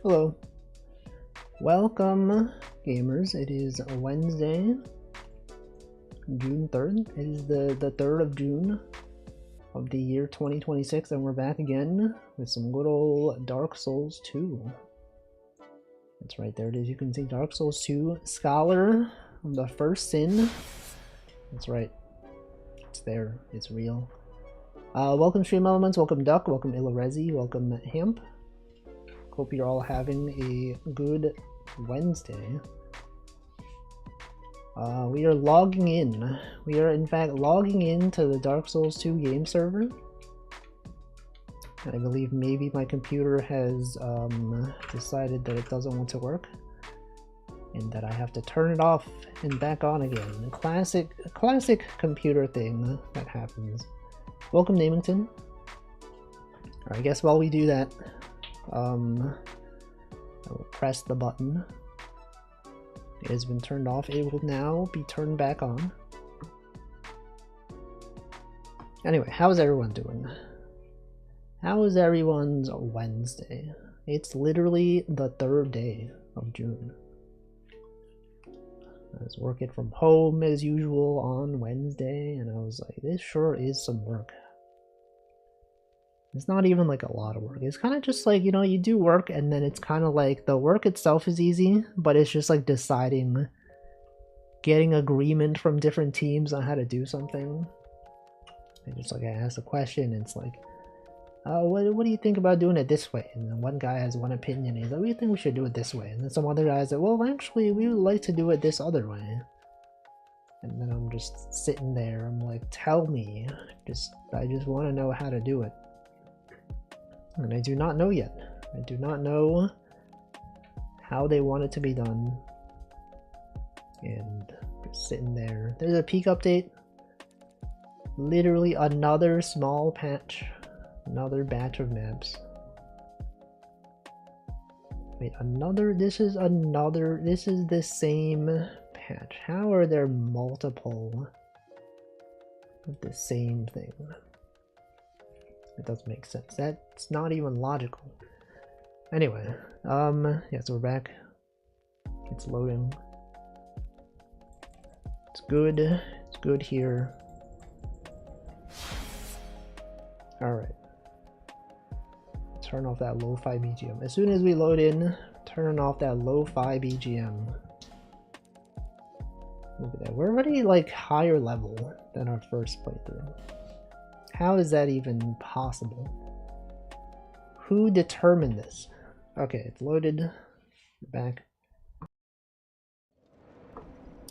Hello. Welcome, gamers. It is Wednesday, June 3rd. It is the 3rd of June of the year 2026, and we're back again with some good old Dark Souls 2. That's right, there it is. You can see Dark Souls 2 Scholar, the first sin. That's right. It's there. It's real. Welcome Stream Elements, welcome Duck, welcome Illarezi, welcome Hemp. Hope you're all having a good Wednesday. We are logging in. We are in fact logging into the Dark Souls 2 game server. I believe maybe my computer has decided that it doesn't want to work and that I have to turn it off and back on again. A classic computer thing that happens. Welcome Namington. Alright, I guess while we do that, I will press the button. It has been turned off. It will now be turned back on. Anyway, how's everyone doing? How is everyone's Wednesday? It's literally the 3rd day of June. I was working from home as usual on Wednesday, and I was like, this sure is some work. It's not even like a lot of work. It's kind of just like, you know, you do work and then it's kind of like the work itself is easy, but it's just like deciding, getting agreement from different teams on how to do something. And just like I ask a question and it's like, what do you think about doing it this way? And then one guy has one opinion. He's like, we think we should do it this way. And then some other guys like, well, actually, we would like to do it this other way. And then I'm just sitting there. I'm like, tell me. I just want to know how to do it. And I do not know yet. I do not know how they want it to be done. And just sitting there. There's a peak update. Literally another small patch. Another batch of maps. Wait, this is the same patch. How are there multiple of the same thing? It doesn't make sense. That's not even logical. Anyway, yeah, so we're back. It's loading. It's good. It's good here. Alright. Turn off that lo-fi BGM. As soon as we load in, turn off that lo-fi BGM. Look at that. We're already like higher level than our first playthrough. How is that even possible? Who determined this? Okay, it's loaded. Back.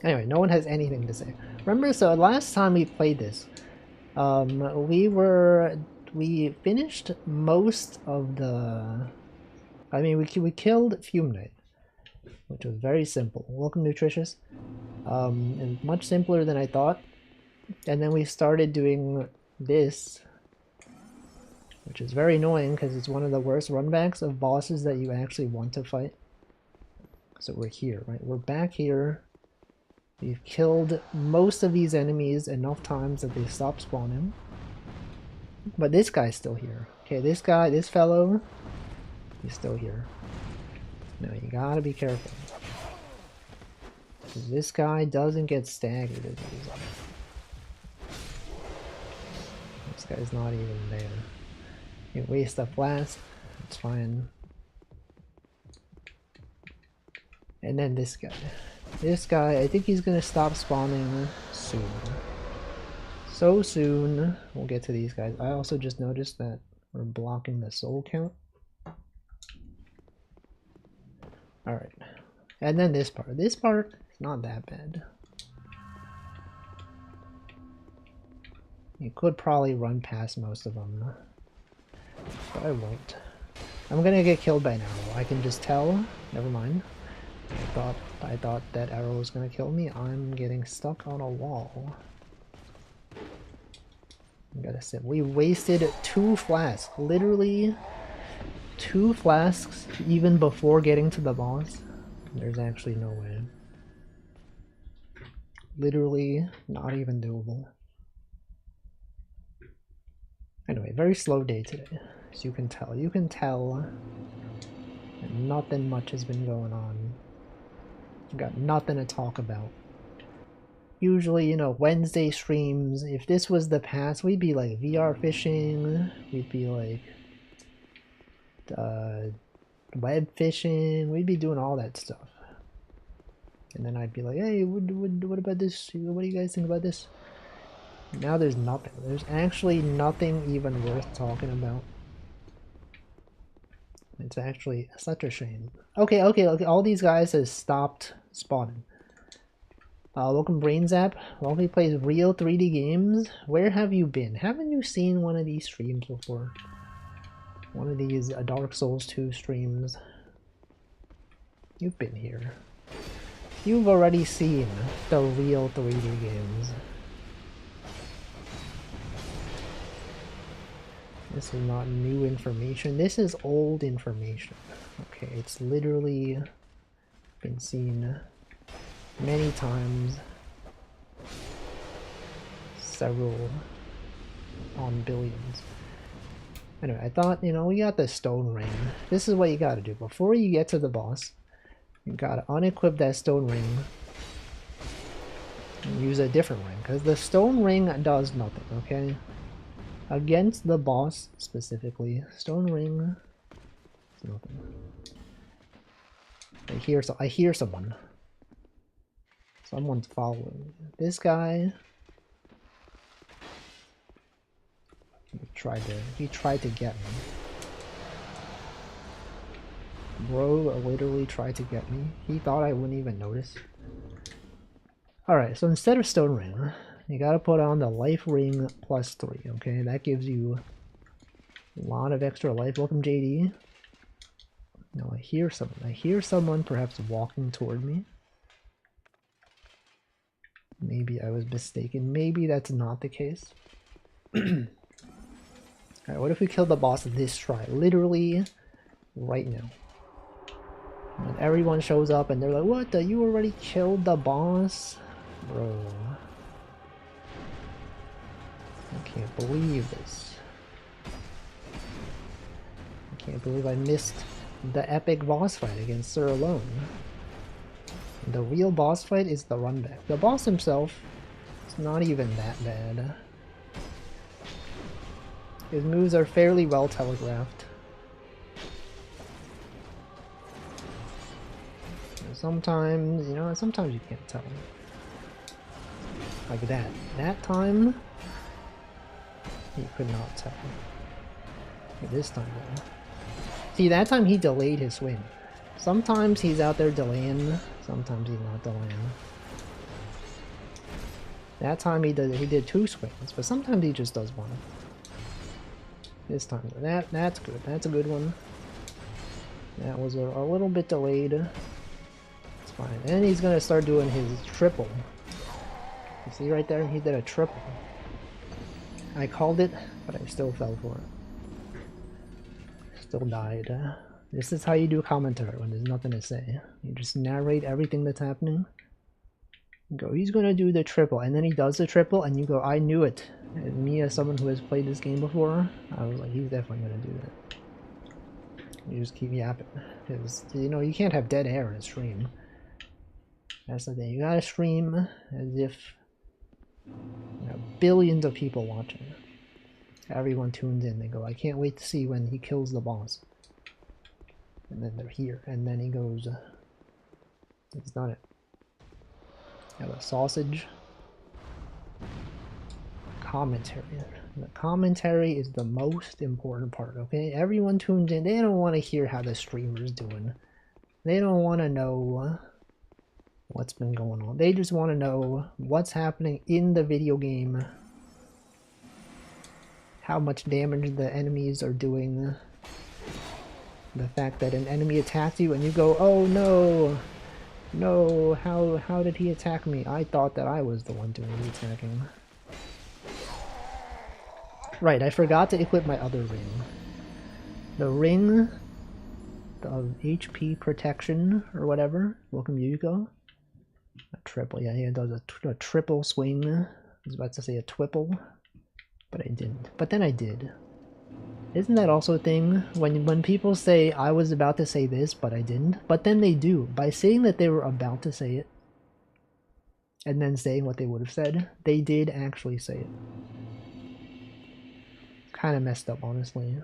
Anyway, no one has anything to say. Remember, so last time we played this, we finished most of the... I mean, we killed Fume Knight, which was very simple. Welcome, Nutritious. And much simpler than I thought. And then we started doing this, which is very annoying because it's one of the worst runbacks of bosses that you actually want to fight. So we're here, right? We're back here. We've killed most of these enemies enough times that they stop spawning. But this guy's still here. Okay, this fellow, he's still here. No, you gotta be careful. Because this guy doesn't get staggered as easily. This guy's not even there. You waste a flask, it's fine. And then this guy. This guy, I think he's gonna stop spawning soon. So soon. We'll get to these guys. I also just noticed that we're blocking the soul count. Alright. And then this part. This part is not that bad. You could probably run past most of them, but I won't. I'm gonna get killed by an arrow. I can just tell. Never mind. I thought that arrow was gonna kill me. I'm getting stuck on a wall. I gotta sit. We wasted 2 flasks. Literally 2 flasks even before getting to the boss. There's actually no way. Literally not even doable. Anyway, very slow day today, as you can tell. You can tell nothing much has been going on. Got nothing to talk about. Usually, you know, Wednesday streams, if this was the past, we'd be like VR fishing, we'd be like web fishing, we'd be doing all that stuff. And then I'd be like, hey, what about this? What do you guys think about this? Now there's nothing. There's actually nothing even worth talking about. It's actually such a shame. Okay, all these guys have stopped spawning. Welcome Brainzap. Welcome plays real 3D games. Where have you been? Haven't you seen one of these streams before? One of these Dark Souls 2 streams. You've been here. You've already seen the real 3D games. This is not new information. This is old information. Okay, it's literally been seen many times. Several on billions. Anyway, I thought, you know, we got the stone ring. This is what you gotta do. Before you get to the boss, you gotta unequip that stone ring and use a different ring. Because the stone ring does nothing, okay? Against the boss, specifically, stone ring is nothing. I hear someone. Someone's following. This guy. He tried to get me. Bro literally tried to get me. He thought I wouldn't even notice. Alright, so instead of stone ring, you gotta put on the life ring plus 3, okay? That gives you a lot of extra life. Welcome, JD. Now I hear someone. I hear someone perhaps walking toward me. Maybe I was mistaken. Maybe that's not the case. Alright, what if we kill the boss this try? Literally right now. And everyone shows up and they're like, what the? You already killed the boss? Bro. I can't believe this. I can't believe I missed the epic boss fight against Sir Alone. The real boss fight is the runback. The boss himself is not even that bad. His moves are fairly well telegraphed. And sometimes, you know, sometimes you can't tell. Like that. That time, you could not tell. But this time, though. See, that time he delayed his swing. Sometimes he's out there delaying, sometimes he's not delaying. That time he did 2 swings, but sometimes he just does 1. This time, that's good. That's a good one. That was a little bit delayed. It's fine. And he's gonna start doing his triple. You see right there? He did a triple. I called it, but I still fell for it. Still died. This is how you do commentary when there's nothing to say. You just narrate everything that's happening. You go, he's gonna do the triple, and then he does the triple, and you go, I knew it. And me, as someone who has played this game before, I was like, he's definitely gonna do that. You just keep yapping. Because, you know, you can't have dead air in a stream. That's the thing. You gotta stream as if you have billions of people watching. Everyone tunes in. They go, I can't wait to see when he kills the boss. And then they're here. And then he goes, he's done it. Have a sausage. Commentary. The commentary is the most important part, okay? Everyone tunes in. They don't want to hear how the streamer's doing. They don't want to know what's been going on. They just want to know what's happening in the video game. How much damage the enemies are doing. The fact that an enemy attacks you and you go, oh no! No, how did he attack me? I thought that I was the one doing the attacking. Right, I forgot to equip my other ring. The ring of HP protection or whatever. Welcome, Yuko. A triple, yeah, he does a triple swing. I was about to say a twipple, but I didn't. But then I did. Isn't that also a thing? When people say, I was about to say this, but I didn't, but then they do. By saying that they were about to say it, and then saying what they would have said, they did actually say it. Kind of messed up, honestly.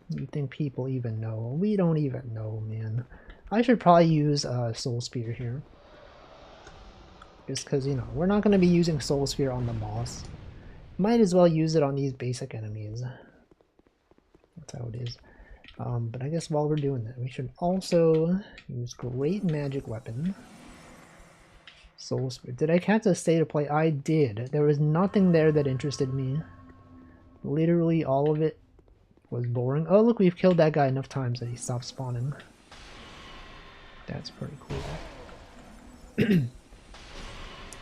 You think people even know? We don't even know, man. I should probably use Soul Spear here. Just because, you know, we're not going to be using Soul Spear on the boss. Might as well use it on these basic enemies. That's how it is. But I guess while we're doing that, we should also use Great Magic Weapon. Soul Spear. Did I catch a state of play? I did. There was nothing there that interested me. Literally all of it was boring. Oh, look, we've killed that guy enough times that he stopped spawning. That's pretty cool.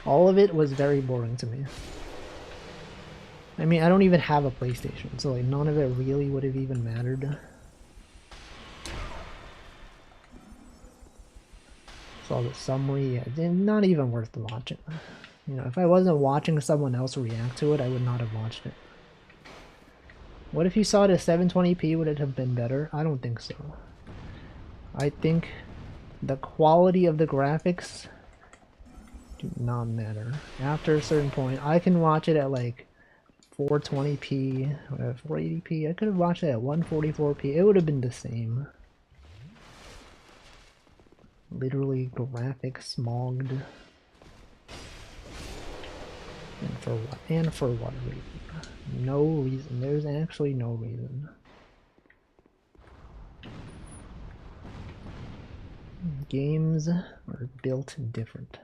All of it was very boring to me. I mean, I don't even have a PlayStation, so like none of it really would have even mattered. Saw the summary, yeah, not even worth watching. You know, if I wasn't watching someone else react to it, I would not have watched it. What if you saw it at 720p? Would it have been better? I don't think so. I think the quality of the graphics do not matter. After a certain point, I can watch it at like 420p, 480p. I could have watched it at 144p. It would have been the same. Literally graphics smogged. And for what? And for what reason? No reason. There's actually no reason. Games are built different.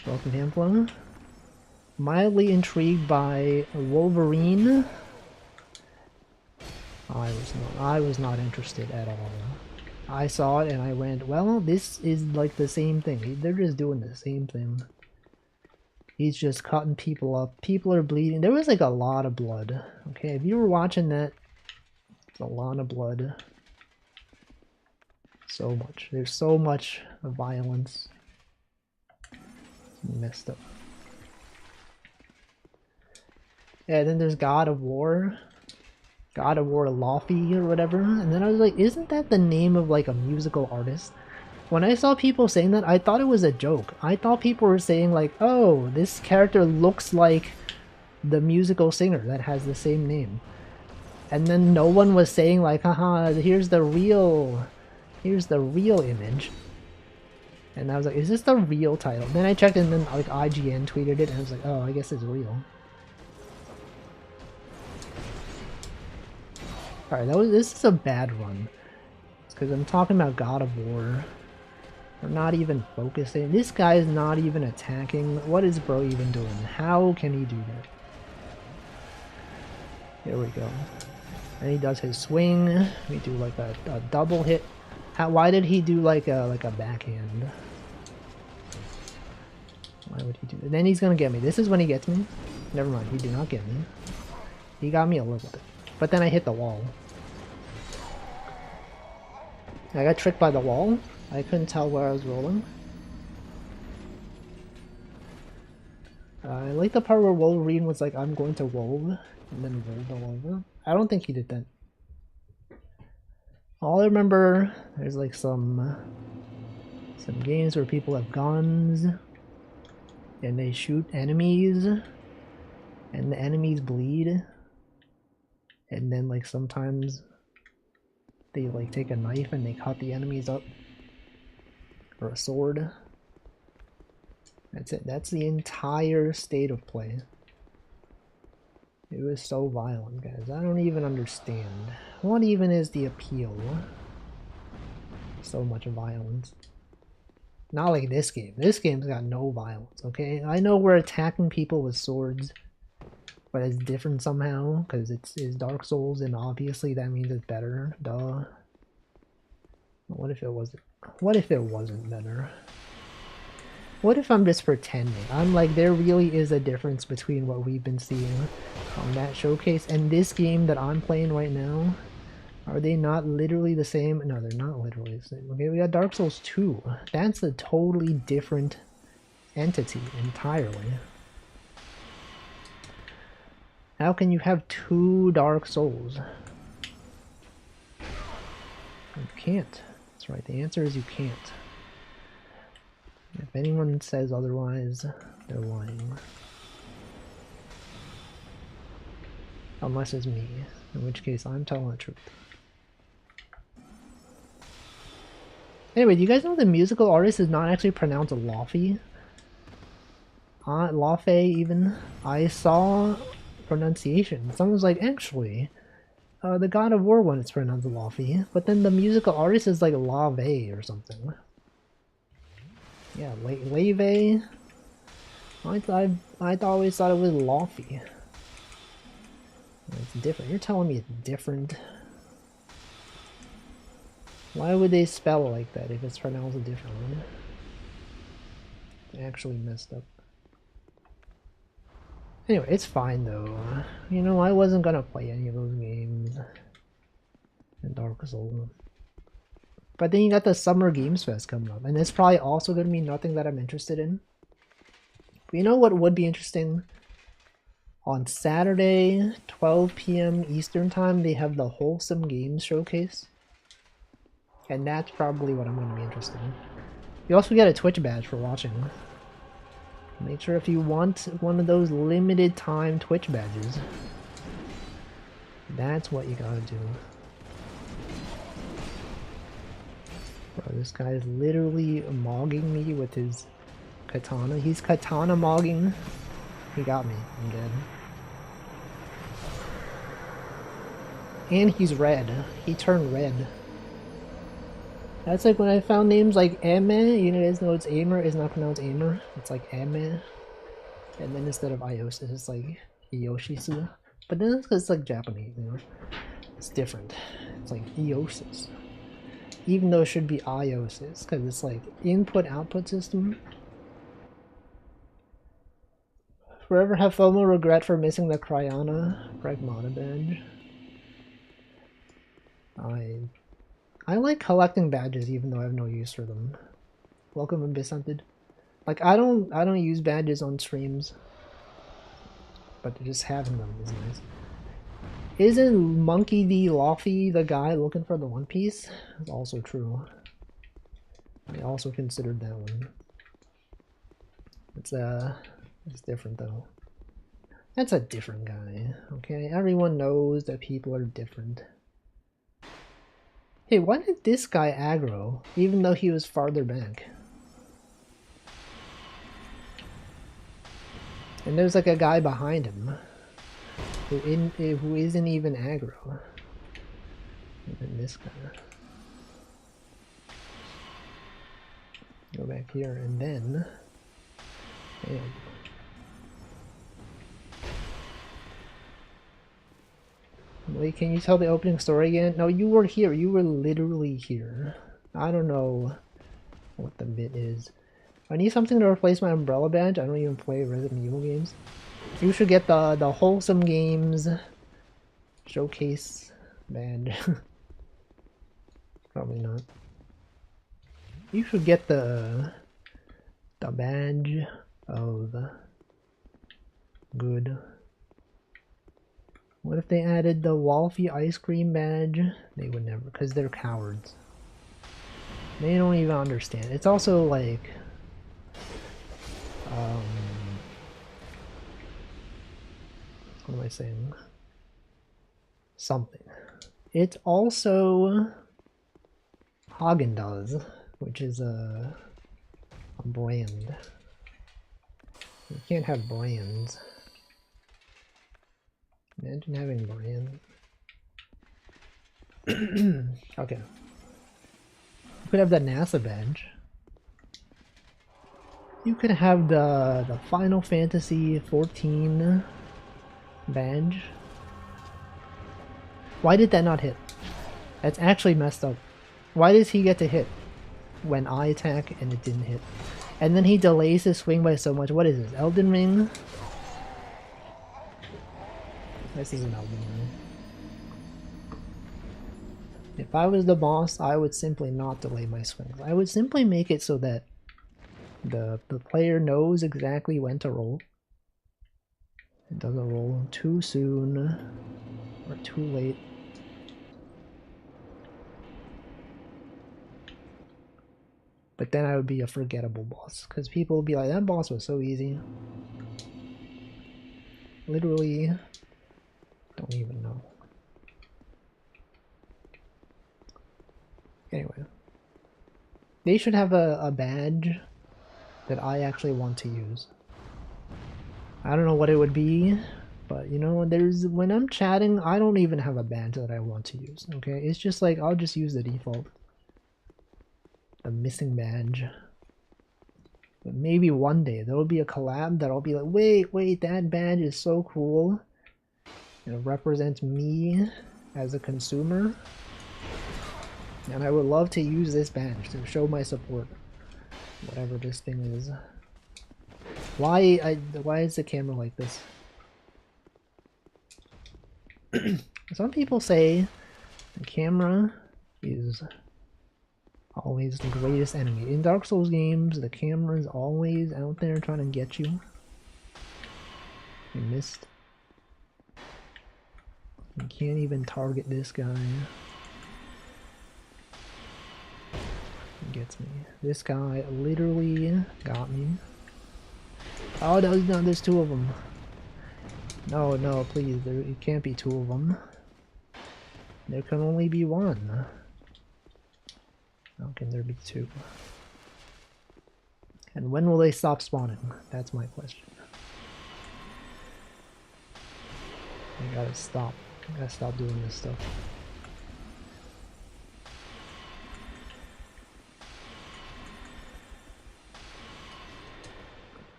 Welcome, Hamflow. Mildly intrigued by Wolverine. I was not interested at all. I saw it and I went, well, this is like the same thing. They're just doing the same thing. He's just cutting people up. People are bleeding. There was like a lot of blood. Okay, if you were watching that, it's a lot of blood. So much. There's so much violence. It's messed up. Yeah, then there's God of War. God of War Lofty or whatever. And then I was like, isn't that the name of like a musical artist? When I saw people saying that, I thought it was a joke. I thought people were saying like, oh, this character looks like the musical singer that has the same name. And then no one was saying like, haha, here's the real image. And I was like, is this the real title? Then I checked and then like IGN tweeted it and I was like, oh, I guess it's real. Alright, this is a bad run. It's because I'm talking about God of War. We're not even focusing. This guy is not even attacking. What is bro even doing? How can he do that? Here we go. And he does his swing. We do like a double hit. Why did he do like a backhand? Why would he do that? Then he's gonna get me. This is when he gets me. Never mind, he did not get me. He got me a little bit. But then I hit the wall. I got tricked by the wall. I couldn't tell where I was rolling. I like the part where Wolverine was like, I'm going to roll, and then rolled all over. I don't think he did that. All I remember, there's like some games where people have guns, and they shoot enemies, and the enemies bleed, and then like sometimes they like take a knife and they cut the enemies up. Or a sword. That's it. That's the entire state of play. It was so violent, guys. I don't even understand. What even is the appeal? So much violence. Not like this game. This game's got no violence, okay? I know we're attacking people with swords, but it's different somehow, because it's Dark Souls, and obviously that means it's better. Duh. What if it wasn't? What if it wasn't better? What if I'm just pretending? I'm like, there really is a difference between what we've been seeing on that showcase and this game that I'm playing right now. Are they not literally the same? No, they're not literally the same. Okay, we got Dark Souls 2. That's a totally different entity entirely. How can you have 2 Dark Souls? You can't. That's right, the answer is you can't. If anyone says otherwise, they're lying. Unless it's me, in which case I'm telling the truth. Anyway, do you guys know the musical artist is not actually pronounced Laffy? Lafay even? I saw pronunciation. Someone was like, actually, the God of War one is pronounced Laffy, but then the musical artist is like Lave or something. Yeah, Lave. I always thought it was Laffy. It's different. You're telling me it's different? Why would they spell it like that if it's pronounced differently? Actually messed up. Anyway, it's fine though. You know, I wasn't gonna play any of those games in Dark Souls. But then you got the Summer Games Fest coming up, and it's probably also gonna be nothing that I'm interested in. But you know what would be interesting? On Saturday, 12 p.m. Eastern Time, they have the Wholesome Games Showcase. And that's probably what I'm going to be interested in. You also get a Twitch badge for watching. Make sure if you want one of those limited time Twitch badges, that's what you gotta do. Bro, this guy is literally mogging me with his katana. He's katana mogging. He got me. I'm dead. And he's red. He turned red. That's like when I found names like Ame, you guys know it's Amer, it's not pronounced Amer. It's like Ame. And then instead of Iosis, it's like Yoshisu. But then it's because it's like Japanese, you know? It's different. It's like Iosis. Even though it should be Iosis, because it's like input-output system. Forever have FOMO regret for missing the Cryana Pragmata badge. I like collecting badges even though I have no use for them. Welcome Abysshunted. Like I don't use badges on streams. But just having them is nice. Isn't Monkey D. Laffy the guy looking for the One Piece? That's also true. I also considered that one. It's different though. That's a different guy, okay? Everyone knows that people are different. Hey, why did this guy aggro, even though he was farther back? And there's like a guy behind him who isn't even aggro. Even this guy. Go back here and then... Damn. Wait, can you tell the opening story again? No, you were here. You were literally here. I don't know what the bit is. I need something to replace my umbrella badge. I don't even play Resident Evil games. You should get the Wholesome Games Showcase badge. Probably not. You should get the badge of good. What if they added the Wolfie ice cream badge? They would never, because they're cowards. They don't even understand. It's also like, what am I saying? Something. It's also Haagen-Dazs, which is a brand. You can't have brands. Imagine having brands. Okay. You could have the NASA badge. You could have the Final Fantasy 14 badge. Why did that not hit? That's actually messed up. Why does he get to hit when I attack and it didn't hit? And then he delays his swing by so much. What is this? Elden Ring? This is an Elden Ring. If I was the boss, I would simply not delay my swings. I would simply make it so that the player knows exactly when to roll. It doesn't roll too soon or too late. But then I would be a forgettable boss, because people would be like, that boss was so easy. Literally, don't even know. Anyway. They should have a badge that I actually want to use. I don't know what it would be, but you know, when I'm chatting, I don't even have a badge that I want to use, okay? It's just like, I'll just use the default. The missing badge. But maybe one day there'll be a collab that I'll be like, wait, that badge is so cool. It represents me as a consumer. And I would love to use this badge to show my support. Whatever this thing is. Why is the camera like this? Some people say the camera is always the greatest enemy. In Dark Souls games, the camera is always out there trying to get you. You missed. You can't even target this guy. He gets me. This guy literally got me. Oh, no, there's two of them. No, please, it can't be two of them. There can only be one. How can there be two? And when will they stop spawning? That's my question. I gotta stop. I gotta stop doing this stuff.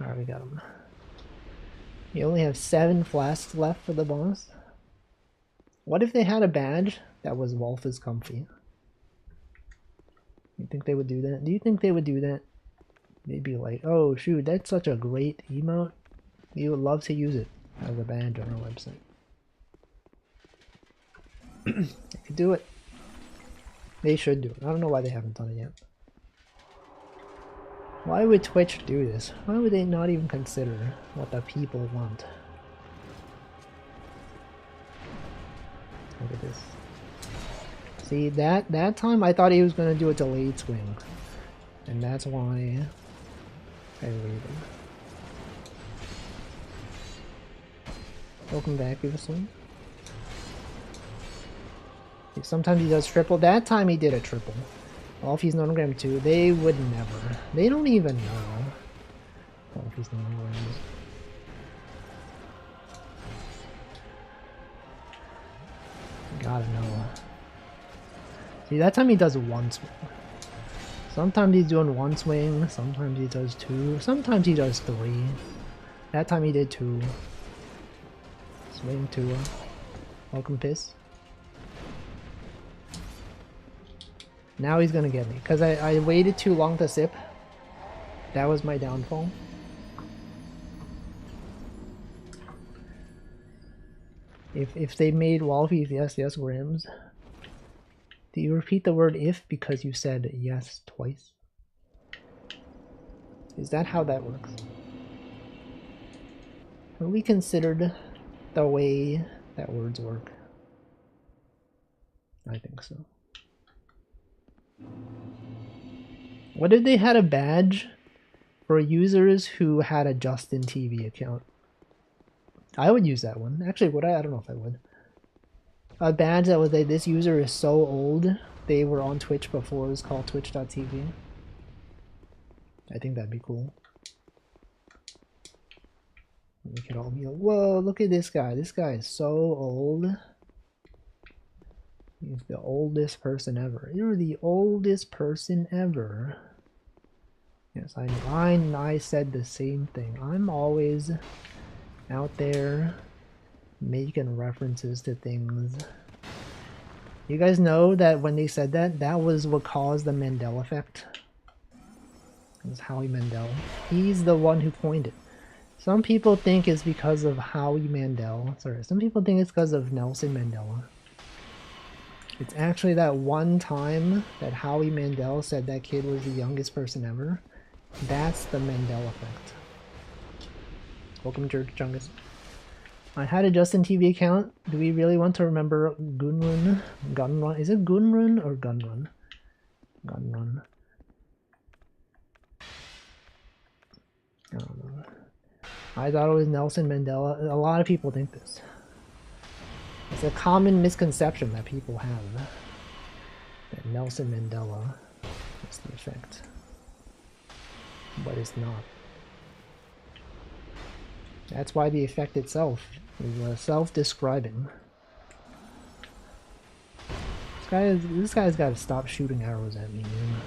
Alright, we got him. You only have 7 flasks left for the boss. What if they had a badge that was Wolf is comfy? You think they would do that? Do you think they would do that? They'd be like, oh shoot, that's such a great emote. We would love to use it as a badge on our website. They could do it. They should do it. I don't know why they haven't done it yet. Why would Twitch do this? Why would they not even consider what the people want? Look at this. See, that time I thought he was going to do a delayed swing. And that's why I waited. Welcome back, give a swing. Sometimes he does triple. That time he did a triple. Well, if he's nonogram 2, they would never. They don't even know. Well, if he's nonograms. Gotta know. See, that time he does one swing. Sometimes he's doing one swing, sometimes he does 2, sometimes he does 3. That time he did 2. Swing 2. Welcome, piss. Now he's gonna get me, because I waited too long to sip. That was my downfall. If they made Wolfies yes grams. Do you repeat the word if because you said yes twice? Is that how that works? Have we considered the way that words work? I think so. What if they had a badge for users who had a Justin TV account? I would use that one. Actually, would I? I don't know if I would. A badge that was like, this user is so old, they were on Twitch before it was called twitch.tv. I think that'd be cool. We could all be like, whoa, look at this guy. This guy is so old. He's the oldest person ever. You're the oldest person ever. Yes, I said the same thing. I'm always out there making references to things. You guys know that when they said that, that was what caused the Mandela effect. It was Howie Mandel. He's the one who coined it. Some people think it's because of Howie Mandel. Sorry, some people think it's because of Nelson Mandela. It's actually that one time that Howie Mandel said that kid was the youngest person ever. That's the Mandela effect. Welcome, Chungus. I had a Justin TV account. Do we really want to remember Gunrun? Gunrun? Is it Gunrun or Gunrun? Gunrun. I don't know. I thought it was Nelson Mandela. A lot of people think this. It's a common misconception that people have. That Nelson Mandela is the effect. But it's not. That's why the effect itself is self-describing. This guy's got to stop shooting arrows at me, man.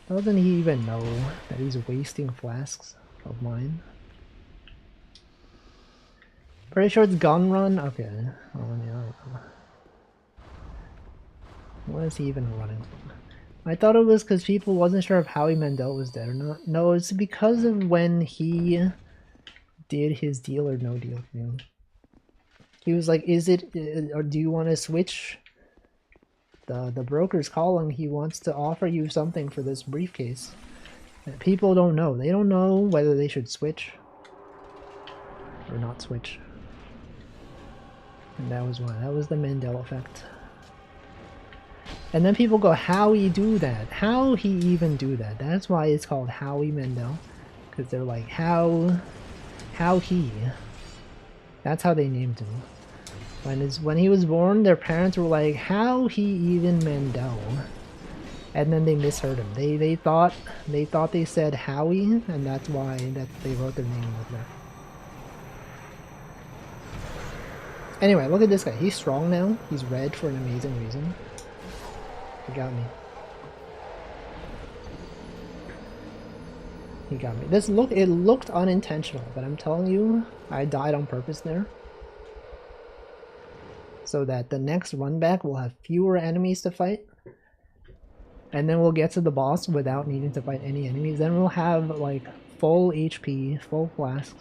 Doesn't he even know that he's wasting flasks of mine? Pretty sure it's gun run? Okay. Oh, yeah, I don't know. What is he even running from? I thought it was because people wasn't sure if Howie Mandel was dead or not. No, it's because of when he did his deal or no deal thing. He was like, is it, or do you want to switch? The broker's calling. He wants to offer you something for this briefcase. And people don't know. They don't know whether they should switch or not switch. And that was why. That was the Mandela effect. And then people go, how he do that? How he even do that? That's why it's called Howie Mandel. Because they're like, how he. That's how they named him. When he was born, their parents were like, how he even Mandel? And then they misheard him. They thought they said Howie, and that's why they wrote their name with there. Anyway, look at this guy. He's strong now. He's red for an amazing reason. He got me. He got me. It looked unintentional, but I'm telling you, I died on purpose there. So that the next run back will have fewer enemies to fight. And then we'll get to the boss without needing to fight any enemies. Then we'll have like full HP, full flask.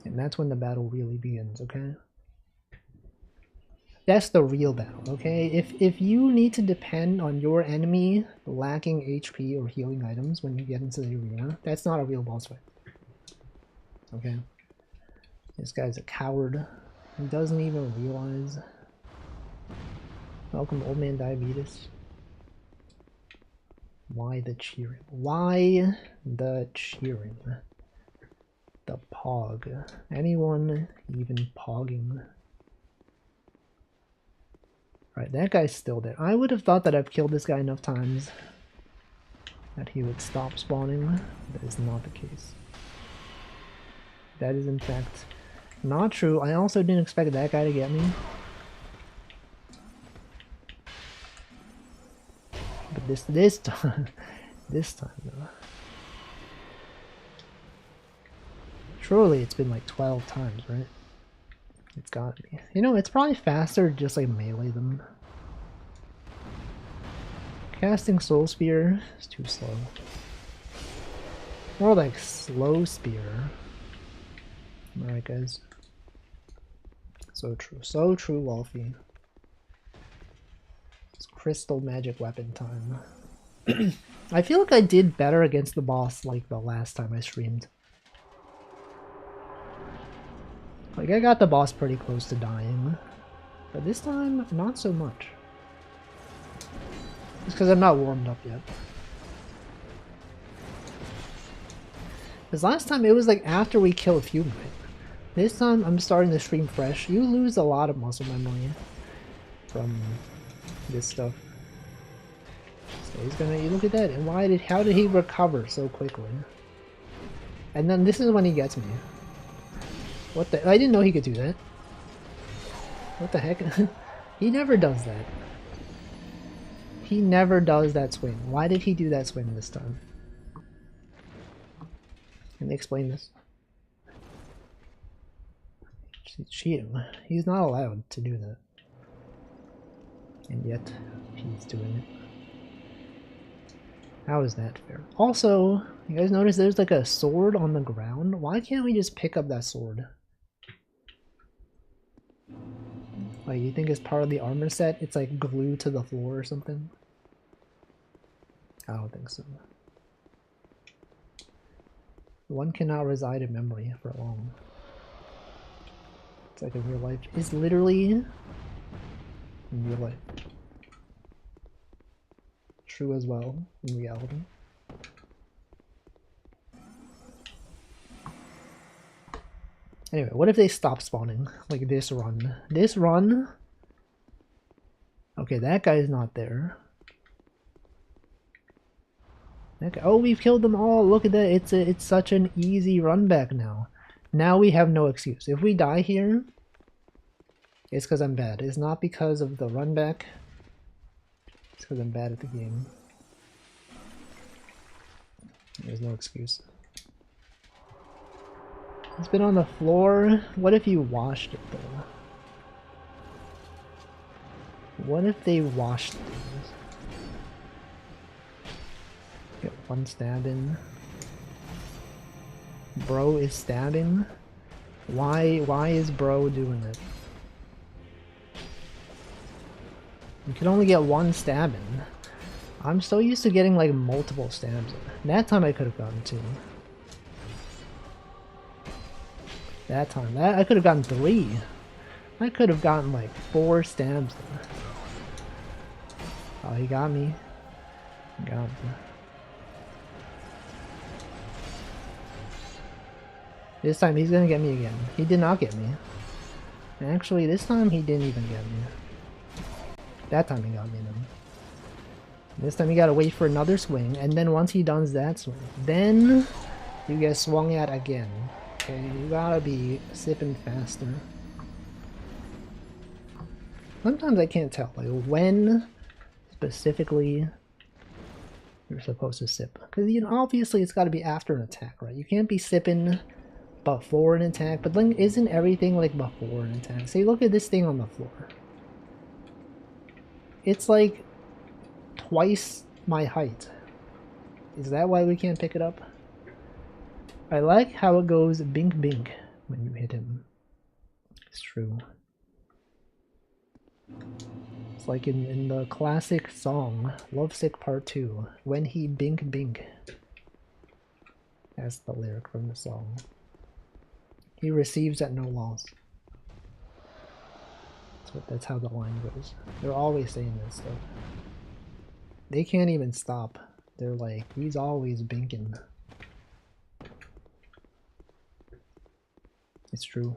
And that's when the battle really begins, okay? That's the real battle, okay? If you need to depend on your enemy lacking HP or healing items when you get into the arena, that's not a real boss fight. Okay? This guy's a coward. He doesn't even realize. Welcome, Old Man Diabetes. Why the cheering? Why the cheering? The pog. Anyone even pogging? Alright, that guy's still there. I would have thought that I've killed this guy enough times that he would stop spawning. That is not the case. That is in fact not true. I also didn't expect that guy to get me. But this time, this time though. Surely it's been like 12 times, right? It's gotta be. You know, it's probably faster to just like melee them. Casting Soul Spear is too slow. More like Slow Spear. Alright guys. So true, Wolfie. It's crystal magic weapon time. I feel like I did better against the boss like the last time I streamed. Like, I got the boss pretty close to dying. But this time, not so much. It's because I'm not warmed up yet. Because last time it was like after we killed Fume Knight. This time I'm starting to stream fresh. You lose a lot of muscle memory from this stuff. So he's gonna, you look at that, and how did he recover so quickly? And then this is when he gets me. What the, I didn't know he could do that. What the heck? He never does that. He never does that swing. Why did he do that swing this time? Can they explain this? He's cheating. He's not allowed to do that. And yet, he's doing it. How is that fair? Also, you guys notice there's like a sword on the ground? Why can't we just pick up that sword? Like, you think it's part of the armor set? It's like glued to the floor or something? I don't think so. One cannot reside in memory for long. It's like in real life. It's literally in real life. True as well in reality. Anyway, what if they stop spawning? Like this run. This run? Okay, that guy's not there. That guy, oh, we've killed them all. Look at that. It's such an easy run back now. Now we have no excuse. If we die here, it's because I'm bad. It's not because of the run back. It's because I'm bad at the game. There's no excuse. It's been on the floor. What if you washed it though? What if they washed things? Get one stab in. Bro is stabbing? Why is bro doing it? You can only get one stab in. I'm so used to getting like multiple stabs in. That time I could have gotten 2. That time. I could have gotten 3. I could have gotten like 4 stabs in. Oh, he got me. Got me. This time he's gonna get me again. He did not get me. Actually, this time he didn't even get me. That time he got me then. This time you gotta wait for another swing, and then once he does that swing, then you get swung at again. Okay, you gotta be sipping faster. Sometimes I can't tell, like when specifically you're supposed to sip. Because, you know, obviously it's gotta be after an attack, right? You can't be sipping before an attack, but then isn't everything like before an attack? See, look at this thing on the floor. It's like twice my height. Is that why we can't pick it up? I like how it goes bink bink when you hit him. It's true. It's like in the classic song, Lovesick Part 2, when he bink bink. That's the lyric from the song. He receives at no loss. That's how the line goes. They're always saying this stuff. They can't even stop. They're like, he's always binking. It's true.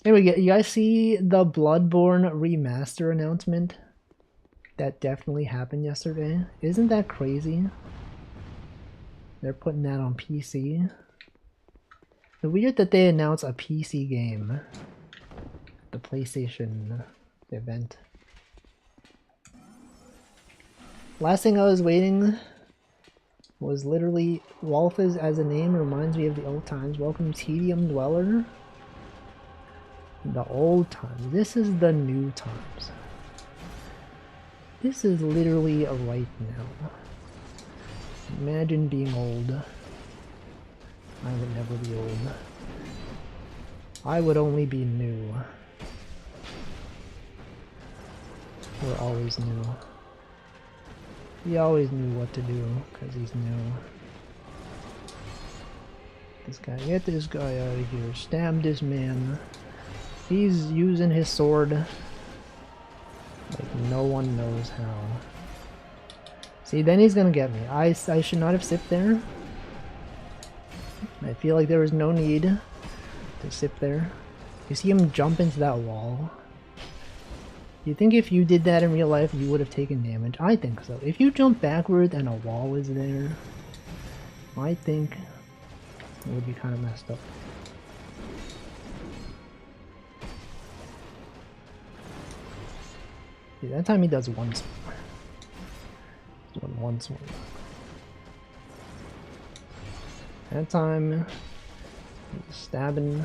Anyway, you guys see the Bloodborne remaster announcement? That definitely happened yesterday. Isn't that crazy? They're putting that on PC. It's weird that they announce a PC game at the PlayStation event. Last thing I was waiting was literally Walfus as a name reminds me of the old times. Welcome Tedium Dweller. The old times. This is the new times. This is literally right now. Imagine being old. I would never be old. I would only be new. We're always new. He always knew what to do, because he's new. This guy, get this guy out of here. Stab this man. He's using his sword like no one knows how. See, then he's gonna get me. I should not have sipped there. I feel like there was no need to sip there. You see him jump into that wall? You think if you did that in real life, you would have taken damage? I think so. If you jump backward and a wall is there, I think it would be kind of messed up. See, that time he does one swing. He's doing one swing. That time, he's stabbing.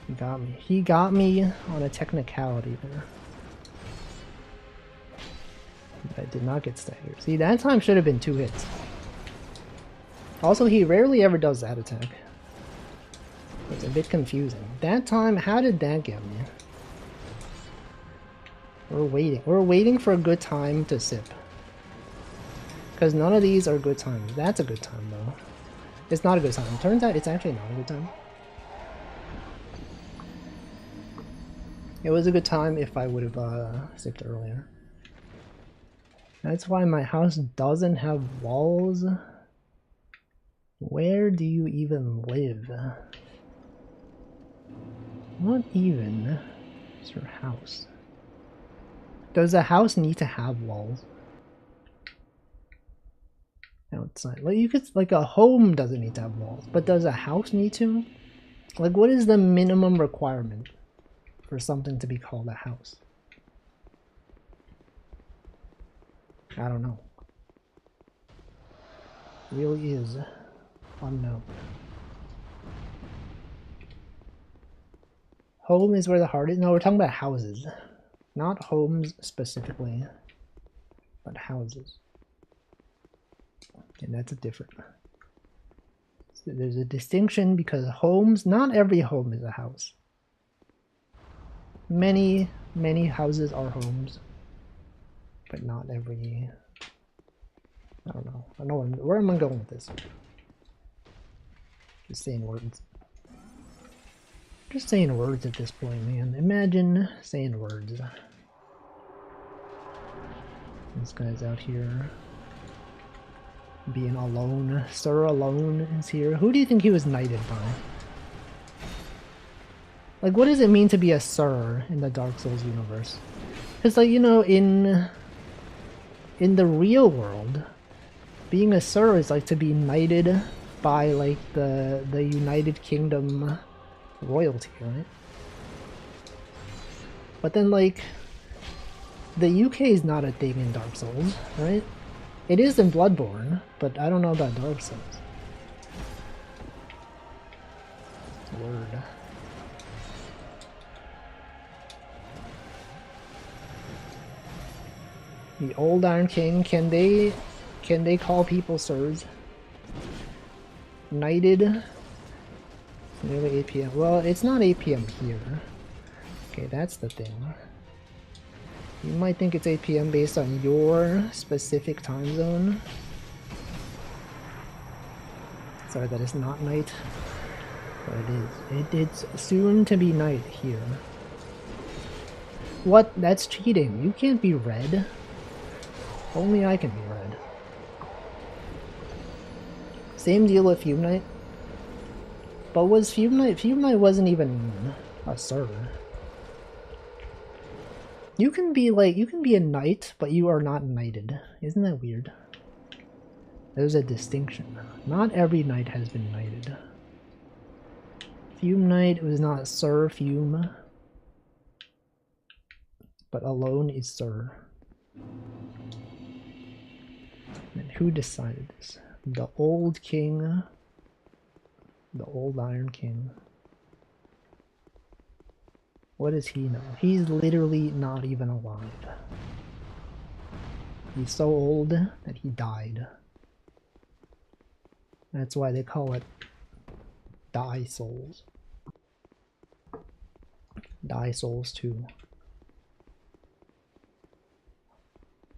He got me. He got me on a technicality there. I did not get staggered. See, that time should have been 2 hits. Also, he rarely ever does that attack. It's a bit confusing. That time, how did that get me? We're waiting. We're waiting for a good time to sip. Because none of these are good times. That's a good time, though. It's not a good time. Turns out it's actually not a good time. It was a good time if I would have skipped earlier. That's why my house doesn't have walls. Where do you even live? What even is your house? Does a house need to have walls? Outside, like you could, like a home doesn't need to have walls, but does a house need to? Like, what is the minimum requirement for something to be called a house? I don't know. It really is unknown. Home is where the heart is. No, we're talking about houses, not homes specifically, but houses. And that's a different. So there's a distinction because homes, not every home is a house. Many houses are homes, but not every. I don't know. I know where am I going with this? Just saying words. Just saying words at this point, man. Imagine saying words. This guy's out here being alone. Sir Alone is here. Who do you think he was knighted by? Like, what does it mean to be a Sir in the Dark Souls universe? Because, like, you know, in the real world, being a Sir is like to be knighted by, like, the United Kingdom royalty, right? But then, like, the UK is not a thing in Dark Souls, right? It is in Bloodborne, but I don't know about Dark Souls. Word. The Old Iron King, can they call people sirs? Knighted. It's nearly 8 p.m. Well, it's not 8 p.m. here. Okay, that's the thing. You might think it's 8 p.m. based on your specific time zone. Sorry that it's not night. But it is. It's soon to be night here. What? That's cheating. You can't be red. Only I can be red. Same deal with Fume Knight. But was Fume Knight? Fume Knight wasn't even a server. You can be a knight, but you are not knighted. Isn't that weird? There's a distinction. Not every knight has been knighted. Fume Knight was not Sir Fume, but Alone is Sir. And who decided this? The Old King. The Old Iron King. What does he know? He's literally not even alive. He's so old that he died. That's why they call it Die Souls. Die Souls 2.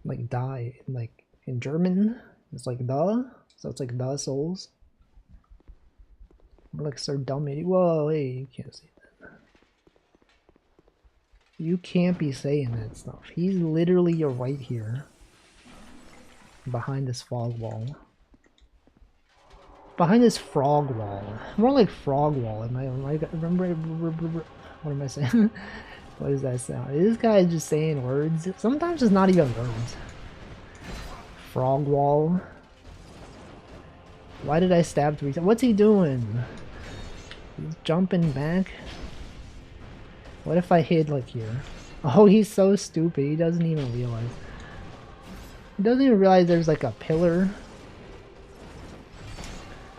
Like die, like in German, it's like the, so it's like the Souls. I'm like Sir Dumb Idiot. Whoa, hey, you can't say that. You can't be saying that stuff. He's literally right here. Behind this fog wall. Behind this frog wall. More like frog wall. Remember, what am I saying? What does that sound? This guy is just saying words. Sometimes it's not even words. Frog wall. Why did I stab 3 times? What's he doing? He's jumping back. What if I hid like here? Oh, he's so stupid. He doesn't even realize. He doesn't even realize there's like a pillar.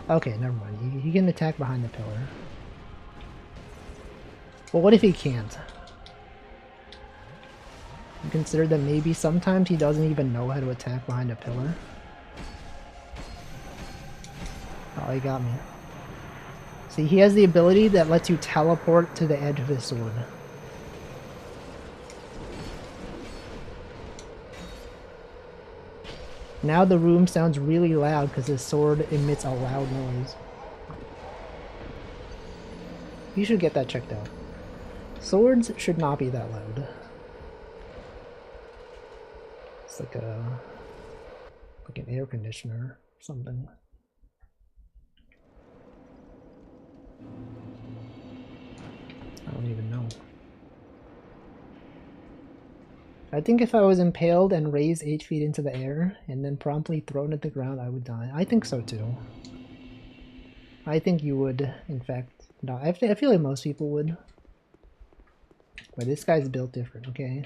Okay, never mind. He can attack behind the pillar. Well, what if he can't? You consider that maybe sometimes he doesn't even know how to attack behind a pillar. Oh, he got me. See, he has the ability that lets you teleport to the edge of his sword. Now the room sounds really loud because his sword emits a loud noise. You should get that checked out. Swords should not be that loud. It's like an air conditioner or something. I don't even know. I think if I was impaled and raised 8 feet into the air and then promptly thrown at the ground, I would die. I think so too. I think you would, in fact, die. I feel like most people would. But this guy's built different, okay?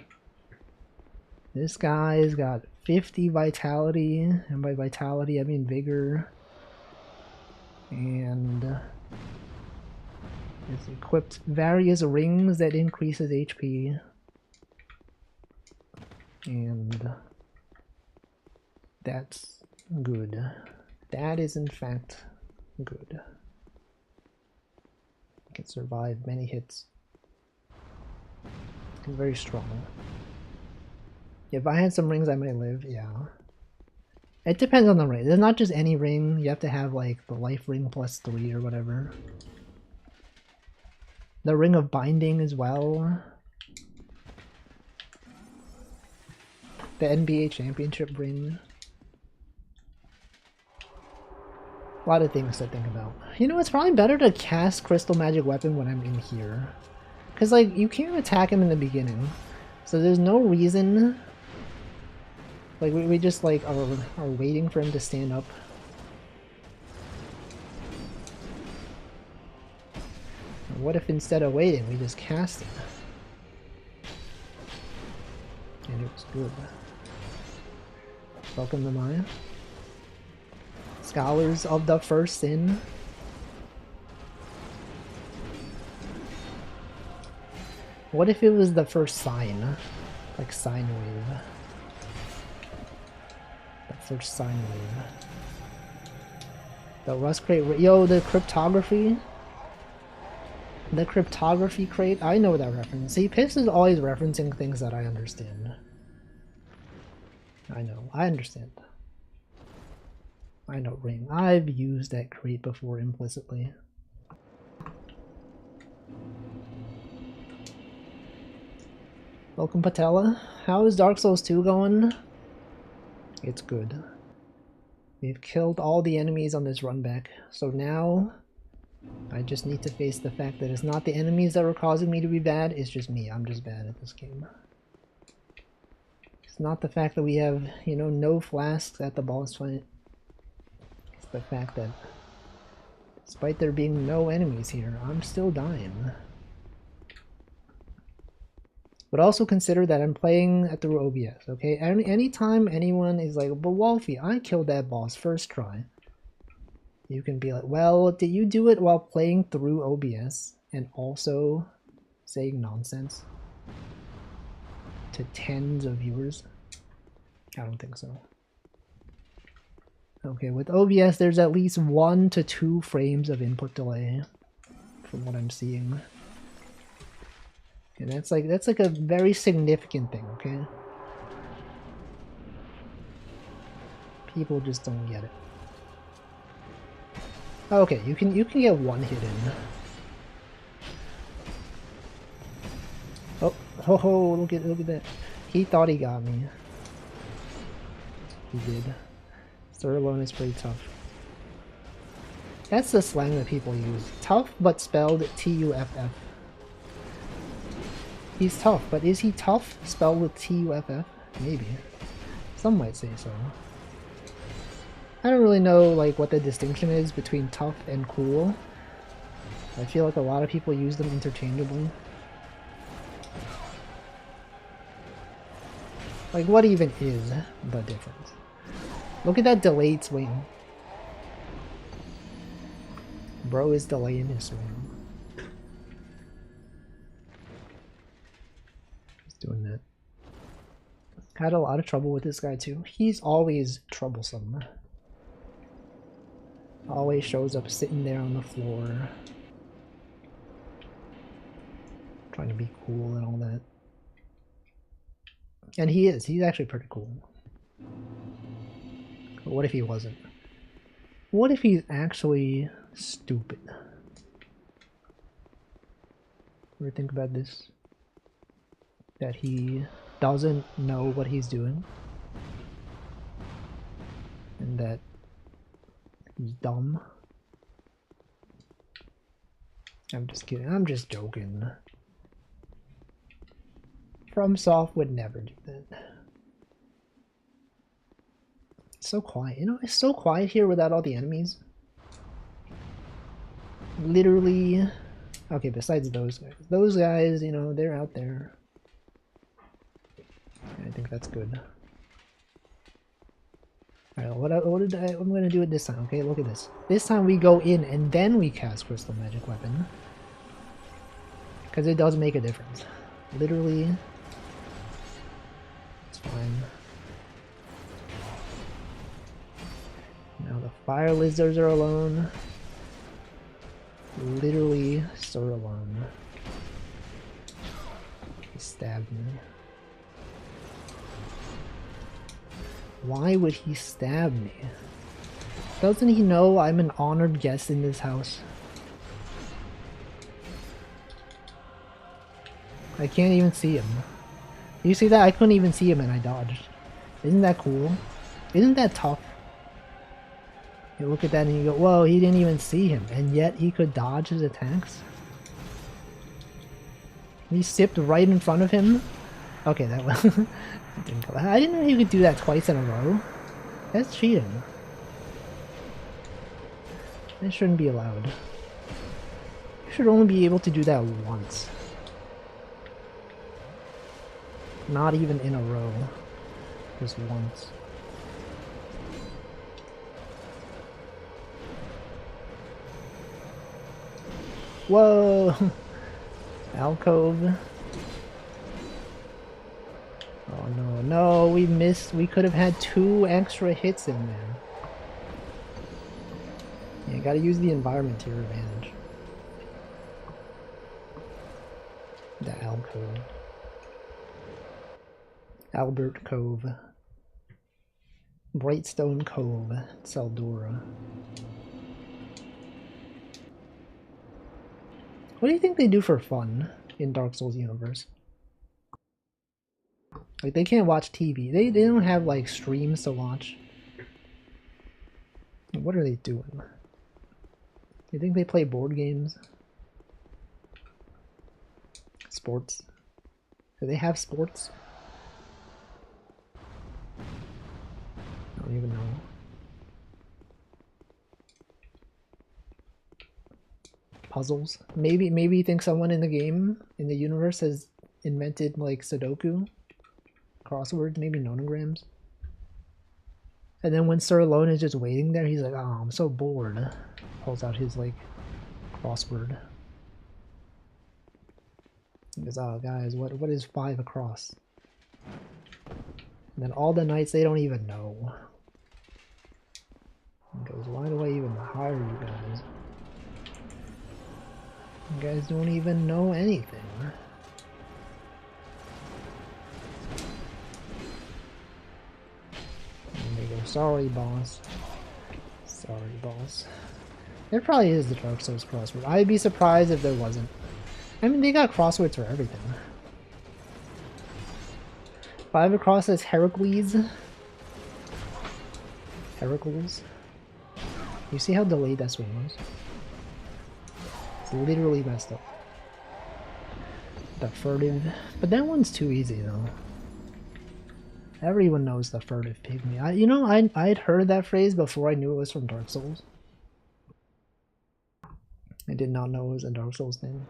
This guy's got 50 vitality, and by vitality I mean vigor. And it's equipped various rings that increases HP. And that's good. That is in fact good. Can survive many hits. He's very strong. If I had some rings I might live, yeah. It depends on the ring. There's not just any ring. You have to have like the life ring plus 3 or whatever. The ring of binding as well. The NBA championship ring. A lot of things to think about. You know, it's probably better to cast Crystal Magic Weapon when I'm in here. Because, like, you can't attack him in the beginning. So there's no reason. Like, we just, like, are waiting for him to stand up. What if instead of waiting, we just cast it? And it was good. Welcome to Maya. Scholars of the First Sin. What if it was the first sign? Like sine wave. The first sine wave. The rust crate. Yo, the cryptography. The cryptography crate. I know that reference. See, Piss is always referencing things that I understand. I know. I understand. I know ring. I've used that crate before implicitly. Welcome, Patella. How is Dark Souls 2 going? It's good. We've killed all the enemies on this run back, so now I just need to face the fact that it's not the enemies that were causing me to be bad, it's just me. I'm just bad at this game. It's not the fact that we have, you know, no flasks at the boss fight. It's the fact that despite there being no enemies here, I'm still dying. But also consider that I'm playing through OBS, okay? Anytime anyone is like, but Wolfie, I killed that boss first try. You can be like, well, did you do it while playing through OBS and also saying nonsense to tens of viewers? I don't think so. Okay, with OBS, there's at least 1 to 2 frames of input delay from what I'm seeing. And that's like a very significant thing, okay? People just don't get it. Okay, you can get one hit in. Oh, ho ho, look at that. He thought he got me. He did. Sir alone is pretty tough. That's the slang that people use. Tough, but spelled T-U-F-F. He's tough, but is he tough spelled with T-U-F-F? Maybe. Some might say so. I don't really know like what the distinction is between tough and cool. I feel like a lot of people use them interchangeably. Like what even is the difference? Look at that delayed swing. Bro is delaying his swing. He's doing that. Had a lot of trouble with this guy too. He's always troublesome. Always shows up sitting there on the floor. Trying to be cool and all that. And he is. He's actually pretty cool. But what if he wasn't? What if he's actually stupid? Ever think about this? That he doesn't know what he's doing? And that he's dumb? I'm just kidding. I'm just joking. FromSoft would never do that. It's so quiet. You know, it's so quiet here without all the enemies. Literally. Okay, besides those guys. Those guys, you know, they're out there. I think that's good. Alright, I'm gonna do it this time, okay? Look at this. This time we go in and then we cast Crystal Magic Weapon. Because it does make a difference. Literally. It's fine. Now the fire lizards are alone. Literally so alone. He stabbed me. Why would he stab me? Doesn't he know I'm an honored guest in this house? I can't even see him. You see that? I couldn't even see him and I dodged. Isn't that cool? Isn't that tough? You look at that and you go, whoa, he didn't even see him, and yet he could dodge his attacks? He sipped right in front of him? Okay, that was... I didn't know he could do that twice in a row. That's cheating. That shouldn't be allowed. You should only be able to do that once. Not even in a row. Just once. Whoa! Alcove. Oh no, no, we missed. We could have had 2 extra hits in there. Yeah, you gotta use the environment to your advantage. The alcove. Albert Cove. Brightstone Cove. Saldora. What do you think they do for fun in Dark Souls universe? Like, they can't watch TV. They don't have, like, streams to watch. What are they doing? You think they play board games? Sports? Do they have sports? I don't even know. Puzzles? Maybe you think someone in the game, in the universe, has invented, like, Sudoku? Crosswords? Maybe nonograms? And then when Sir Alone is just waiting there, he's like, oh, I'm so bored. Pulls out his, like, crossword. He goes, oh, guys, what is 5 across? And then all the knights, they don't even know. He goes, why do I even hire you guys? You guys don't even know anything. And they go, sorry, boss. Sorry, boss. There probably is the Dark Souls crossword. I'd be surprised if there wasn't. I mean, they got crosswords for everything. 5 across is Heracles. Heracles. You see how delayed that swing was? It's literally messed up. The furtive. But that one's too easy though. Everyone knows the furtive pygmy. You know, I'd heard that phrase before I knew it was from Dark Souls. I did not know it was a Dark Souls thing.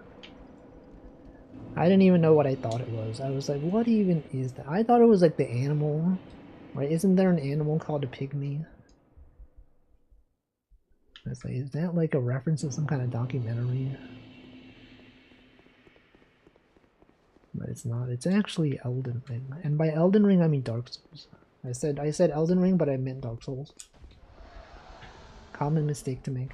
I didn't even know what I thought it was. I was like, what even is that? I thought it was like the animal. Right? Isn't there an animal called a pygmy? I was like, is that like a reference to some kind of documentary? But it's not. It's actually Elden Ring. And by Elden Ring I mean Dark Souls. I said Elden Ring, but I meant Dark Souls. Common mistake to make.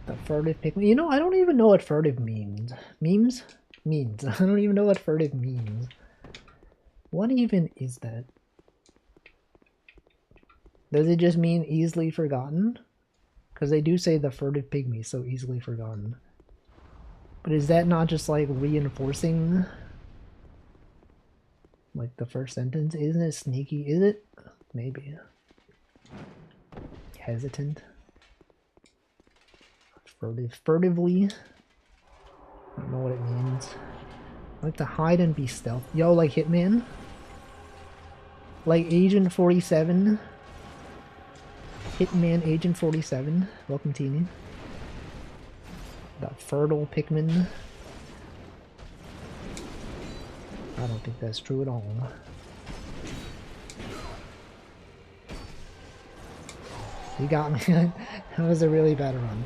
The furtive pygmy. You know, I don't even know what furtive means. Memes? Means. I don't even know what furtive means. What even is that? Does it just mean easily forgotten? Because they do say the furtive pygmy, so easily forgotten. But is that not just like reinforcing like the first sentence? Isn't it sneaky? Is it? Maybe. Hesitant. Furtively. I don't know what it means. I like to hide and be stealth. Yo, like Hitman? Like Agent 47? Hitman Agent 47. Welcome, Teeny. The fertile Pikmin. I don't think that's true at all. You got me. That was a really bad run.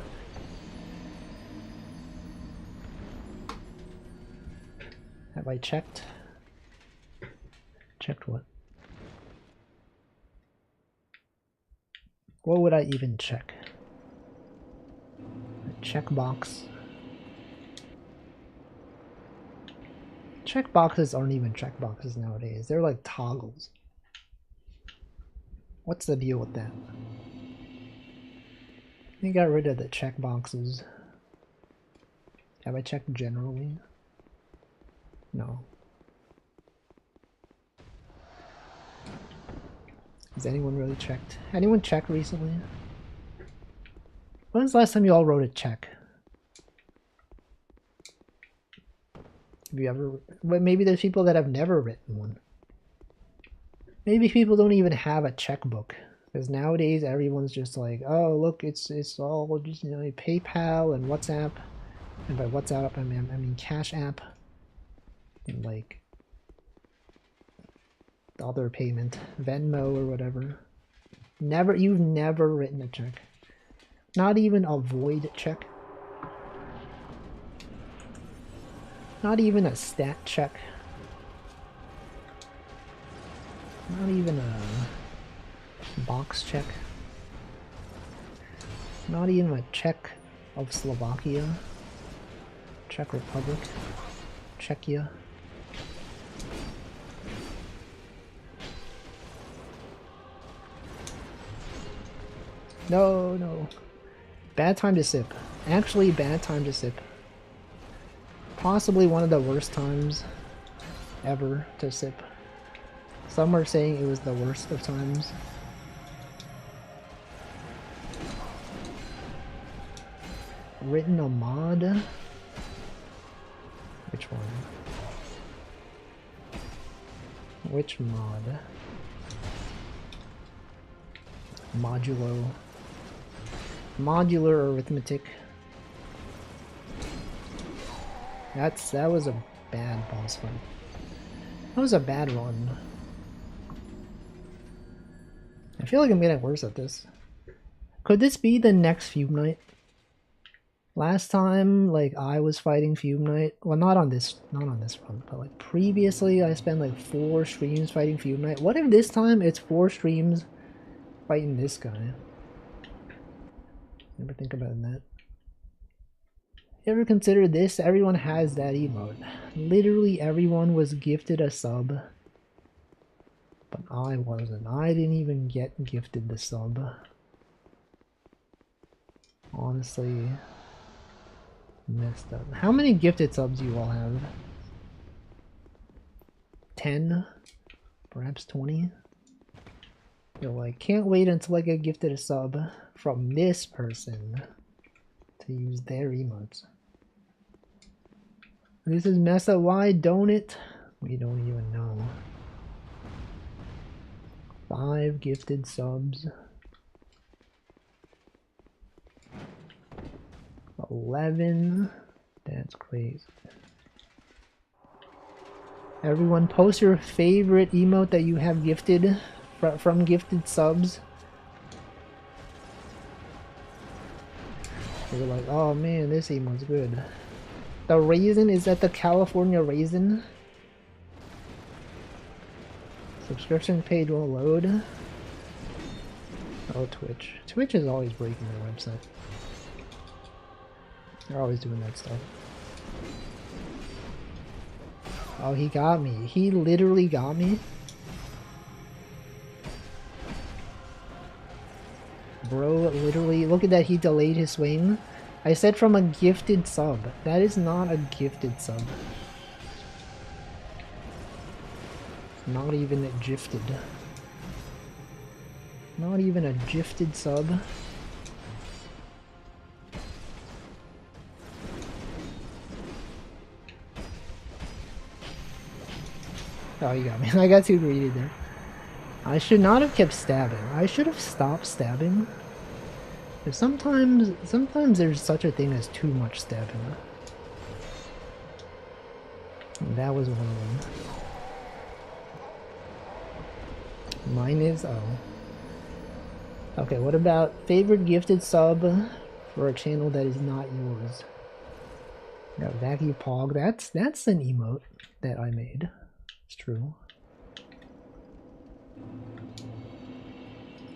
Have I checked? Checked what? What would I even check? A checkbox. Checkboxes aren't even checkboxes nowadays. They're like toggles. What's the deal with that? They got rid of the checkboxes. Have I checked generally? No. Has anyone really checked? Anyone checked recently? When was the last time you all wrote a check? Have you ever? Well, maybe there's people that have never written one. Maybe people don't even have a checkbook. Because nowadays everyone's just like, oh look, it's all just, you know, PayPal and WhatsApp. And by WhatsApp I mean Cash App. And like the other payment, Venmo or whatever. You've never written a check. Not even a void check. Not even a stat check. Not even a box check. Not even a Czech of Slovakia. Czech Republic. Czechia. No, no. Bad time to sip. Actually, bad time to sip. Possibly one of the worst times ever to sip. Some are saying it was the worst of times. Written a mod? Which one? Which mod? Modular arithmetic. That was a bad boss fight. That was a bad run. I feel like I'm getting worse at this. Could this be the next Fume Knight? Last time, like, I was fighting Fume Knight. Well, not on this run, but like previously I spent like 4 streams fighting Fume Knight. What if this time it's 4 streams fighting this guy? Never think about that. You ever consider this? Everyone has that emote. Literally everyone was gifted a sub. But I wasn't. I didn't even get gifted the sub. Honestly, messed up. How many gifted subs do you all have? 10? Perhaps 20? You're like, can't wait until I get gifted a sub from this person to use their emotes. This is messed up. Why don't it? We don't even know. 5 gifted subs. 11. That's crazy. Everyone post your favorite emote that you have gifted from gifted subs. You're like, oh man, this emote's good. The raisin, is that the California raisin? Subscription page will load. Oh, Twitch. Twitch is always breaking their website. They're always doing that stuff. Oh, he got me. He literally got me. Bro, literally, look at that, he delayed his swing. I said from a gifted sub. That is not a gifted sub. Not even a gifted. Not even a gifted sub. Oh, you got me. I got too greedy there. I should not have kept stabbing. I should have stopped stabbing. Sometimes there's such a thing as too much stabbing. And that was one of them. Mine is okay, what about favorite gifted sub for a channel that is not yours? Now Vacuum Pog, that's an emote that I made. It's true.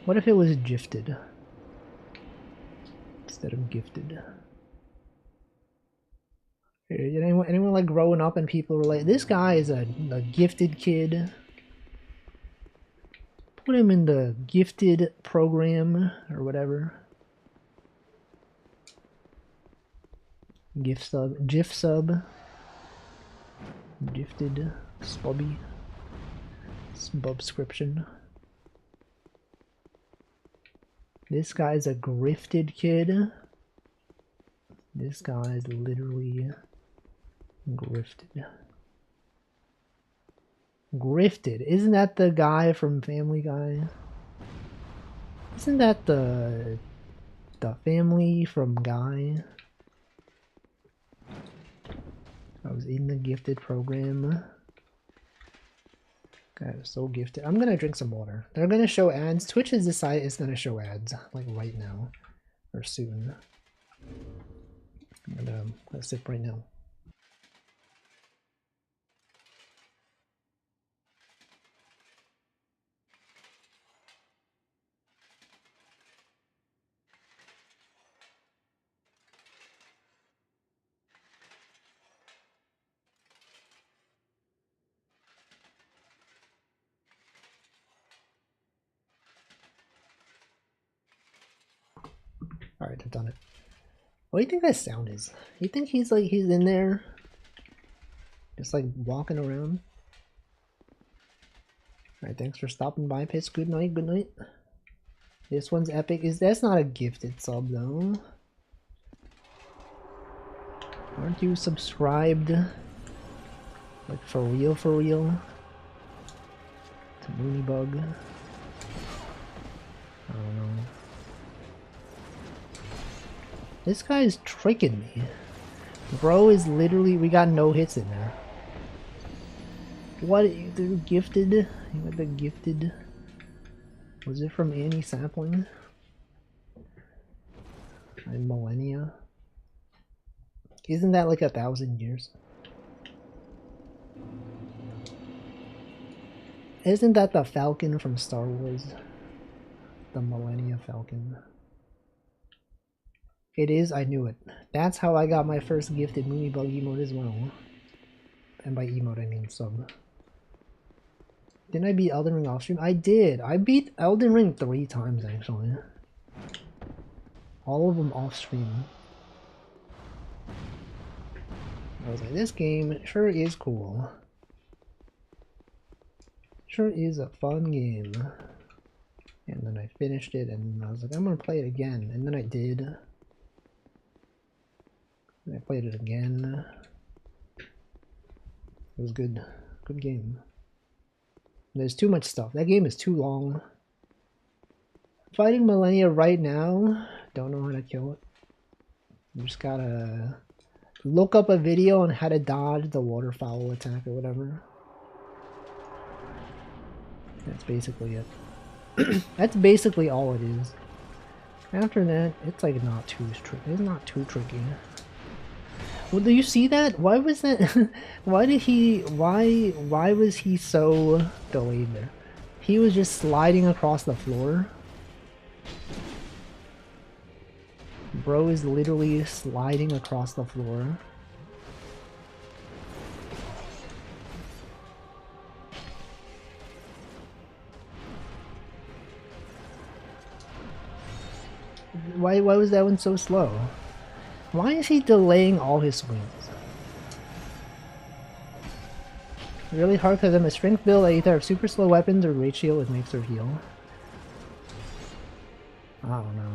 What if it was gifted instead of gifted? Anyone like growing up and people were like, this guy is a gifted kid. Put him in the gifted program or whatever. GIF sub, gifted, spubby, subscription. This guy's a grifted kid. This guy's literally grifted. Grifted. Isn't that the guy from Family Guy? Isn't that the family from Guy? I was in the gifted program. God, I'm so gifted. I'm gonna drink some water. They're gonna show ads. Twitch has decided it's gonna show ads, like right now. Or soon. I'm gonna sip right now. Alright, I've done it. What do you think that sound is? You think he's in there? Just like walking around? Alright, thanks for stopping by, Pitts. Good night, good night. This one's epic. That's not a gifted sub though. Aren't you subscribed? Like for real, for real? To Moonybug? I don't know. This guy's tricking me. Bro is literally, we got no hits in there. What, the gifted? You got the gifted? Was it from Annie Sapling? And Millennia? Isn't that like 1,000 years? Isn't that the Falcon from Star Wars? The Millennia Falcon. It is, I knew it. That's how I got my first gifted Moonybug emote as well. And by emote I mean sub. Didn't I beat Elden Ring off stream? I did! I beat Elden Ring 3 times actually. All of them off stream. I was like, this game sure is cool. Sure is a fun game. And then I finished it and I was like, I'm gonna play it again. And then I did. I played it again. It was good. Good game. There's too much stuff. That game is too long. Fighting Millennia right now. Don't know how to kill it. You just gotta look up a video on how to dodge the waterfowl attack or whatever. That's basically it. That's basically all it is. After that, it's like not too tricky. It's not too tricky. Well, do you see that? Why was that? Why was he so delayed there? He was just sliding across the floor. Bro is literally sliding across the floor. Why was that one so slow? Why is he delaying all his swings? Really hard because I'm a strength build. I either have super slow weapons or rage shield, which makes her heal. I don't know.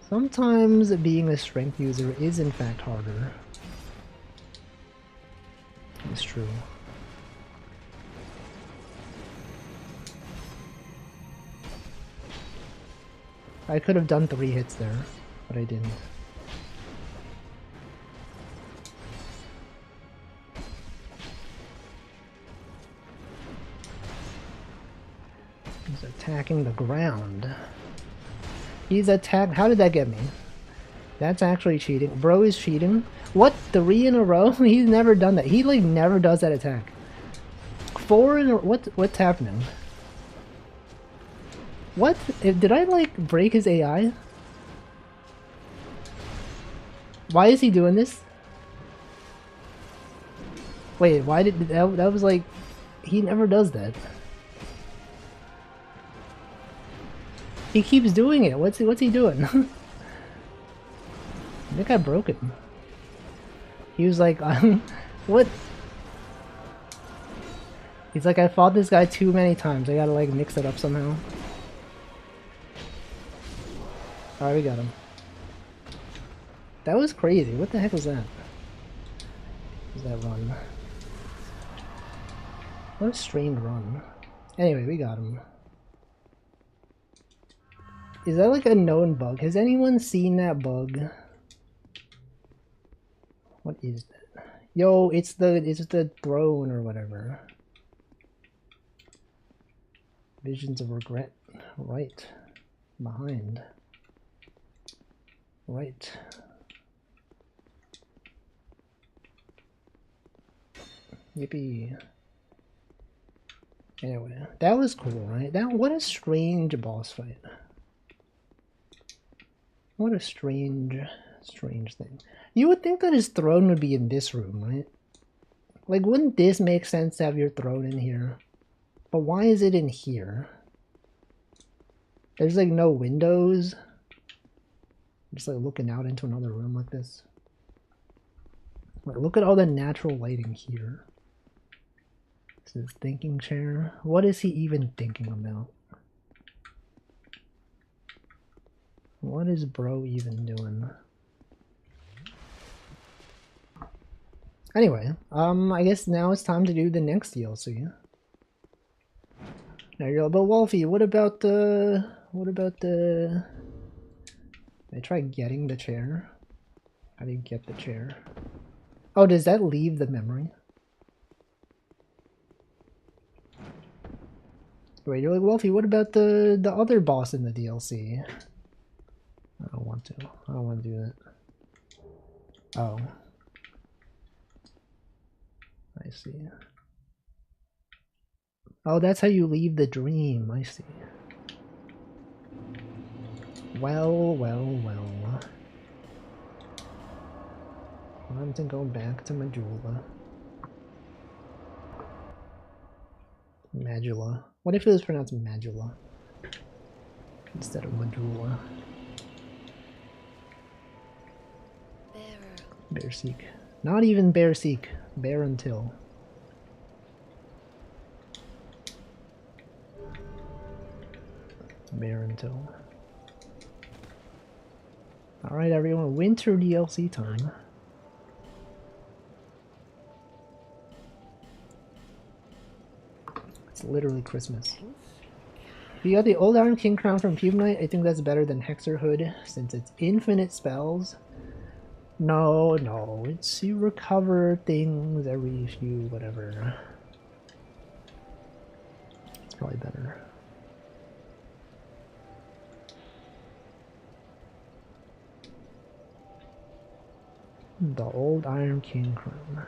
Sometimes being a strength user is in fact harder. It's true. I could have done 3 hits there, but I didn't. He's attacking the ground. He's attacked. How did that get me? That's actually cheating. Bro is cheating. What? 3 in a row? He's never done that. He like never does that attack. 4 in a... What's happening? What? Did I like break his AI? Why is he doing this? Wait, why did that was like... He never does that. He keeps doing it. What's he doing? I think I broke him. He was like, what? He's like, I fought this guy too many times. I gotta like mix it up somehow. Alright, we got him. That was crazy. What the heck was that? What was that run? What a strange run. Anyway, we got him. Is that like a known bug? Has anyone seen that bug? What is that? Yo, it's the throne or whatever. Visions of regret. Right. Behind. Right. Yippee. Anyway, that was cool, right? What a strange boss fight. What a strange thing. You would think that his throne would be in this room, right? Like, wouldn't this make sense to have your throne in here? But why is it in here? There's like no windows. Just like looking out into another room like this. Like, look at all the natural lighting here. This is thinking chair. What is he even thinking about? What is bro even doing? Anyway, I guess now it's time to do the next DLC. There you go. But Wolfie, what about the... I tried getting the chair. I didn't get the chair. Oh, does that leave the memory? Wait, you're like, Wolfie, what about the other boss in the DLC? I don't want to. I don't want to do that. Oh. I see. Oh, that's how you leave the dream. I see. Well. Time to go back to Majula. Majula. What if it was pronounced Majula instead of Majula? Bear Seek. Not even Bear Seek. Bear Until. Bear Until. Alright everyone, winter DLC time. It's literally Christmas. If you got the Old Iron King crown from Pube Knight, I think that's better than Hexer Hood since it's infinite spells. No, it's you recover things every few whatever. It's probably better. The Old Iron King crown.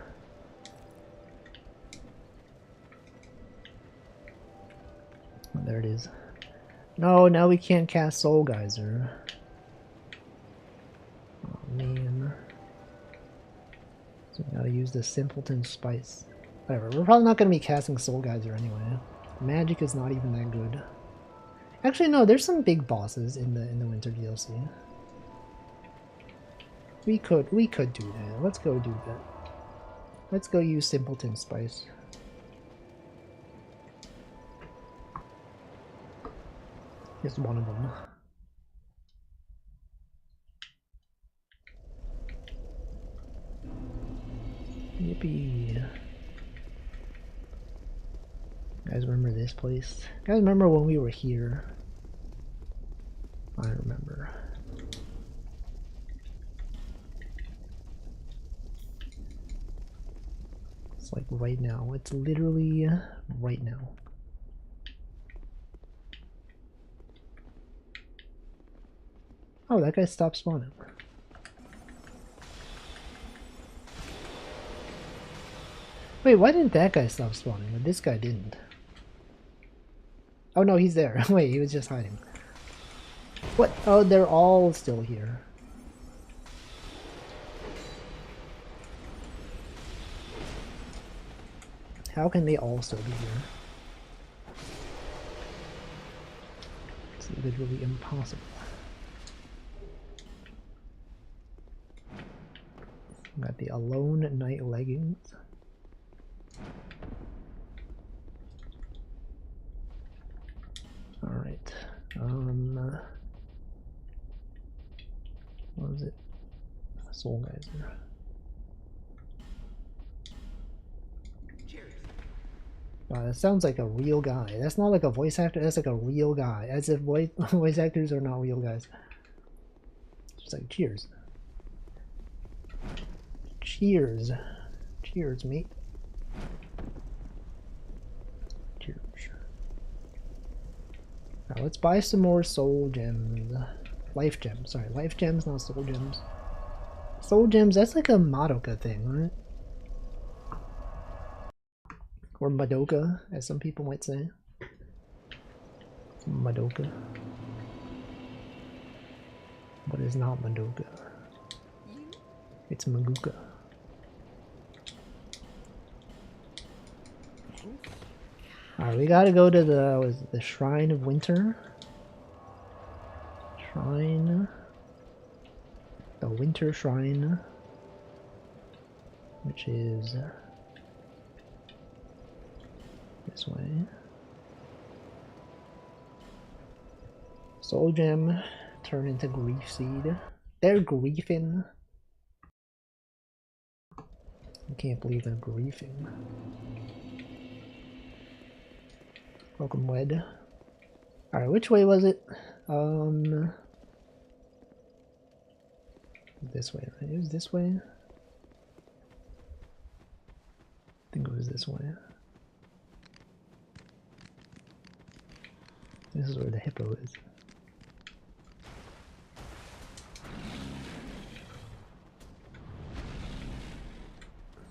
Oh, there it is. No, now we can't cast Soul Geyser. Oh man. So we gotta use the Simpleton Spice. Whatever, we're probably not gonna be casting Soul Geyser anyway. Magic is not even that good. Actually, no. There's some big bosses in the winter DLC. We could do that. Let's go do that. Let's go use Simpleton Spice. Just one of them. Yippee. Guys, remember this place? Guys, remember when we were here? I remember. It's like right now. It's literally right now. Oh, that guy stopped spawning. Wait, why didn't that guy stop spawning, but this guy didn't? Oh no, he's there. Wait, he was just hiding. What? Oh, they're all still here. How can they all still be here? It's literally impossible. Got the Alone Night Leggings. Alright. What was it? Soul Geyser. Wow, that sounds like a real guy. That's not like a voice actor, that's like a real guy. As if voice actors are not real guys. Just like, cheers. Cheers. Cheers, mate. Cheers. Now let's buy some more soul gems. Life gems, sorry. Life gems, not soul gems. Soul gems, that's like a Madoka thing, right? Or Madoka, as some people might say. Madoka. But it's not Madoka. It's Maguka. Alright, we gotta go to the Shrine of Winter. Shrine. The Winter Shrine. Which is this way. Soul Gem turn into Grief Seed. They're griefing. I can't believe they're griefing. Welcome, Wed. Alright, which way was it? This way, right? It was this way? I think it was this way. This is where the hippo is.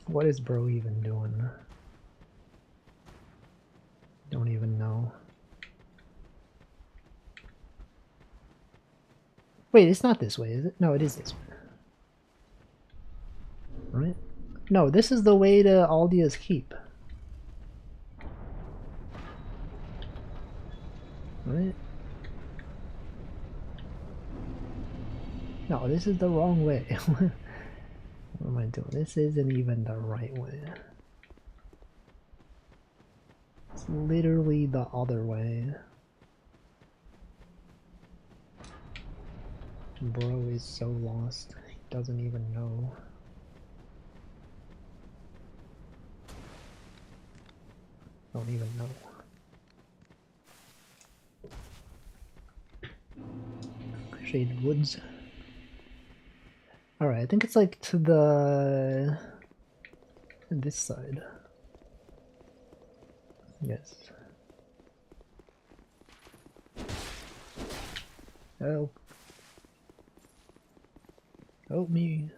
What is bro even doing? Don't even know. Wait, it's not this way, is it? No, it is this way. Right? No, this is the way to Aldia's Keep. Right? No, this is the wrong way. What am I doing? This isn't even the right way. It's literally the other way. Bro is so lost. He doesn't even know. Don't even know. Shaded Woods. Alright, I think it's like to this side. Yes. Help. Help me.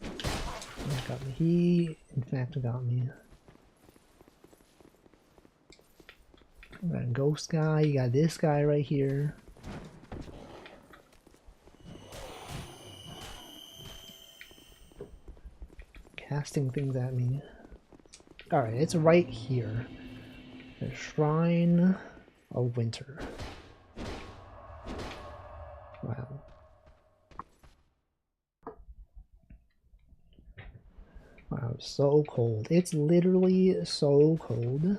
He got me. He, in fact, got me. We got a ghost guy. You got this guy right here. Casting things at me. Alright, it's right here. The Shrine of Winter. Wow. Wow, so cold. It's literally so cold.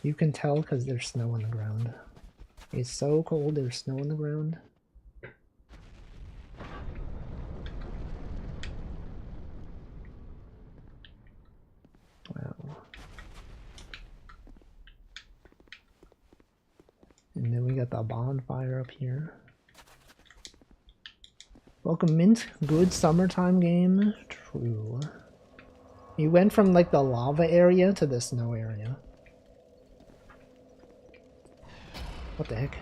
You can tell because there's snow on the ground. It's so cold, there's snow on the ground. Wow. And then we got the bonfire up here. Welcome, Mint. Good summertime game. True. You went from like the lava area to the snow area. What the heck?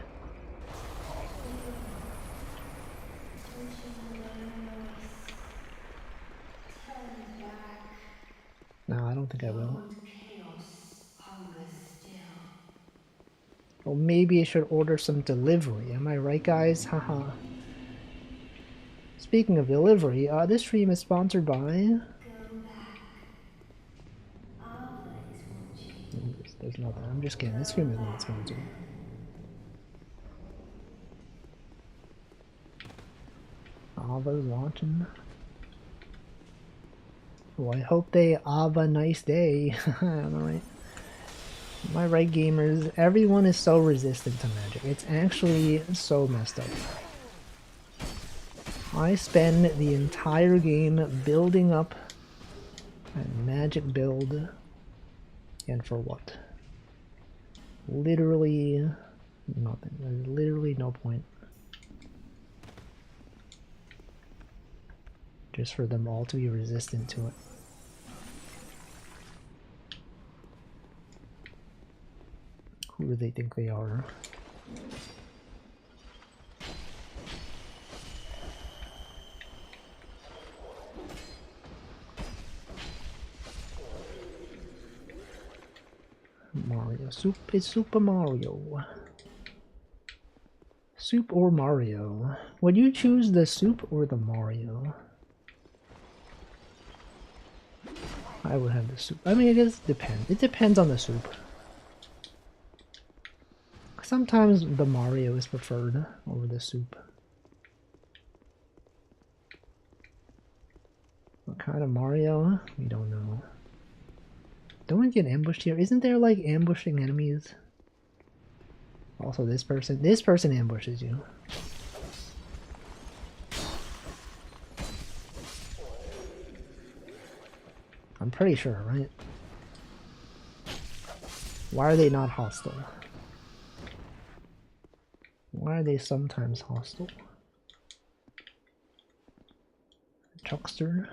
No, I don't think I will. Well, maybe I should order some delivery. Am I right, guys? Haha. Speaking of delivery, this stream is sponsored by... There's nothing. I'm just kidding. This stream is not sponsored. Ava's watching. Well, I hope they have a nice day. Am I right? Am I right, gamers? Everyone is so resistant to magic. It's actually so messed up. I spend the entire game building up a magic build, and for what? Literally nothing. There's literally no point. Just for them all to be resistant to it. Who do they think they are? Mario. It's Super Mario. Soup or Mario? Would you choose the soup or the Mario? I would have the soup. I mean, it does depend. It depends on the soup. Sometimes the Mario is preferred over the soup. What kind of Mario? We don't know. Don't we get ambushed here? Isn't there like ambushing enemies? Also this person ambushes you. I'm pretty sure, right? Why are they not hostile? Why are they sometimes hostile? Chuckster.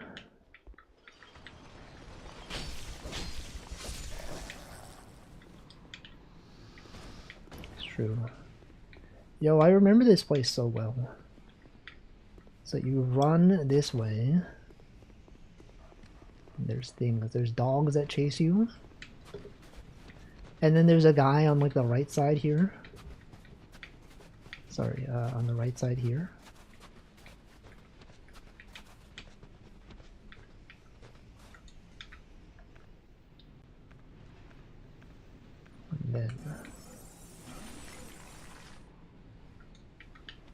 It's true. Yo, I remember this place so well. So you run this way. There's things. There's dogs that chase you. And then there's a guy on like the right side here. Sorry, on the right side here. And then...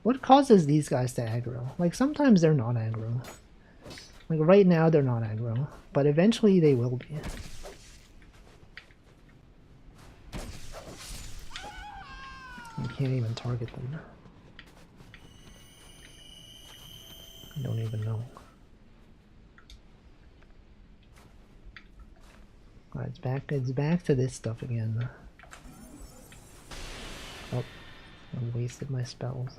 what causes these guys to aggro? Like sometimes they're not aggro. Like right now they're not aggro, but eventually they will be. You can't even target them. I don't even know. Alright, it's back to this stuff again. Oh, I wasted my spells.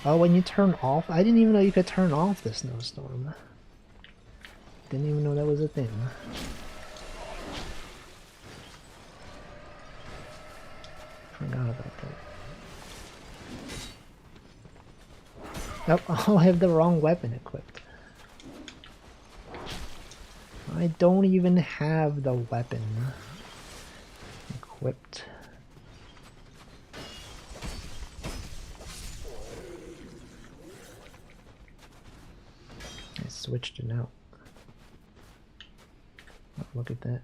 Oh, when you turn off, I didn't even know you could turn off the snowstorm. Didn't even know that was a thing. Forgot about that. Nope, oh, I have the wrong weapon equipped. I don't even have the weapon equipped. switched it out. Oh, look at that.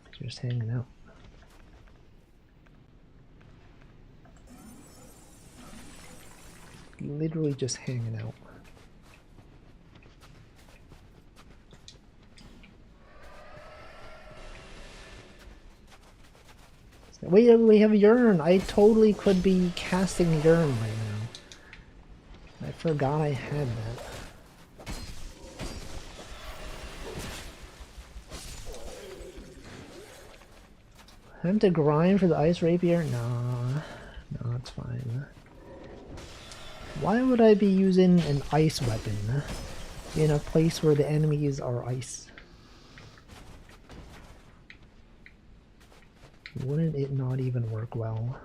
It's just hanging out. Literally just hanging out. Wait, we have Yearn. I totally could be casting Yearn right now. I forgot I had that. Have to grind for the ice rapier? No, it's fine. Why would I be using an ice weapon in a place where the enemies are ice? Wouldn't it not even work well?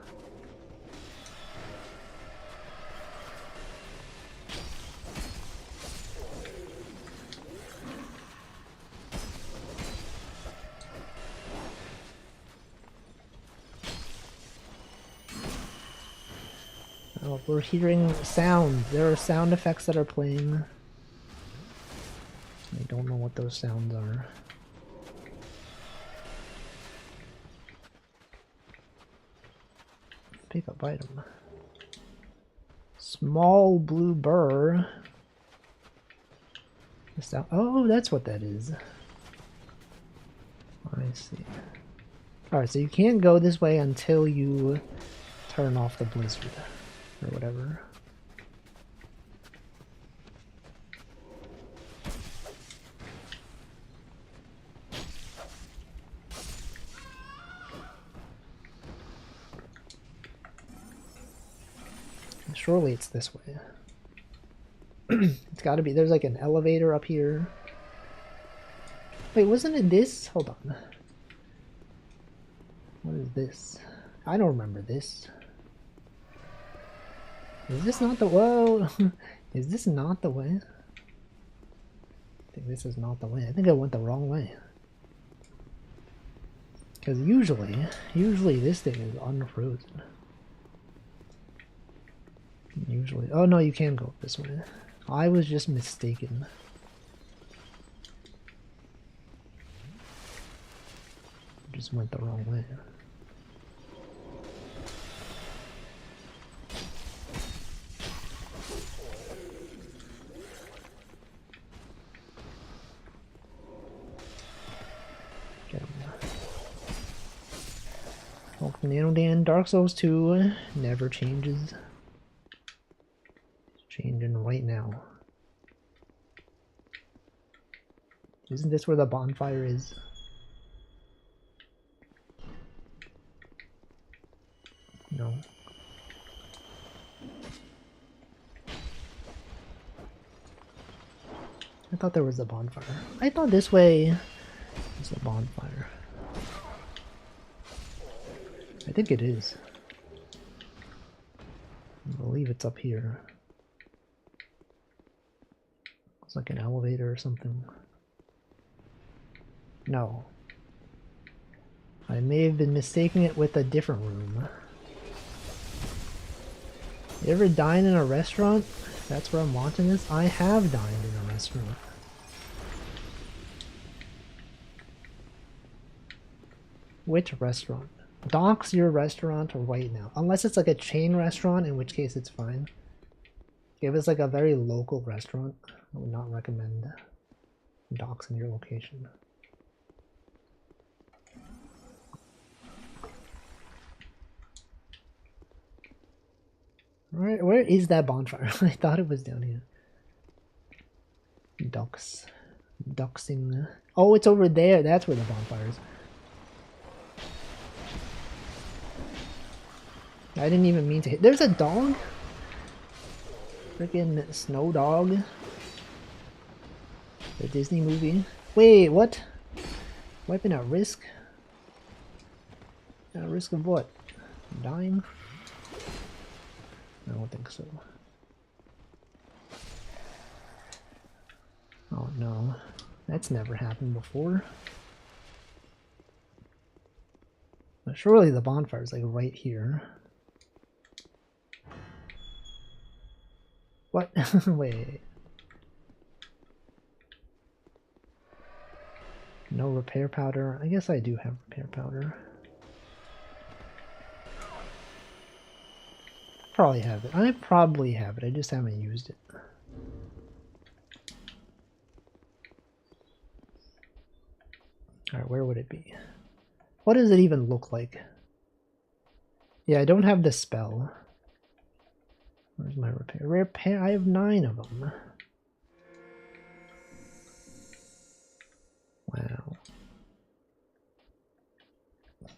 Oh, we're hearing sounds. There are sound effects that are playing. I don't know what those sounds are. Pick up item. Small blue burr. Oh, that's what that is. I see. Alright, so you can't go this way until you turn off the blizzard. Or whatever. Surely it's this way. It's gotta be. There's like an elevator up here. Wait, wasn't it this? Hold on. What is this? I don't remember this. Is this not the... Whoa! Is this not the way? I think this is not the way. I think I went the wrong way. Because usually this thing is unfrozen. Usually. Oh no, you can go this way. I was just mistaken. Just went the wrong way. Get him. Welcome to Nanodan. Dark Souls 2 never changes. Changing right now. Isn't this where the bonfire is? No. I thought there was a bonfire. I thought this way was the bonfire. I think it is. I believe it's up here. It's like an elevator or something. No. I may have been mistaking it with a different room. You ever dine in a restaurant? That's where I'm watching this. I have dined in a restaurant. Which restaurant? Dox your restaurant right now. Unless it's like a chain restaurant, in which case it's fine. If it's like a very local restaurant, I would not recommend doxing your location. Where is that bonfire? I thought it was down here. Doxing. Oh, it's over there. That's where the bonfire is. I didn't even mean to hit. There's a dog? Freaking Snow Dog. The Disney movie. Wait, what? Weapon at risk? At risk of what? Dying? I don't think so. Oh no. That's never happened before. But surely the bonfire is like right here. What? Wait. No repair powder. I guess I do have repair powder. Probably have it. I probably have it. I just haven't used it. Alright, where would it be? What does it even look like? Yeah, I don't have the spell. Where's my repair? Repair? I have 9 of them. Wow.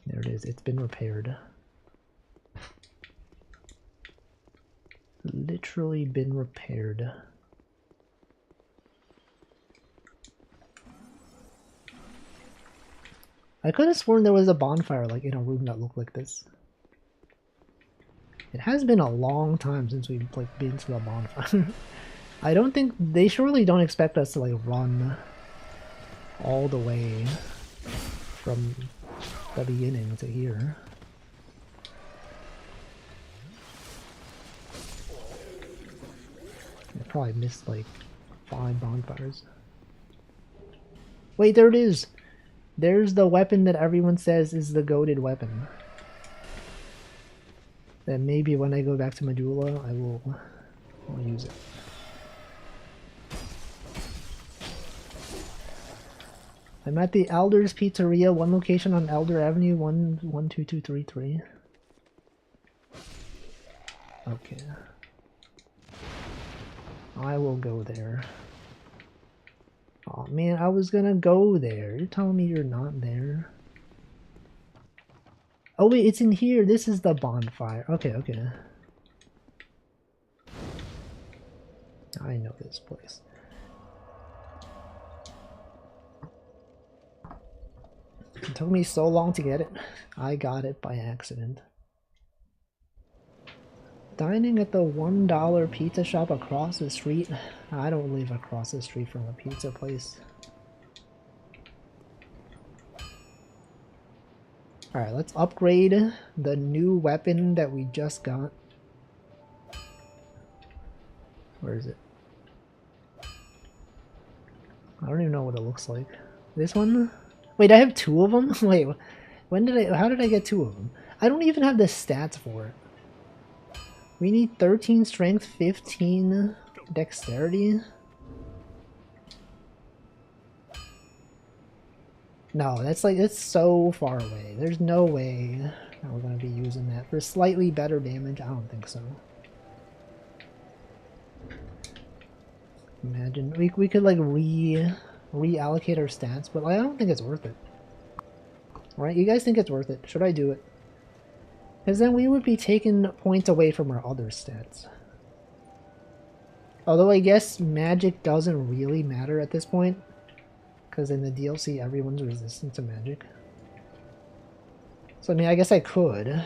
There it is. It's been repaired. Literally been repaired. I could have sworn there was a bonfire like in a room that looked like this. It has been a long time since we've like been to a bonfire. I don't think they surely don't expect us to like run all the way from the beginning to here. I probably missed like 5 bonfires. Wait, there it is! There's the weapon that everyone says is the goated weapon. That maybe when I go back to Medulla, I'll use it. I'm at the Elder's Pizzeria, one location on Elder Avenue, 12233. Okay. I will go there. Oh man, I was gonna go there. You're telling me you're not there? Oh wait, it's in here. This is the bonfire. Okay, okay. I know this place. It took me so long to get it. I got it by accident. Dining at the $1 pizza shop across the street. I don't live across the street from a pizza place. Alright, let's upgrade the new weapon that we just got. Where is it? I don't even know what it looks like. This one? Wait, I have 2 of them? Wait, how did I get 2 of them? I don't even have the stats for it. We need 13 strength, 15 dexterity. No, that's so far away. There's no way that we're going to be using that. For slightly better damage, I don't think so. Imagine, we could like reallocate our stats, but I don't think it's worth it. Right? You guys think it's worth it? Should I do it? Because then we would be taking points away from our other stats. Although I guess magic doesn't really matter at this point. Because in the DLC everyone's resistant to magic. So I mean, I guess I could.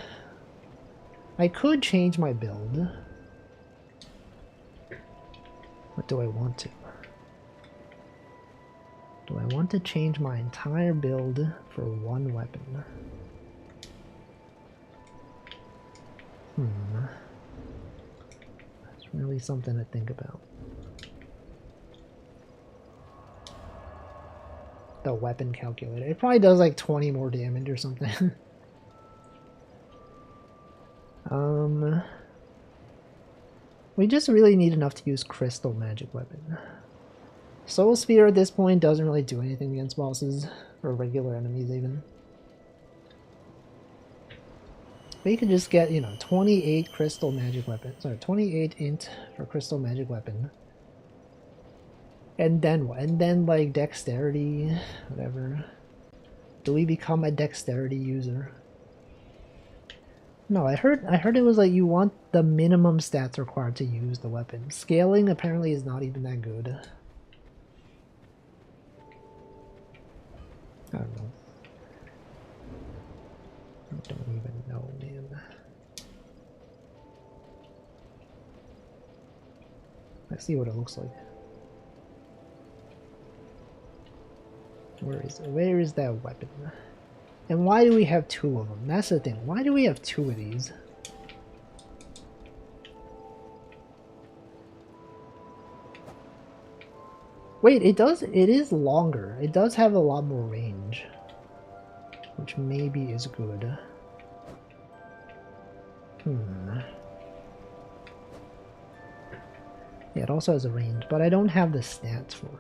I could change my build. What do I want to? Do I want to change my entire build for 1 weapon? That's really something to think about. The weapon calculator. It probably does like 20 more damage or something. We just really need enough to use crystal magic weapon. Soul Spear at this point doesn't really do anything against bosses or regular enemies even. We could just get, you know, 28 crystal magic weapon. Sorry, 28 int for crystal magic weapon. And then what? And then like dexterity, whatever. Do we become a dexterity user? No, I heard it was like you want the minimum stats required to use the weapon. Scaling apparently is not even that good. I don't know. I don't even know, man. Let's see what it looks like. Where is that weapon? And why do we have 2 of them? That's the thing. Why do we have 2 of these? Wait, it is longer. It does have a lot more range. Which maybe is good. Yeah, it also has a range, but I don't have the stats for it.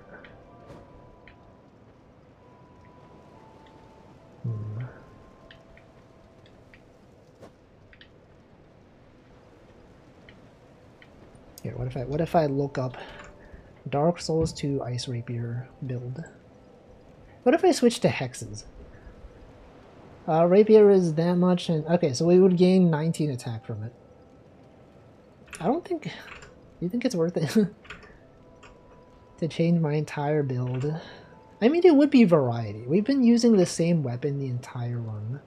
Here, what if I look up Dark Souls 2 Ice Rapier build? What if I switch to hexes? Rapier is that much, and okay, so we would gain 19 attack from it. I don't think. You think it's worth it to change my entire build? I mean, it would be variety. We've been using the same weapon the entire run.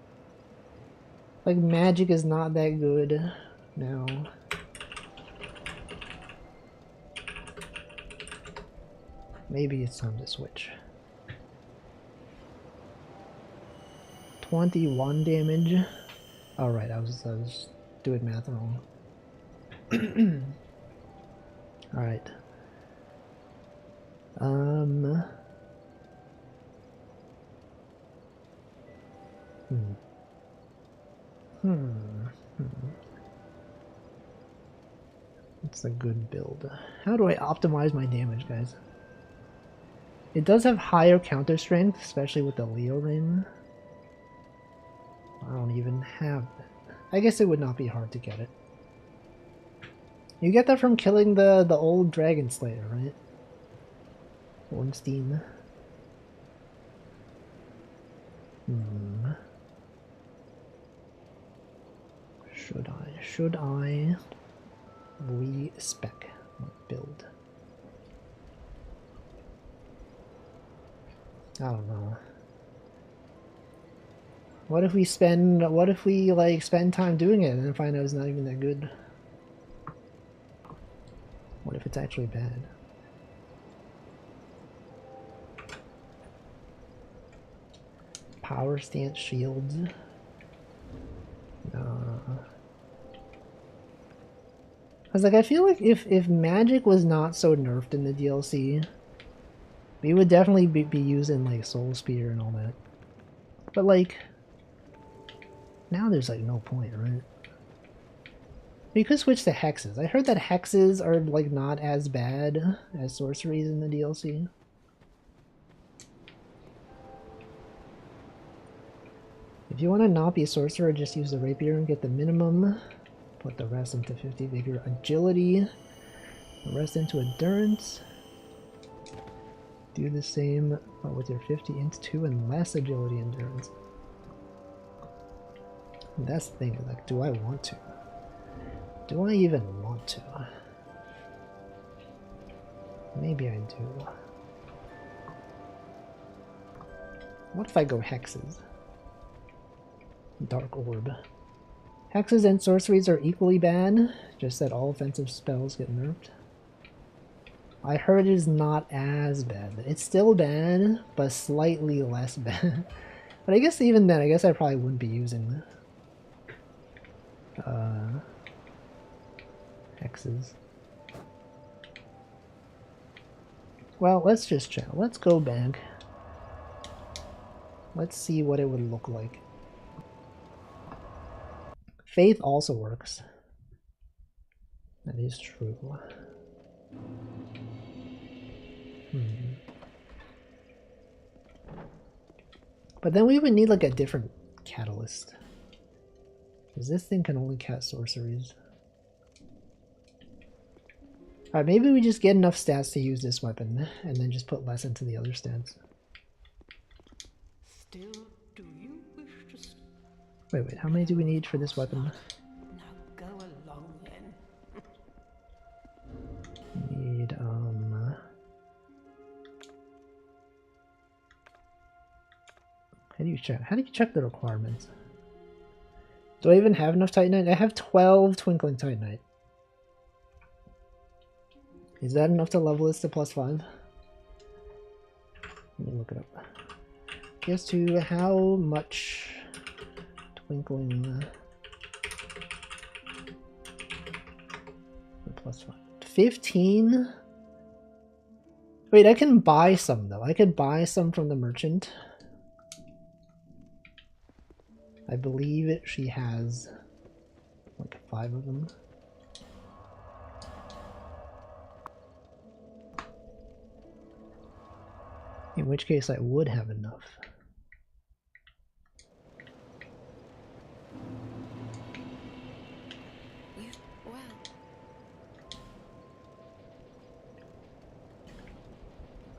Like, magic is not that good now. Maybe it's time to switch. 21 damage. All right, I was doing math wrong. All right. It's a good build. How do I optimize my damage, guys? It does have higher counter strength, especially with the Leo ring. I don't even have that. I guess it would not be hard to get it. You get that from killing the old Dragon Slayer, right? Ornstein. Should I respec my build? I don't know. What if we spend time doing it and then find out it's not even that good? What if it's actually bad? Power stance shields. I was like, I feel like if magic was not so nerfed in the DLC, we would definitely be using like Soul Spear and all that. But like, now there's like no point, right? You could switch to hexes. I heard that hexes are like not as bad as sorceries in the DLC. If you want to not be a sorcerer, just use the rapier and get the minimum. Put the rest into 50 vigor, agility, the rest into endurance. Do the same but with your 50 int 2 and less agility endurance. And that's the thing, like, do I want to? Do I even want to? Maybe I do. What if I go hexes? Dark Orb. Hexes and sorceries are equally bad, just that all offensive spells get nerfed. I heard it is not as bad. It's still bad, but slightly less bad. But I guess even then, I guess I probably wouldn't be using hexes. Well, let's just check. Let's go back. Let's see what it would look like. Faith also works. That is true. But then we would need like a different catalyst. Because this thing can only cast sorceries. Alright, maybe we just get enough stats to use this weapon, and then just put less into the other stats. Still, do you wish to... Wait, how many do we need for this weapon? Now go along then. Need, How do you check the requirements? Do I even have enough Titanite? I have 12 Twinkling Titanite. Is that enough to level this to +5? Let me look it up. Guess to how much Twinkling +5? 15? Wait, I can buy some though. I could buy some from the merchant. I believe she has like 5 of them. In which case I would have enough.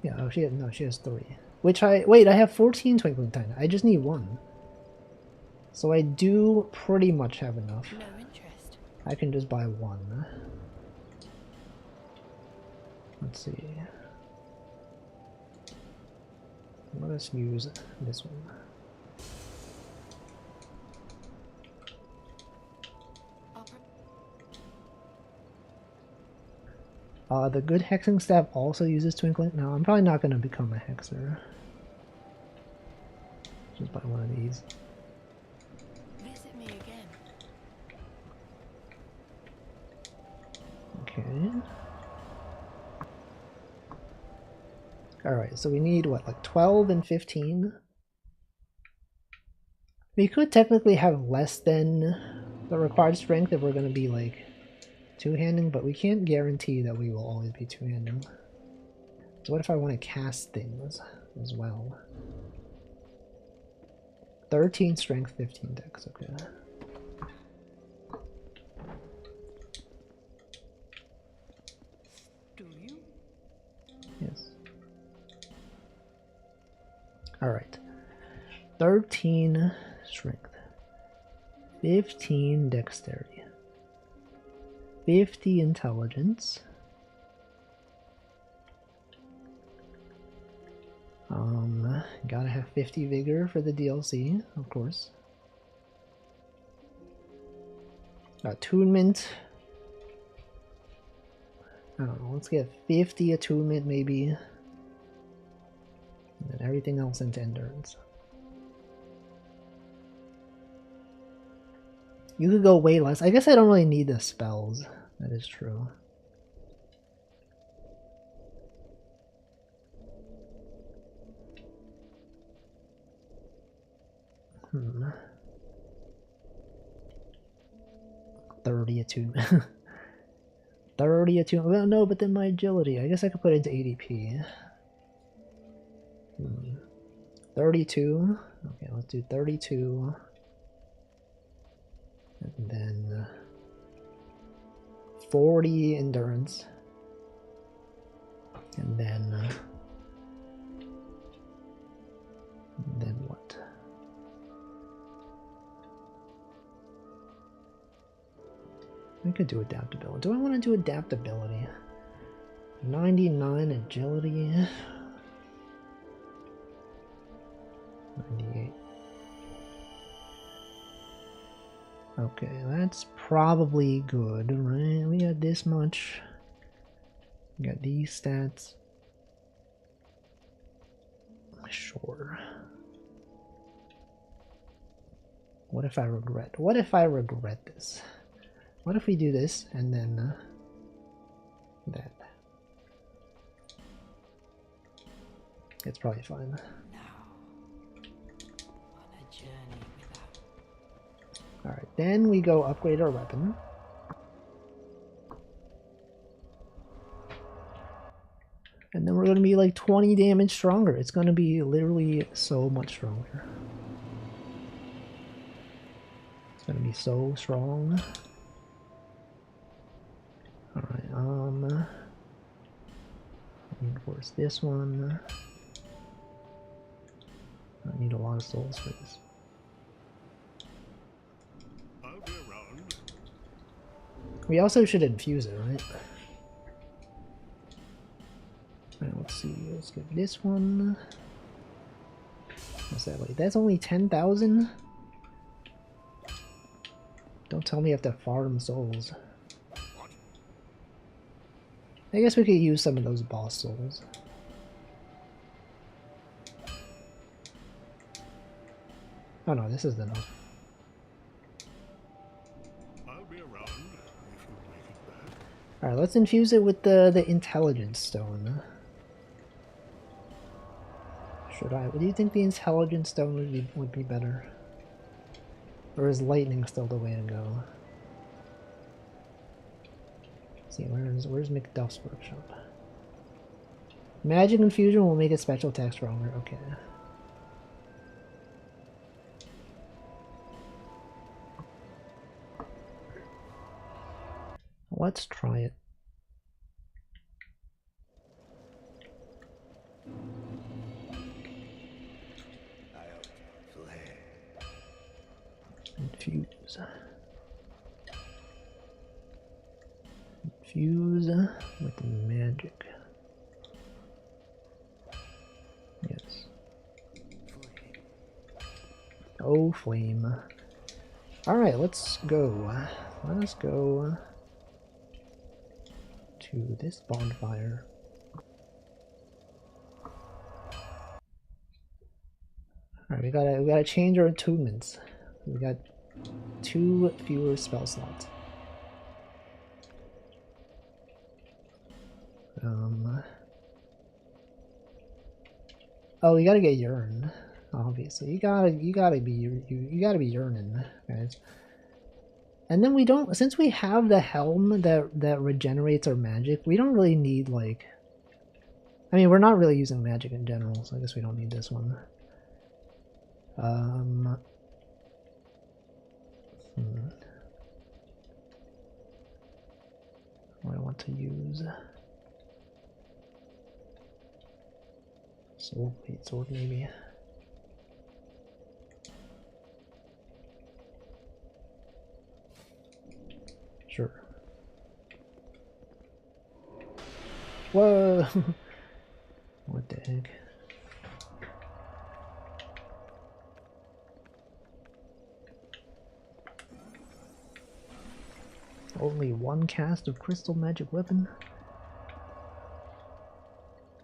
Yeah, oh, she has 3. Which I have 14 Twinkling Titan. I just need 1. So I do pretty much have enough. No interest. I can just buy 1. Let's see. Let us use this one. The good hexing staff also uses Twinkling. No, I'm probably not going to become a hexer. Just buy one of these. Visit me again. Okay. Alright, so we need what, like 12 and 15? We could technically have less than the required strength if we're going to be like two-handing, but we can't guarantee that we will always be two-handing. So what if I want to cast things as well? 13 strength, 15 dex, okay. Do you? Yes. Alright. 13 strength. 15 dexterity. 50 intelligence. Gotta have 50 vigor for the DLC, of course. Attunement. I don't know, let's get 50 attunement maybe. And then everything else into endurance. You could go way less. I guess I don't really need the spells. That is true. Hmm. 30 attunement. 30 attunement. Well, no, but then my agility. I guess I could put it into ADP. 32. Okay, let's do 32. And then 40 endurance. And then what? I could do adaptability. Do I want to do adaptability? 99 agility. 98. Okay, that's probably good, right? We got this much. We got these stats. Sure. What if I regret? What if I regret this? What if we do this and then that? It's probably fine. Alright, then we go upgrade our weapon. And then we're going to be like 20 damage stronger. It's going to be literally so much stronger. It's going to be so strong. Alright, reinforce this one. I need a lot of souls for this. I'll be around. We also should infuse it, right? Alright, let's see. Let's get this one. What's that like? That's only 10,000? Don't tell me I have to farm souls. What? I guess we could use some of those boss souls. Oh no, this is enough. I'll be around if you make it back. Alright, let's infuse it with the intelligence stone. Should I? Do you think the intelligence stone would be better? Or is lightning still the way to go? Let's see, where's Macduff's workshop? Magic infusion will make a special attack stronger. Okay. Let's try it. Infuse. Infuse with magic. Yes. Oh, flame. Alright, let's go. Let's go to this bonfire. Alright, we gotta change our attunements. We got 2 fewer spell slots. Oh, you gotta get urine. Obviously, you gotta be urinating, guys. And then we don't, since we have the helm that regenerates our magic, we don't really need like. I mean, we're not really using magic in general, so I guess we don't need this one. What do I want to use? Sword maybe. Sure. Whoa! What the heck? Only 1 cast of crystal magic weapon.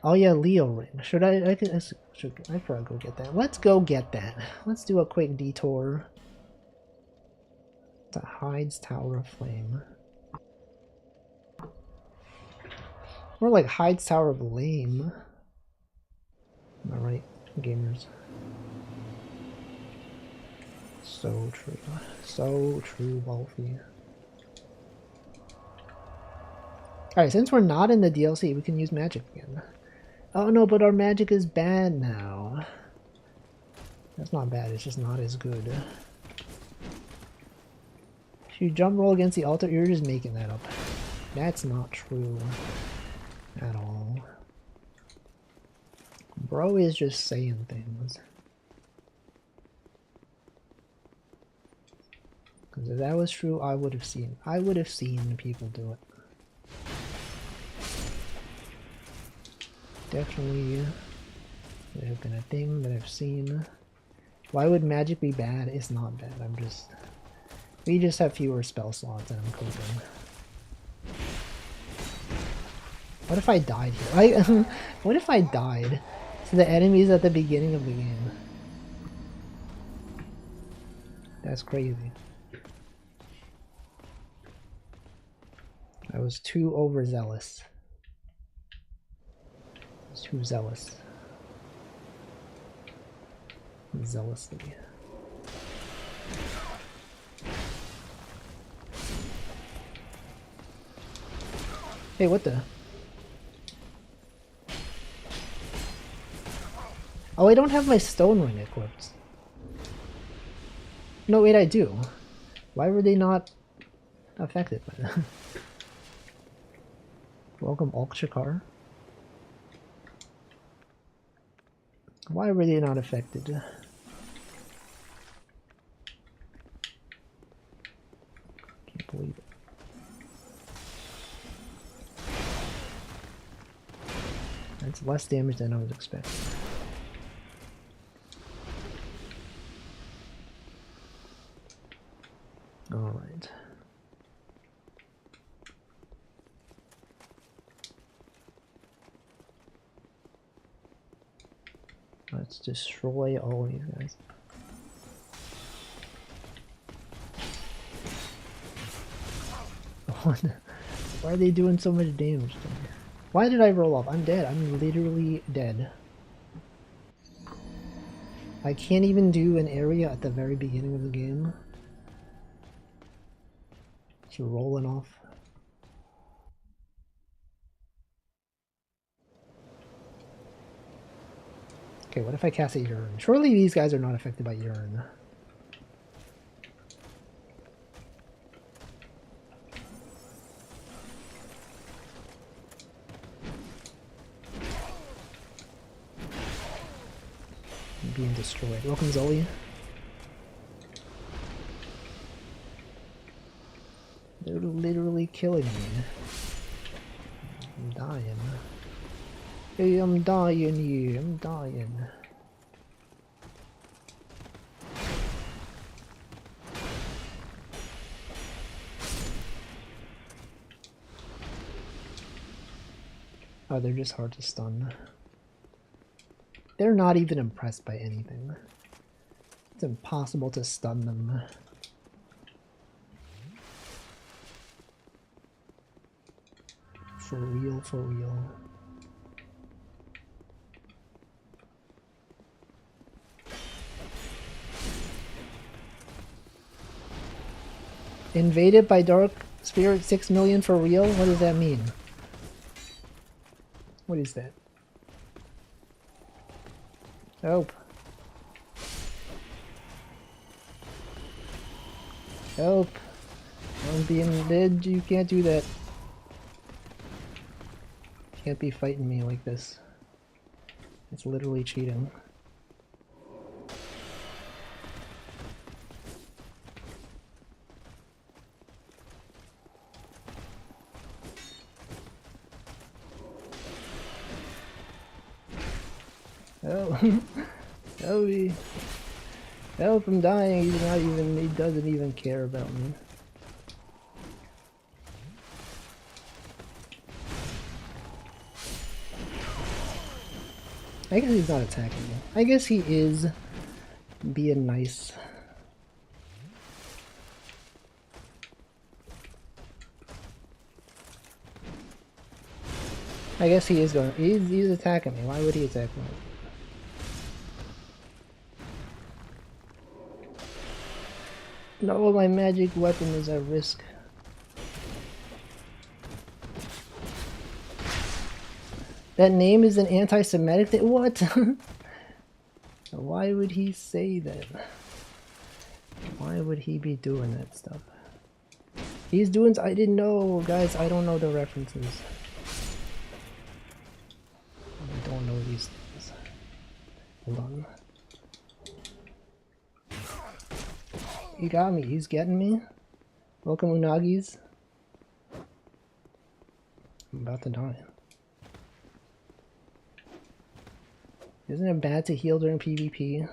Oh yeah, Leo ring. Should I probably go get that. Let's go get that. Let's do a quick detour to Hyde's Tower of Flame. More like Hyde's Tower of Lame. Am I right, gamers? So true. So true, Wolfie. Alright, since we're not in the DLC, we can use magic again. Oh no, but our magic is bad now. That's not bad, it's just not as good. If you jump roll against the altar, you're just making that up. That's not true at all. Bro is just saying things. Because if that was true, I would have seen people do it. Definitely would have been a thing that I've seen. Why would magic be bad? It's not bad. We just have fewer spell slots and I'm coping. What if I died here? What if I died to the enemies at the beginning of the game? That's crazy. I was too overzealous. Too zealous. Zealously. Hey, what the? Oh, I don't have my stone ring equipped. No, wait, I do. Why were they not affected by that? Welcome, Alkshakar. Why were they not affected? Can't believe it. That's less damage than I was expecting. Alright. Let's destroy all these guys. Why are they doing so much damage to me? Why did I roll off? I'm dead. I'm literally dead. I can't even do an area at the very beginning of the game. Just rolling off. Okay, what if I cast a urine? Surely these guys are not affected by urine. I'm being destroyed. Welcome, Zoe. They're literally killing me. I'm dying. Hey, I'm dying here. I'm dying. Oh, they're just hard to stun. They're not even impressed by anything. It's impossible to stun them. For real, for real. Invaded by Dark Spirit 6 million for real? What does that mean? What is that? Help. Help. I'm being dead. You can't do that. You can't be fighting me like this. It's literally cheating. Help. Help me. Help, I'm dying. He's not even, he doesn't even care about me. I guess he's not attacking me. I guess he is being nice. I guess he is going, he's attacking me. Why would he attack me? No, my magic weapon is at risk. That name is an anti-Semitic thing? What? Why would he say that? Why would he be doing that stuff? He's doing... I didn't know, guys. I don't know the references. I don't know these things. Hold on. He got me. He's getting me. Welcome, Unagis. I'm about to die. Isn't it bad to heal during PvP?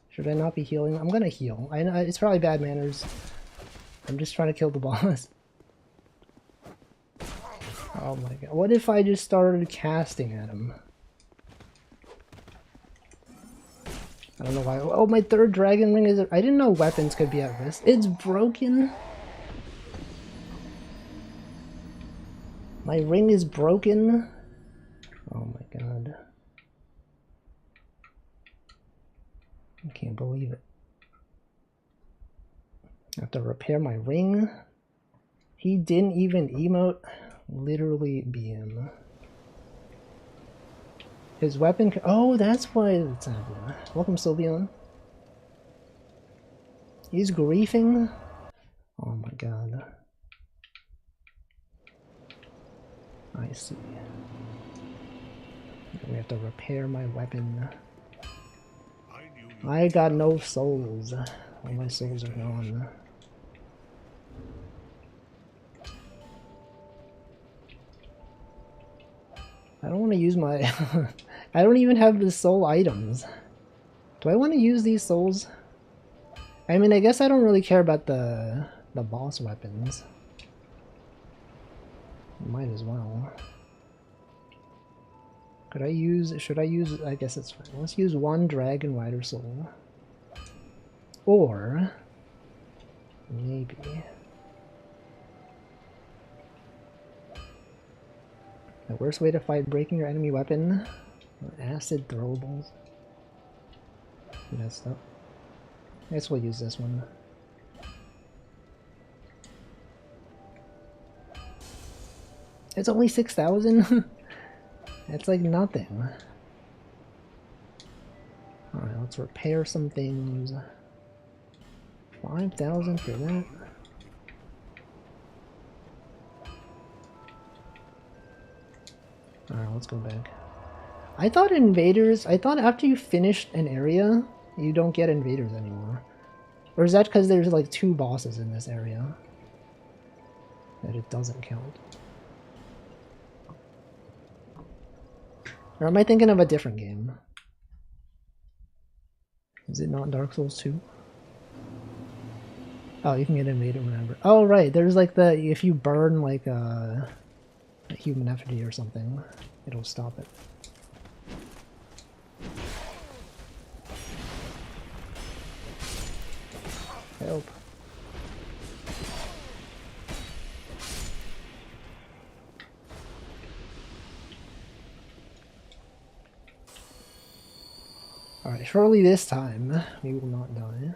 Should I not be healing? I'm gonna heal. I know it's probably bad manners. I'm just trying to kill the boss. Oh my god. What if I just started casting at him? I don't know why. Oh, my third dragon ring is... I didn't know weapons could be at risk. It's broken? My ring is broken? Oh my god. I can't believe it. I have to repair my ring? He didn't even emote? Literally BM. His weapon... Oh, that's why it's happening. Welcome, Sylveon. He's griefing? Oh my god. I see. We have to repair my weapon. I got no souls. All my souls are gone. I don't want to use my... I don't even have the soul items. Do I want to use these souls? I mean, I guess I don't really care about the boss weapons. Might as well. Could I use... Should I use... I guess it's fine. Let's use one Dragon Rider soul. Or... maybe... the worst way to fight breaking your enemy weapon? Acid throwables. Messed up. I guess we'll use this one. It's only 6,000? That's like nothing. Alright, let's repair some things. 5,000 for that? Alright, let's go back. I thought after you finished an area, you don't get invaders anymore. Or is that because there's like 2 bosses in this area? That it doesn't count. Or am I thinking of a different game? Is it not Dark Souls 2? Oh, you can get invader whenever. Oh, right. There's like if you burn like a human effigy or something, it'll stop it. Help. Alright, surely this time we will not die.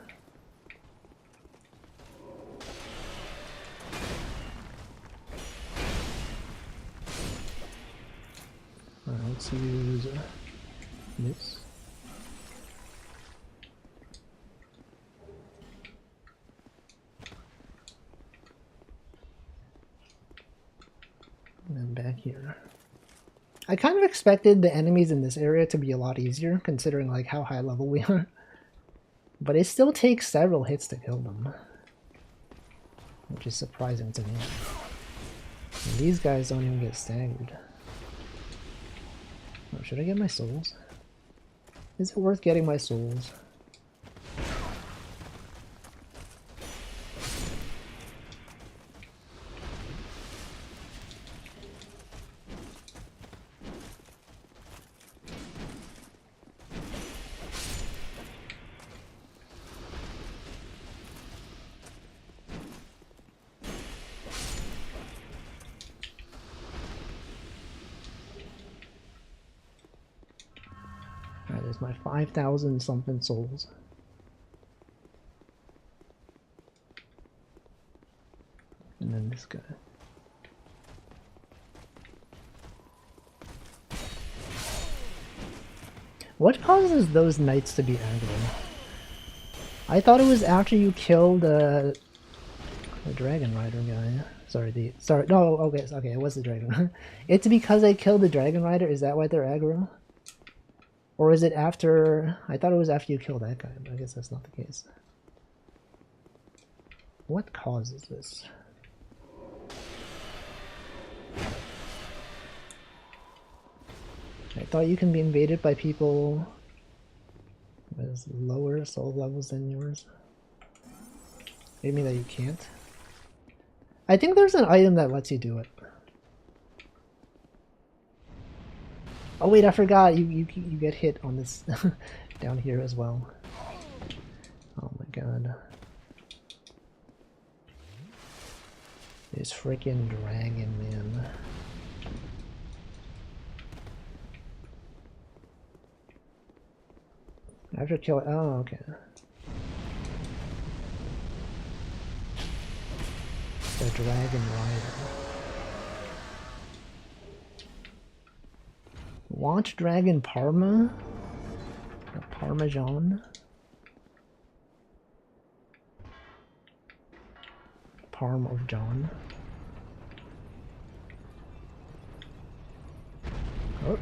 Alright, let's use this. And then back here. I kind of expected the enemies in this area to be a lot easier, considering like how high level we are. But it still takes several hits to kill them. Which is surprising to me. And these guys don't even get staggered. Oh, should I get my souls? Is it worth getting my souls? Alright, there's my 5,000 something souls. And then this guy. What causes those knights to be aggro? I thought it was after you kill the dragon rider guy. No, okay, it was the dragon. It's because I killed the dragon rider. Is that why they're aggro? Or is it after? I thought it was after you kill that guy, but I guess that's not the case. What causes this? I thought you can be invaded by people with lower soul levels than yours. You mean that you can't? I think there's an item that lets you do it. Oh wait, I forgot. You get hit on this down here as well. Oh my god. This freaking dragon, man. After killing, oh okay. The dragon rider. Launch dragon Parma? Or Parmesan? Parm of John. Oh.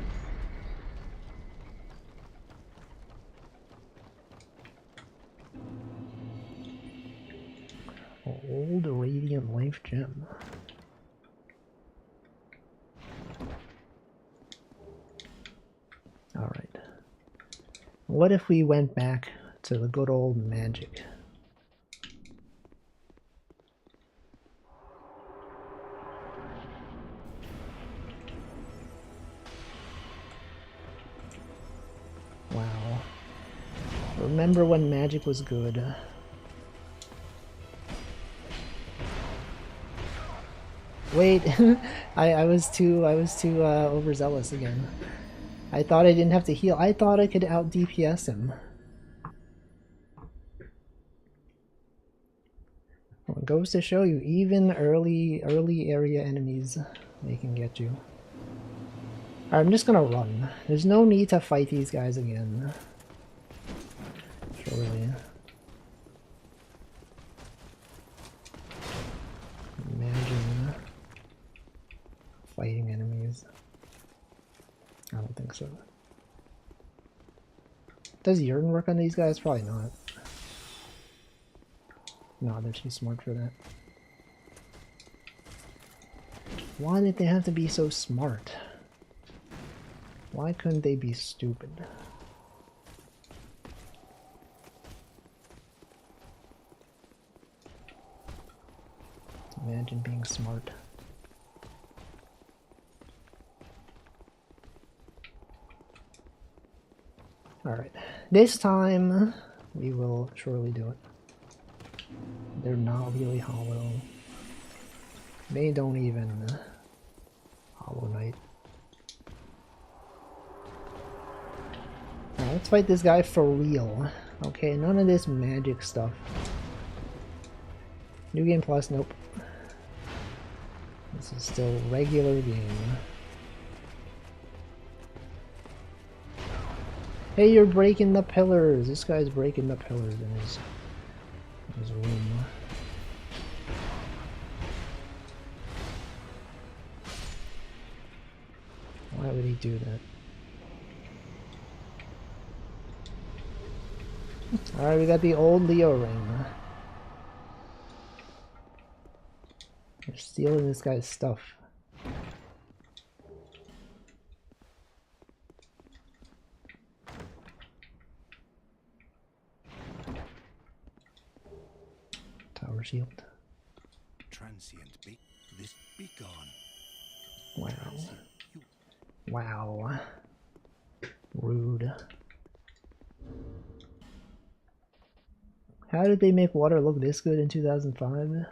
Old Radiant Life Gem. Alright. What if we went back to the good old magic? Wow. Remember when magic was good. Wait, I was too overzealous again. I thought I didn't have to heal. I thought I could out DPS him. Well, it goes to show you, even early area enemies, they can get you. Alright, I'm just gonna run. There's no need to fight these guys again. Surely. Imagine fighting enemies. I don't think so. Does urine work on these guys? Probably not. No, they're too smart for that. Why did they have to be so smart? Why couldn't they be stupid? Imagine being smart. Alright, this time we will surely do it. They're not really hollow. They don't even Hollow Knight. Now let's fight this guy for real. Okay, none of this magic stuff. New Game Plus, nope. This is still regular game. Hey, you're breaking the pillars! This guy's breaking the pillars in his room. Why would he do that? Alright, we got the old Leo ring. They're stealing this guy's stuff. Tower shield. Transient this be gone. Wow. Transient, you Wow. Rude. How did they make water look this good in 2005?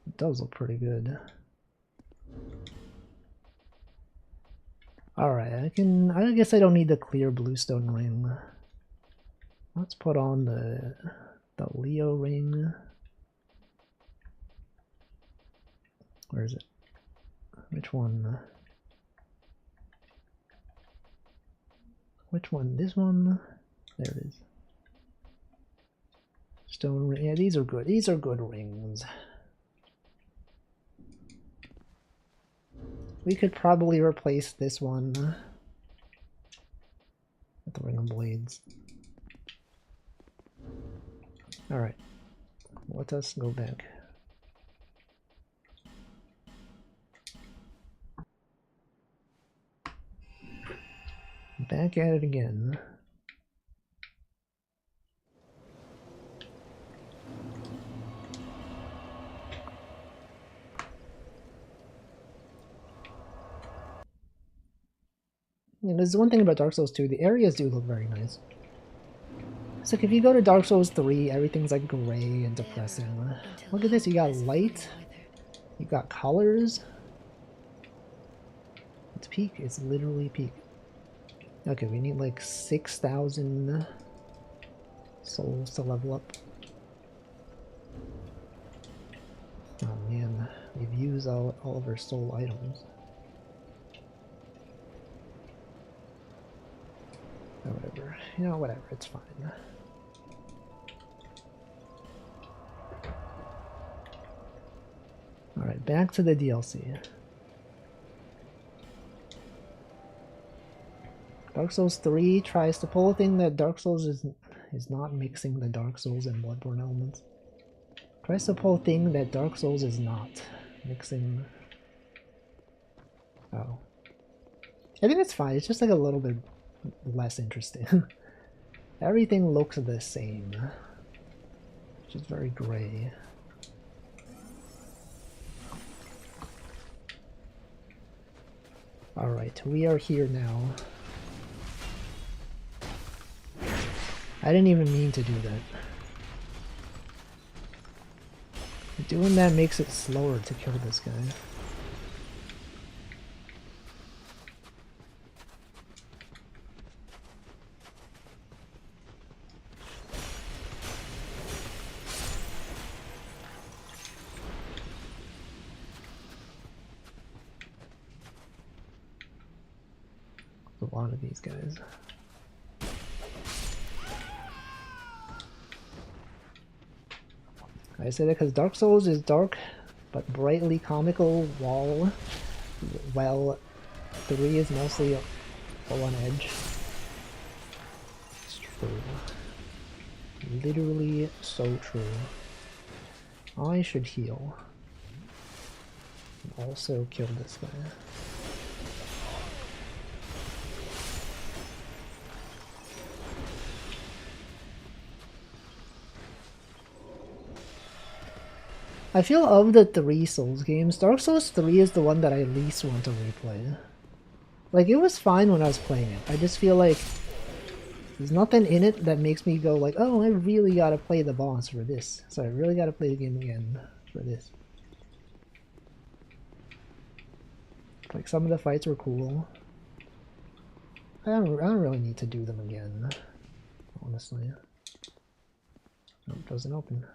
It does look pretty good. Alright, I guess I don't need the clear bluestone ring. Let's put on the Leo ring. Where is it? Which one? Which one? This one? There it is. Stone ring. Yeah, these are good. These are good rings. We could probably replace this one with the Ring of Blades. Alright. Let us go back. Back at it again. Yeah, there's one thing about Dark Souls 2, the areas do look very nice. It's like if you go to Dark Souls 3, everything's like gray and depressing. Look at this, you got light, you got colors. It's peak, it's literally peak. Okay, we need like 6,000 souls to level up. Oh man, we've used all of our soul items. Oh, whatever. You know, whatever, it's fine. Alright, back to the DLC. Dark Souls 3 tries to pull a thing that Dark Souls is not mixing the Dark Souls and Bloodborne elements. Tries to pull a thing that Dark Souls is not mixing. Oh. I think it's fine, it's just like a little bit less interesting. Everything looks the same. It's just very gray. Alright, we are here now. I didn't even mean to do that. Doing that makes it slower to kill this guy. A lot of these guys. I say that because Dark Souls is dark, but brightly comical, while 3 is mostly full on edge. It's true. Literally so true. I should heal. And also kill this guy. I feel of the 3 Souls games, Dark Souls 3 is the one that I least want to replay. Like, it was fine when I was playing it. I just feel like there's nothing in it that makes me go like, oh, I really gotta play the boss for this. So I really gotta play the game again for this. Like, some of the fights were cool. I don't really need to do them again, honestly. Nope, doesn't open.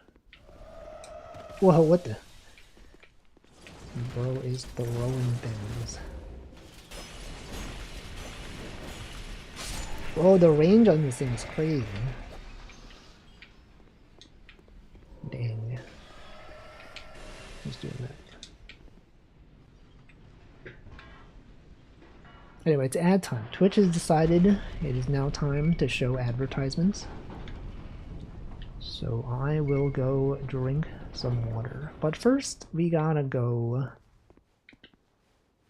Whoa, what the? Bro is throwing things. Whoa, the range on this thing is crazy. Dang. Who's doing that? Anyway, it's ad time. Twitch has decided it is now time to show advertisements. So I will go drink some water. But first, we gotta go...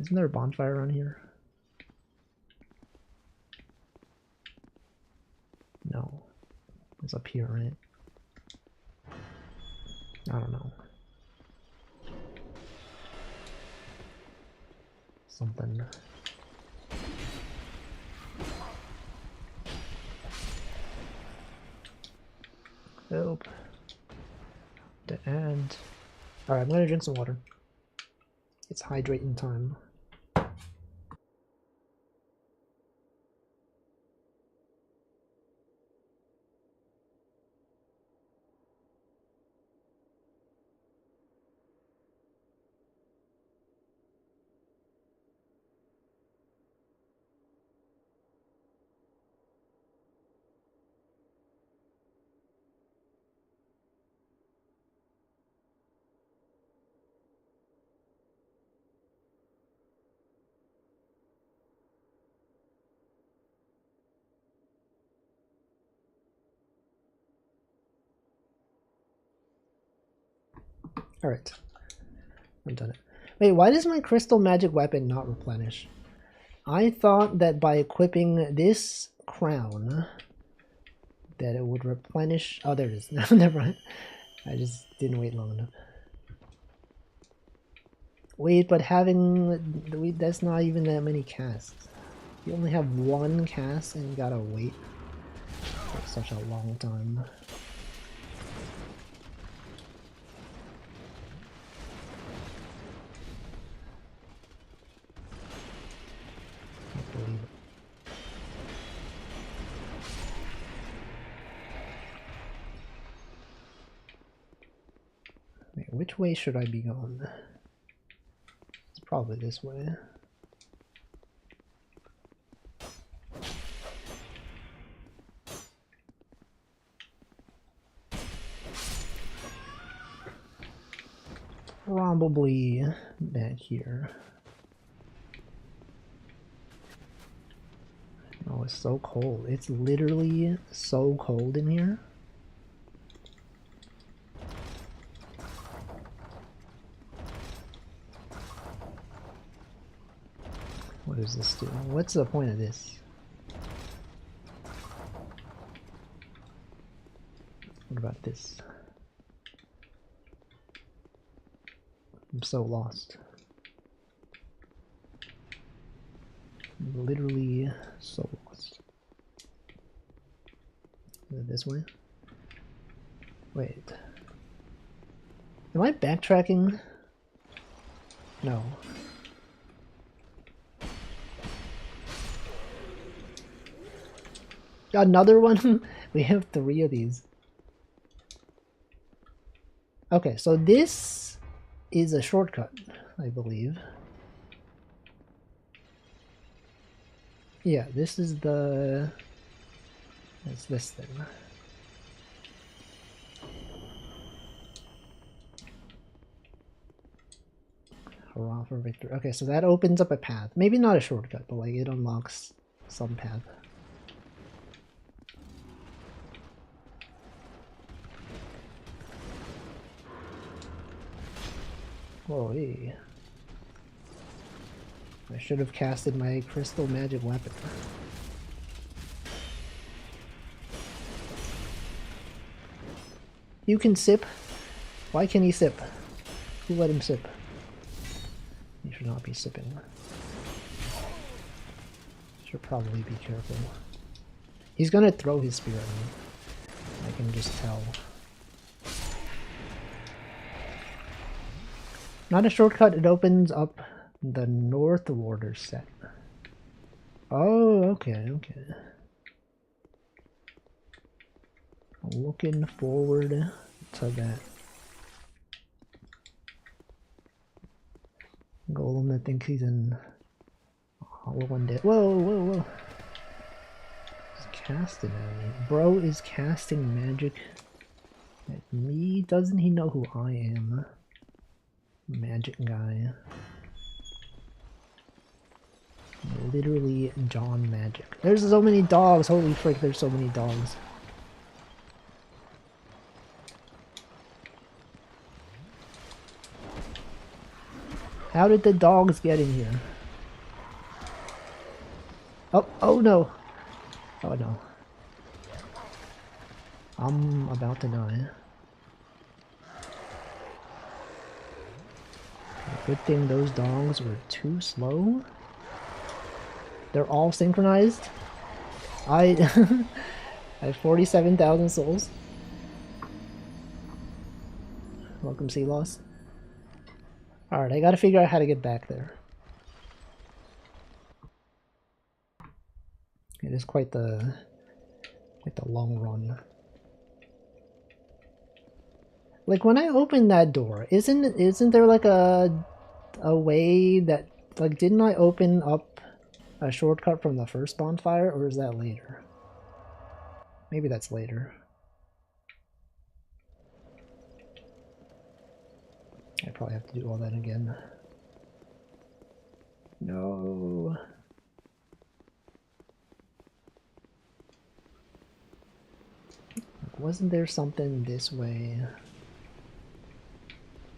Isn't there a bonfire around here? No. It's up here, right? I don't know. Something. Nope. The ad. Alright, I'm gonna drink some water. It's hydrating time. Alright. I've done it. Wait, why does my crystal magic weapon not replenish? I thought that by equipping this crown that it would replenish... Oh, there it is. No, never mind. I just didn't wait long enough. Wait, but having... That's not even that many casts. You only have 1 cast and you gotta wait for such a long time. Can't believe it. Wait, which way should I be going? It's probably this way. Probably back here. Oh, it's so cold. It's literally so cold in here. What does this do? What's the point of this? What about this? I'm so lost. Literally so lost. Is it this way? Wait. Am I backtracking? No. Another one? We have 3 of these. Okay, so this is a shortcut, I believe. Yeah, this is the... It's this thing. Hurrah for victory. Okay, so that opens up a path. Maybe not a shortcut, but like it unlocks some path. Whoa, hey. I should have casted my crystal magic weapon. You can sip. Why can he sip? Who let him sip? He should not be sipping. Should probably be careful. He's gonna throw his spear at me. I can just tell. Not a shortcut, it opens up the North Warder set. Oh, okay, okay. Looking forward to that. Golem that thinks he's in Hollow one day. Whoa, whoa, whoa. He's casting at me. Bro is casting magic at me. Doesn't he know who I am? Magic guy. Literally John Magic. There's so many dogs. Holy frick, there's so many dogs. How did the dogs get in here? Oh, oh no. Oh no. I'm about to die. Good thing those dogs were too slow. They're all synchronized. I have 47,000 souls. Welcome, Sea Loss. Alright, I gotta figure out how to get back there. It is quite the long run. Like when I opened that door, isn't there like a way that, like, didn't I open up a shortcut from the first bonfire, or is that later? Maybe that's later. I probably have to do all that again. No. Wasn't there something this way?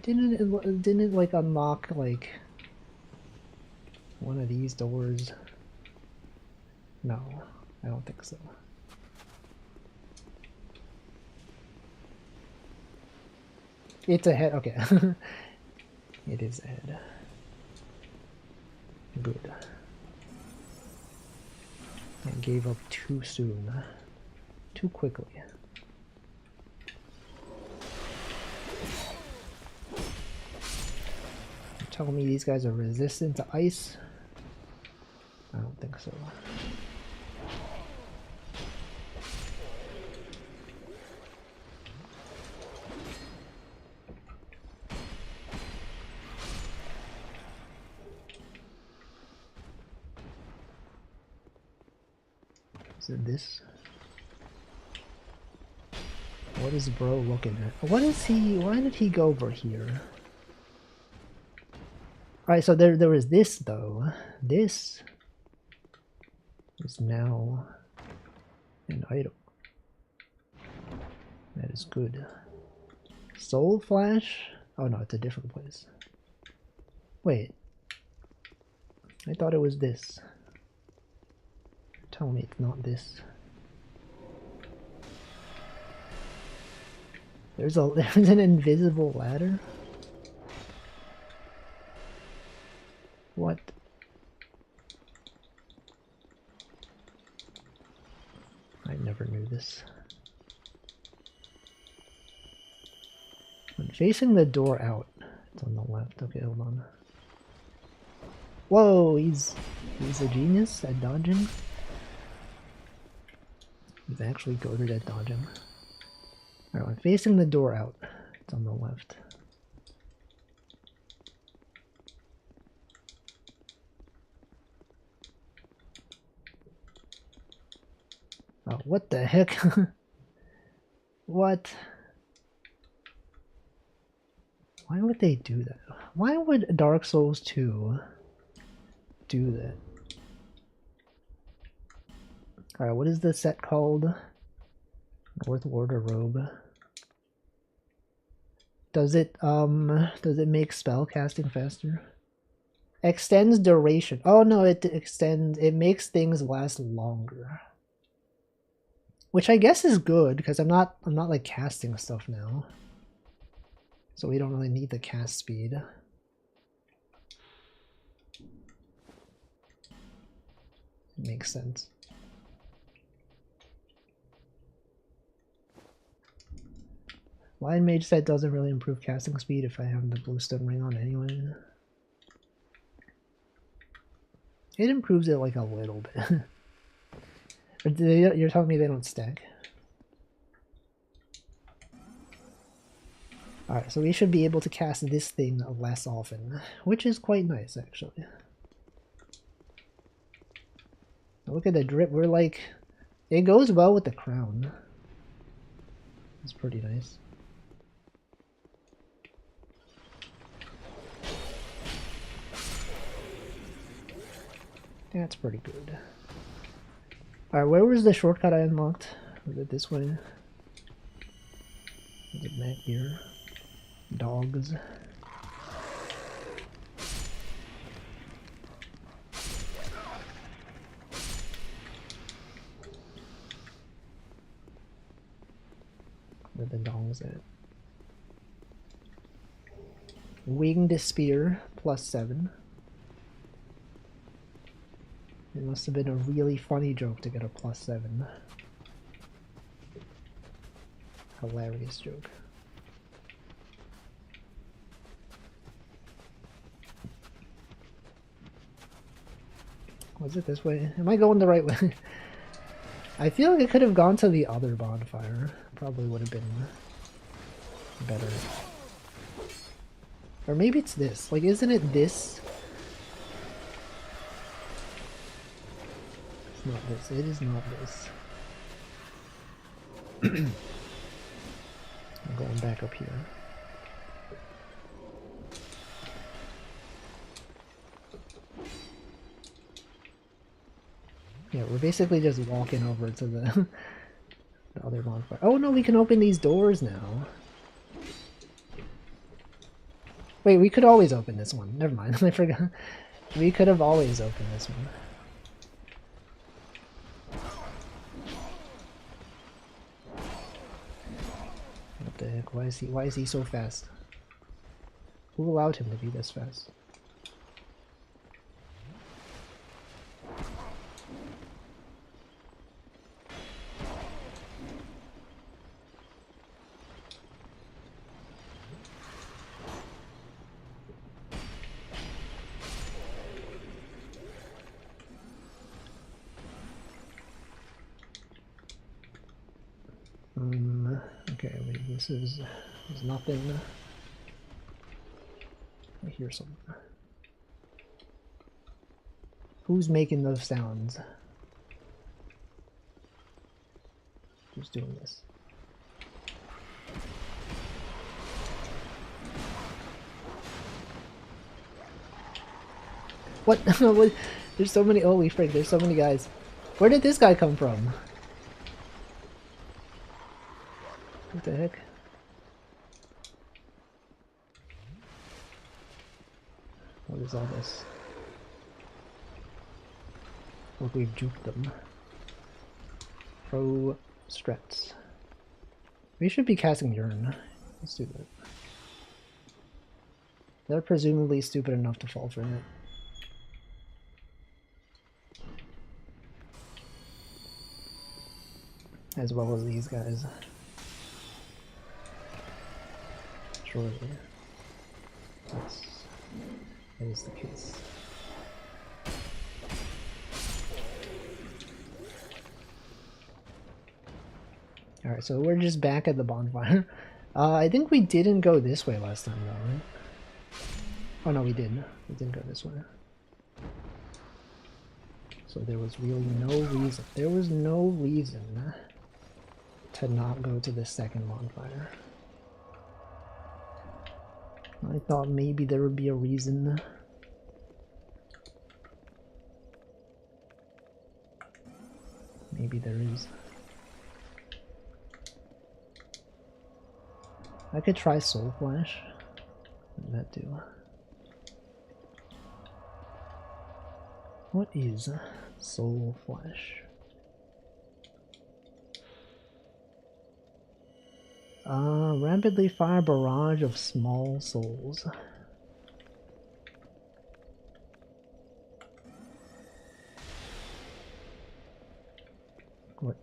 Didn't it like unlock like one of these doors? No, I don't think so. It's ahead. Okay. It is ahead. Good. I gave up too soon. Too quickly. Tell me these guys are resistant to ice? I don't think so. Is it this? What is bro looking at? What is he? Why did he go over here? Alright, so there was this though. This is now an item. That is good. Soul Flash? Oh no, it's a different place. Wait. I thought it was this. Tell me it's not this. There's an invisible ladder? What? I never knew this. When facing the door out, it's on the left. Okay, hold on. Whoa, he's a genius at dodging. He's actually goated at dodging. Alright, when facing the door out, it's on the left. Oh, what the heck? What? Why would they do that? Why would Dark Souls 2 do that? Alright, what is the set called? North Warder Robe. Does it make spell casting faster? Extends duration. Oh no, it makes things last longer. Which I guess is good because I'm not like casting stuff now. So we don't really need the cast speed. It makes sense. Lion Mage set doesn't really improve casting speed if I have the Bluestone Ring on anyway. It improves it like a little bit. You're telling me they don't stack? Alright, so we should be able to cast this thing less often, which is quite nice actually. Look at the drip, we're like... It goes well with the crown. It's pretty nice. That's pretty good. Alright, where was the shortcut I unlocked? Was it this way? Is it back here? Dogs. Where the dogs at? Winged spear +7. It must have been a really funny joke to get a +7. Hilarious joke. Was it this way? Am I going the right way? I feel like it could have gone to the other bonfire. Probably would have been better. Or maybe it's this. Like, isn't it this? It's not this. It is not this. I'm going back up here. Yeah, we're basically just walking over to the, the other bonfire. Oh no, we can open these doors now. Wait, we could always open this one. Never mind, I forgot. We could have always opened this one. What the heck? Why is he so fast? Who allowed him to be this fast? Okay, wait, there's nothing. I hear something. Who's making those sounds? Who's doing this? What? What? There's so many. Holy frick, there's so many guys. Where did this guy come from? What the heck? What is all this? Look, we've juked them. Pro strats. We should be casting urine. Let's do that. They're presumably stupid enough to fall for it. As well as these guys. Surely. That is the case. Alright, so we're just back at the bonfire. I think we didn't go this way last time though, right? Oh no, we did. We didn't go this way. So there was really no reason. There was no reason to not go to the second bonfire. I thought maybe there would be a reason. Maybe there is. I could try Soul Flash. What does that do? What is Soul Flash? Rapidly fire barrage of small souls. What?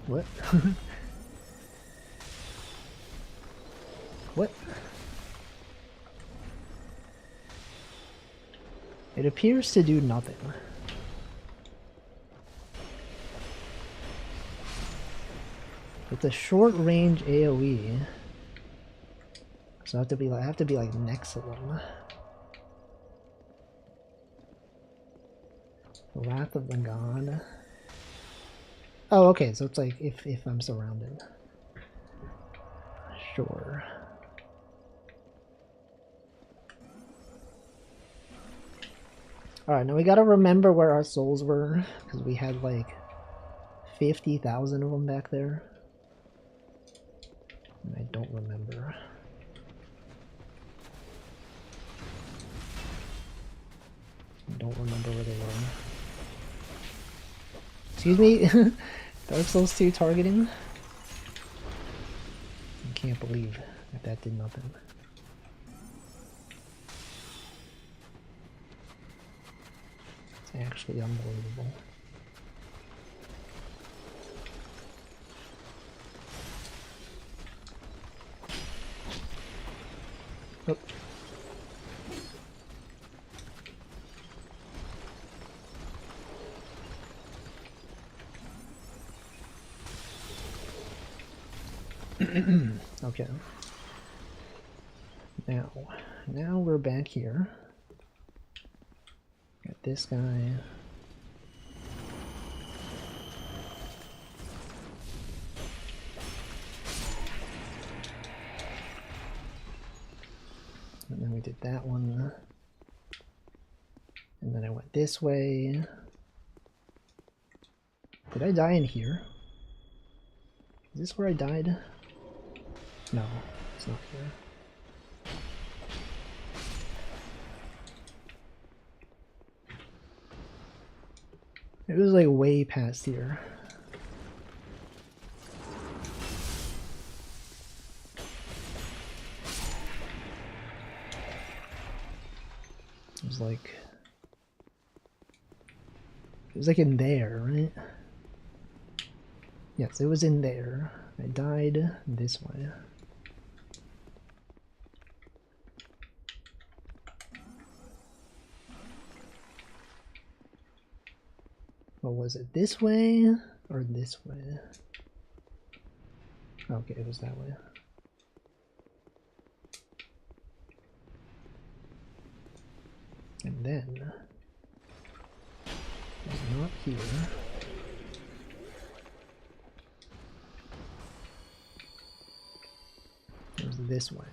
What? What? It appears to do nothing. It's a short range AoE. So I have to be like next to them. Wrath of the God. Oh, okay, so it's like if I'm surrounded. Sure. Alright, now we gotta remember where our souls were, because we had like 50,000 of them back there. And I don't remember. I don't remember where they were. Excuse me? Dark Souls 2 targeting? I can't believe that did nothing. It's actually unbelievable. Oh. Okay. Now we're back here. Got this guy. And then we did that one. And then I went this way. Did I die in here? Is this where I died? No, it's not here. It was like way past here. It was like in there, right? Yes, it was in there. I died this way. Or was it this way or this way? Okay, it was that way. And then it's not here. It was this way.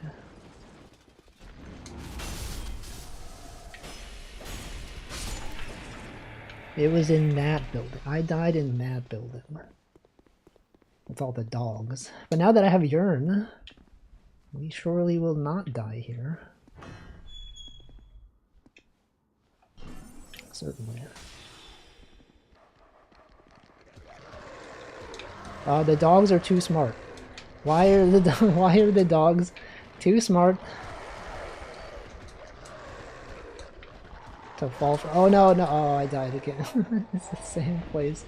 It was in that building. I died in that building. With all the dogs. But now that I have Yearn, we surely will not die here. Certainly. The dogs are too smart. Why are the dogs too smart to fall for? Oh no, no! Oh, I died again. It's the same place.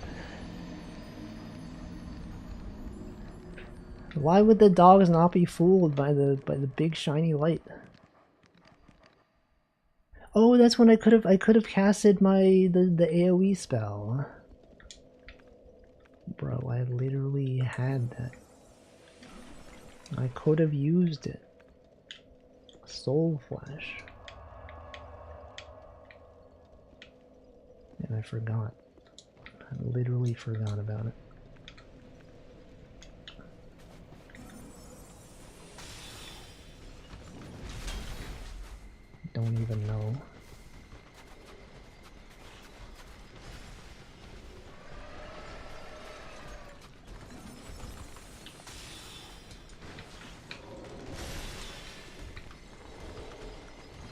Why would the dogs not be fooled by the big shiny light? Oh, that's when I could have casted the AoE spell. Bro, I literally had that. I could have used it. Soul Flash. And I forgot. I literally forgot about it. Don't even know.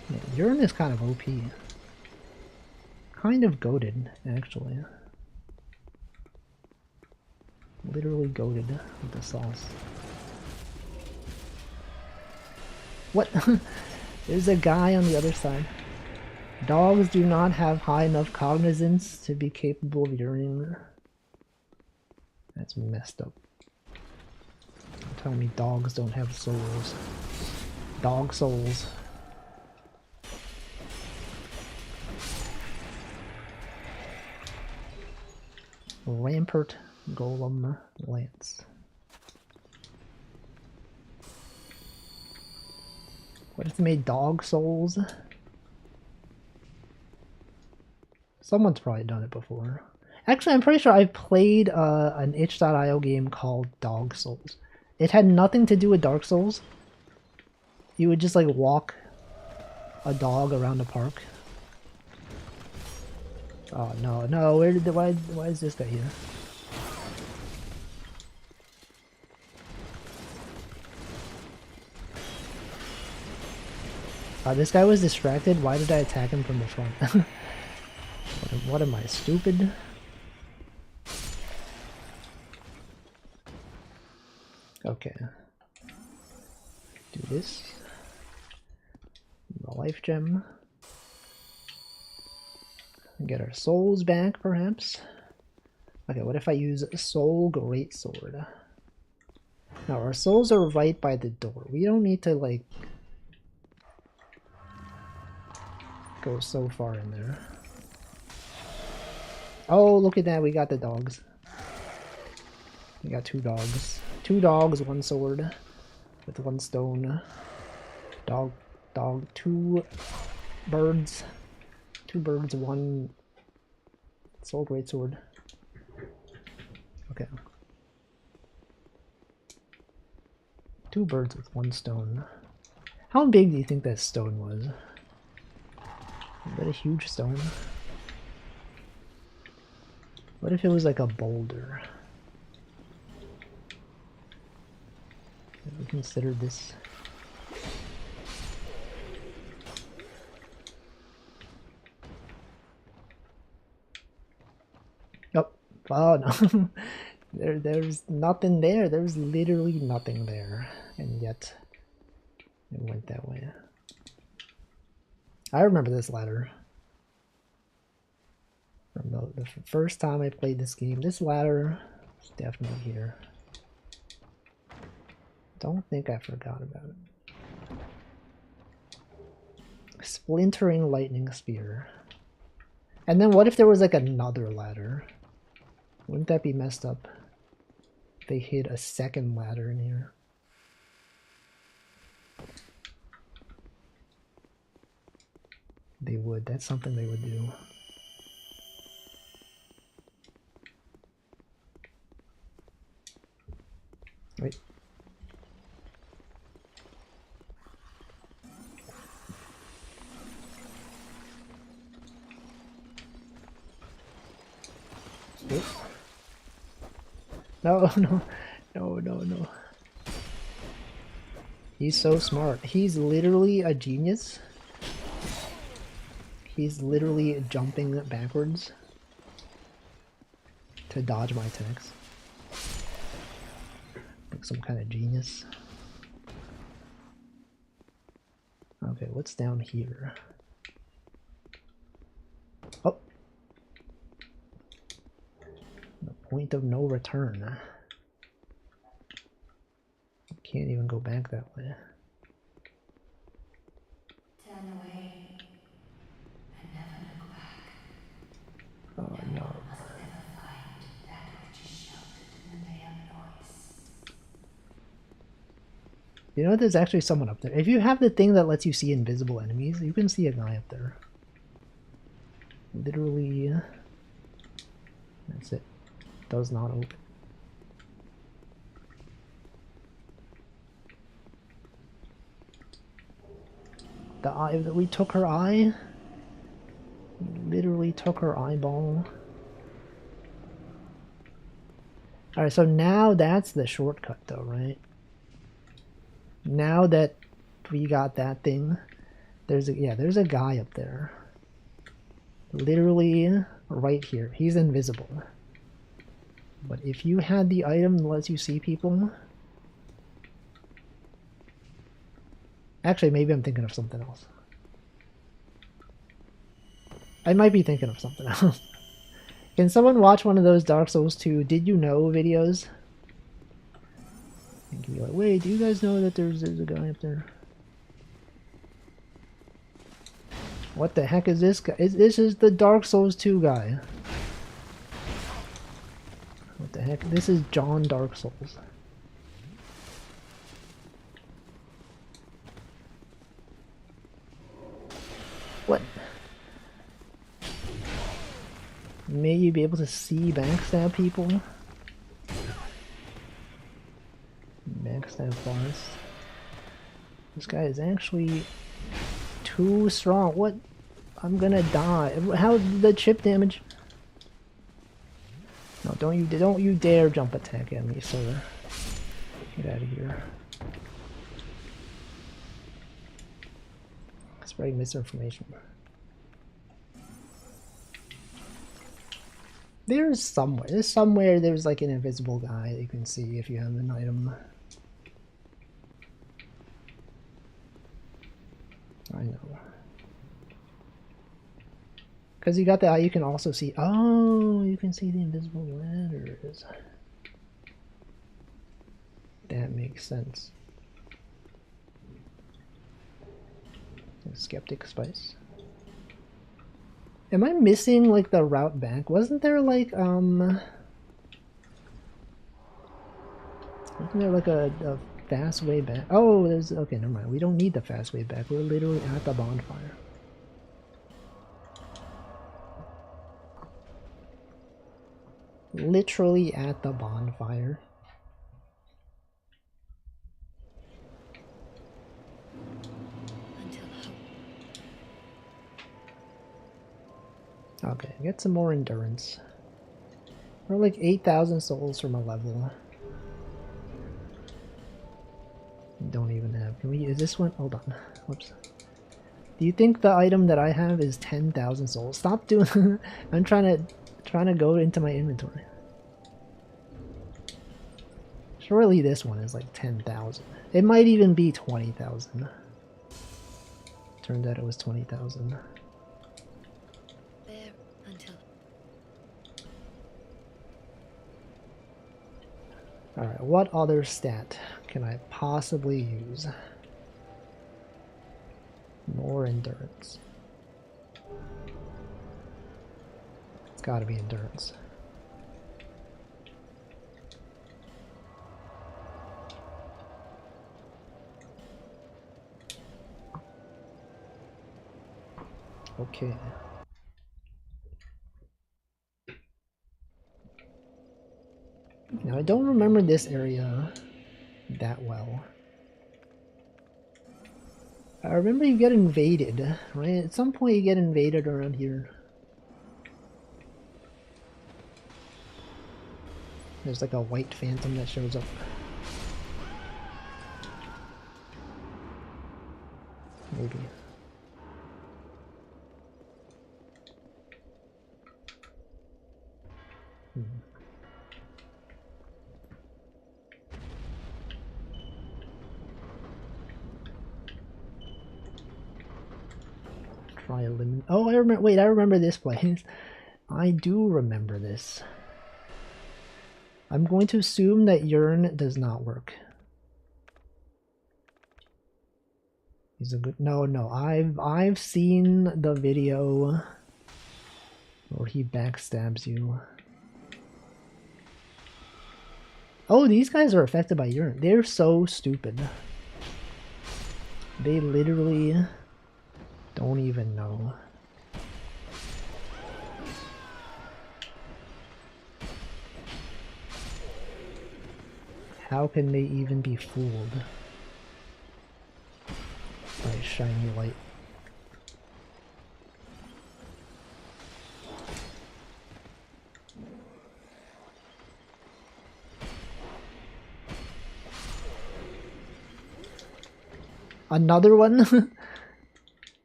Yeah, urine is kind of OP. Kind of goated, actually. Literally goated with the sauce. What? There's a guy on the other side. Dogs do not have high enough cognizance to be capable of urinating. That's messed up. Don't tell me dogs don't have souls. Dog souls. Rampart Golem Lance. What if they made dog souls? Someone's probably done it before. Actually, I'm pretty sure I played an itch.io game called Dog Souls. It had nothing to do with Dark Souls. You would just like walk a dog around a park. Oh no, no, why is this guy here? This guy was distracted. Why did I attack him from the front? What am I, stupid? Okay. Do this. The life gem. Get our souls back, perhaps. Okay, what if I use Soul Greatsword? Now, our souls are right by the door. We don't need to, like, go so far in there. Oh, look at that. We got the dogs. We got 2 dogs. 2 dogs, 1 sword with 1 stone. Dog, 2 birds. 2 birds, 1 Soul Greatsword. Okay. 2 birds with 1 stone. How big do you think that stone was? Is that a huge stone? What if it was like a boulder? Have we considered this? Oh, oh no. There's nothing there. There's literally nothing there. And yet, it went that way. I remember this ladder. From the first time I played this game, this ladder is definitely here. Don't think I forgot about it. Splintering lightning spear. And then what if there was like another ladder? Wouldn't that be messed up? They hid a second ladder in here. They would. That's something they would do. Wait. Wait. No, no, no, no, no. He's so smart. He's literally a genius. He's literally jumping backwards to dodge my attacks. Like some kind of genius. Okay, what's down here? Oh! The point of no return. Can't even go back that way. Turn away and never look back. Oh No no. one must ever find that which is sheltered in the bay of noise. You know, there's actually someone up there. If you have the thing that lets you see invisible enemies, you can see a guy up there. Literally, that's it. Does not open. The eye that we took her eye. We literally took her eyeball. Alright, so now that's the shortcut though, right? Now that we got that thing, there's a guy up there. Literally right here. He's invisible. But if you had the item that lets you see people... Actually, maybe I'm thinking of something else. I might be thinking of something else. Can someone watch one of those Dark Souls 2 Did You Know videos? And be like, wait, do you guys know that there's a guy up there? What the heck is this guy? This is the Dark Souls 2 guy. What the heck? This is John Dark Souls. What? May you be able to see backstab people? Backstab forest. This guy is actually too strong. What? I'm gonna die. How the chip damage? No, don't you dare jump attack at me, sir. Get out of here. Spreading misinformation. There's somewhere there's like an invisible guy that you can see if you have an item. I know. Because you got the eye, you can also see. Oh, you can see the invisible letters. That makes sense. Skeptic Spice. Am I missing like the route back? Wasn't there like wasn't there like a fast way back? Oh, there's okay, never mind. We don't need the fast way back. We're literally at the bonfire. Literally at the bonfire. Okay, get some more endurance. We're like 8,000 souls from a level. Don't even have. Can we? Is this one? Hold on. Whoops. Do you think the item that I have is 10,000 souls? Stop doing. I'm trying to go into my inventory. Surely this one is like 10,000. It might even be 20,000. Turned out it was 20,000. Alright, what other stat can I possibly use? More endurance. It's gotta be endurance. Okay. Now I don't remember this area that well. I remember you get invaded, right? At some point you get invaded around here. There's like a white phantom that shows up. Maybe. Try a limit. Oh, I remember. Wait, I remember this place. I do remember this. I'm going to assume that urine does not work. He's a good. No, no. I've seen the video where he backstabs you. Oh, these guys are affected by urine. They're so stupid. They literally don't even know. How can they even be fooled by shiny light? Another one?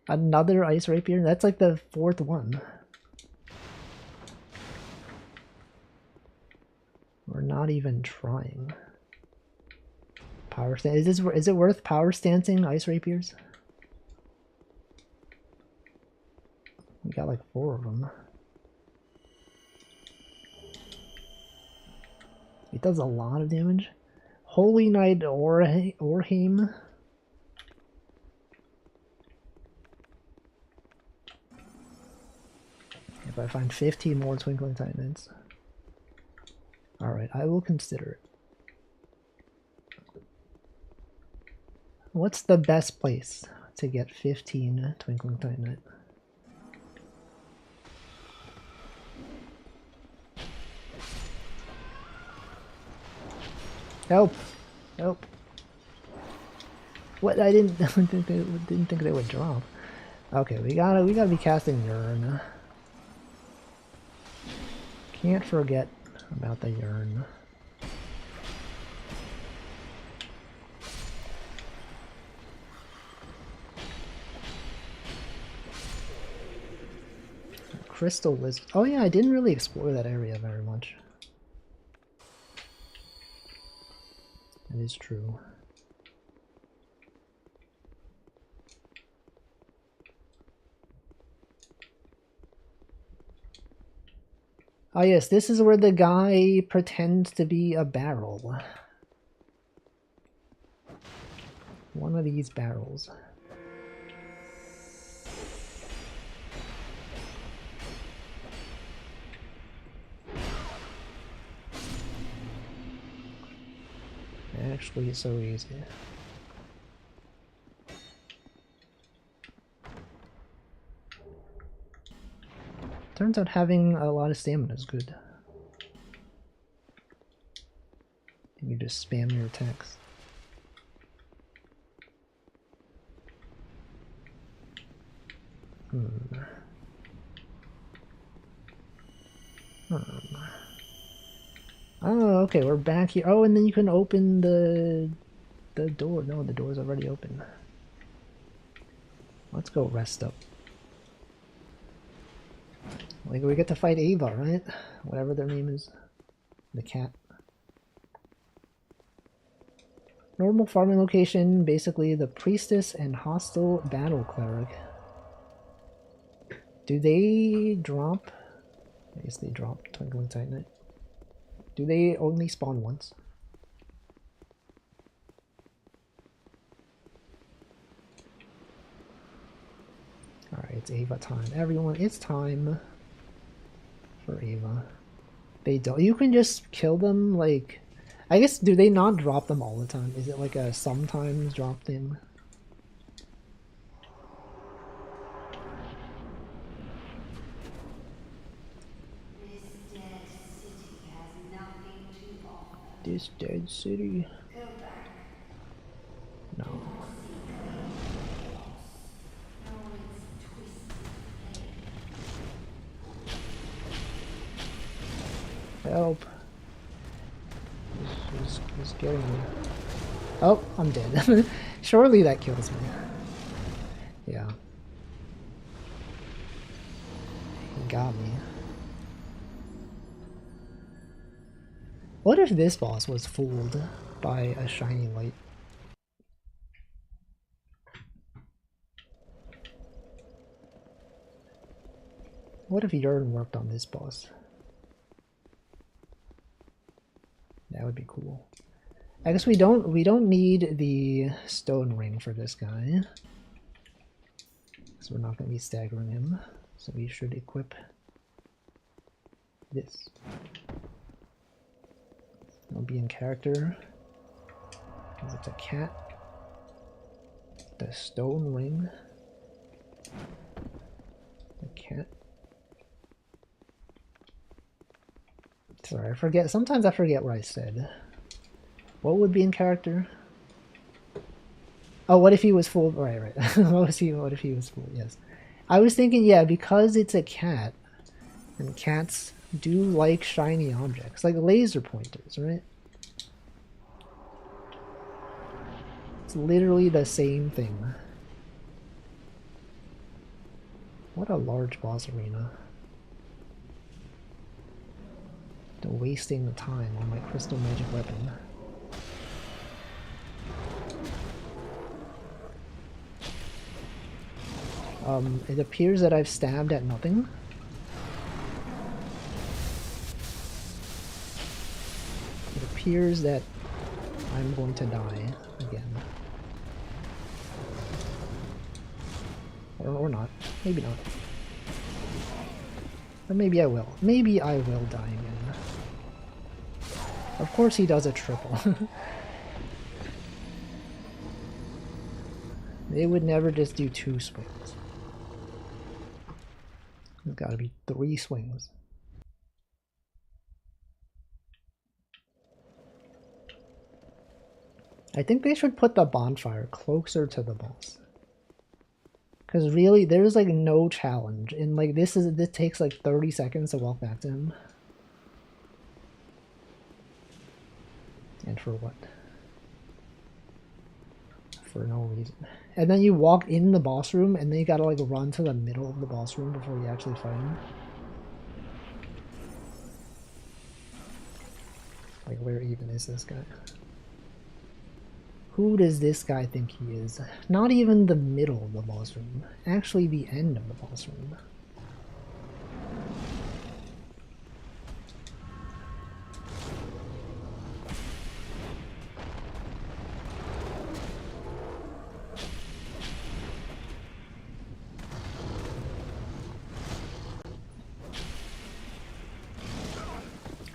Another ice rapier? That's like the 4th one. We're not even trying. Power stance. Is it worth power stancing ice rapiers? We got like 4 of them. It does a lot of damage. Holy Knight Orheim. If I find 15 more Twinkling Titanids. Alright, I will consider it. What's the best place to get 15 Twinkling Titanite? Help! Help! What? I didn't think they would drop. Okay, we gotta be casting Urn. Can't forget about the Urn. Crystal Lizard. Oh yeah, I didn't really explore that area very much. That is true. Oh yes, this is where the guy pretends to be a barrel. One of these barrels. Actually, it's so easy. Turns out having a lot of stamina is good. And you just spam your attacks. Oh, okay, we're back here. Oh, and then you can open the door. No, the door's already open. Let's go rest up. Like, we get to fight Ava, right? Whatever their name is. The cat. Normal farming location, basically the priestess and hostile battle cleric. Do they drop? I guess they drop Twinkling Titanite. Do they only spawn once? Alright, it's Ava time. Everyone, it's time for Ava. They don't. You can just kill them, like. I guess, do they not drop them all the time? Is it like a sometimes drop thing? This dead city has nothing to offer. This dead city? Go back. No. Seek the loss, nor its twisted flame. Help. He's getting me. Oh, I'm dead. Surely that kills me. Yeah. He got me. What if this boss was fooled by a shiny light? What if Urn worked on this boss? That would be cool. I guess we don't need the stone ring for this guy. So we're not gonna be staggering him. So we should equip this. It'll be in character. Because it's a cat. the stone ring. The cat. Sorry, I forget. Sometimes I forget what I said. What would be in character? Oh, what if he was full? Right, right. What if he was full? Yes. I was thinking, yeah, because it's a cat, and cats do like shiny objects, like laser pointers, right? It's literally the same thing. What a large boss arena. Wasting the time on my crystal magic weapon. It appears that I've stabbed at nothing. It appears that I'm going to die again. Or not. Maybe not. Or maybe I will. Maybe I will die again. Of course he does a triple. They would never just do 2 swings. There's gotta be 3 swings. I think they should put the bonfire closer to the boss. Because really, there's like no challenge. And like this takes like 30 seconds to walk back to him. And for what? For no reason. And then you walk in the boss room and then you gotta like run to the middle of the boss room before you actually fight him. Like where even is this guy? Who does this guy think he is? Not even the middle of the boss room. Actually the end of the boss room.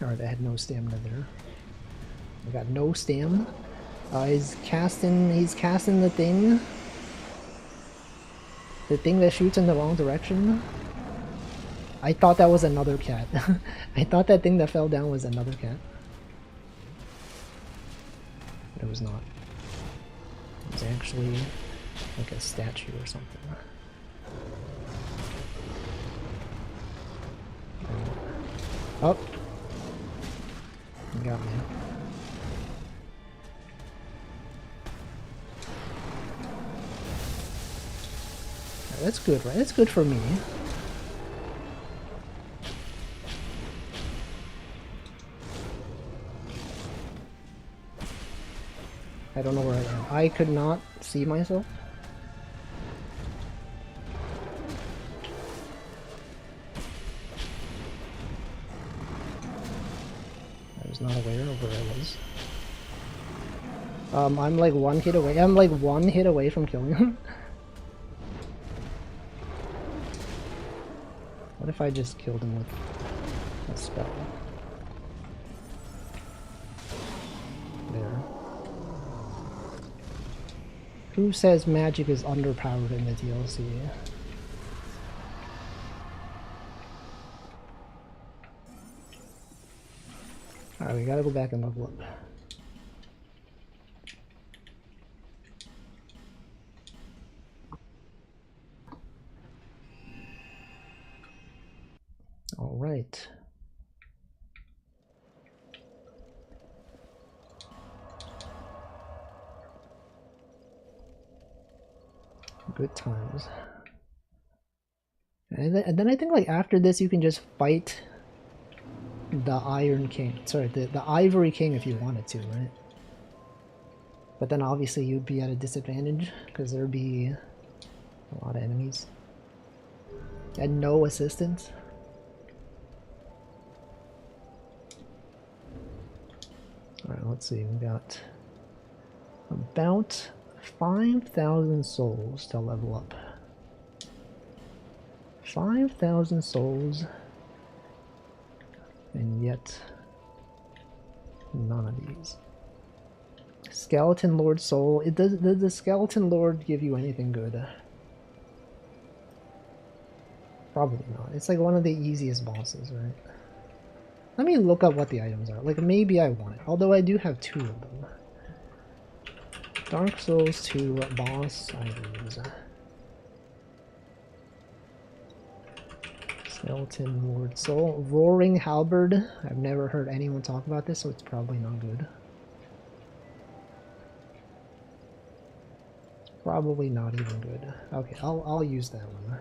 Alright, I had no stamina there. I got no stamina. He's casting the thing. The thing that shoots in the wrong direction. I thought that was another cat. I thought that thing that fell down was another cat. But it was not. It was actually like a statue or something. Oh! You got me. That's good, right? That's good for me. I don't know where I am. I could not see myself. I was not aware of where I was. I'm like 1 hit away. I'm like 1 hit away from killing him. What if I just killed him with a spell? There. Who says magic is underpowered in the DLC? Alright, we gotta go back and level up. Alright. Good times. And then I think like after this you can just fight the Iron King. Sorry, the Ivory King if you wanted to, right? But then obviously you'd be at a disadvantage because there'd be a lot of enemies. And no assistance. Alright, let's see. We got about 5,000 souls to level up. 5,000 souls. And yet none of these. Skeleton Lord Soul. Does the Skeleton Lord give you anything good? Probably not. It's like one of the easiest bosses, right? Let me look up what the items are. Like, maybe I want it. Although I do have 2 of them. Dark Souls 2 boss items. Skeleton Lord Soul. Roaring Halberd. I've never heard anyone talk about this, so it's probably not good. It's probably not even good. Okay, I'll use that one.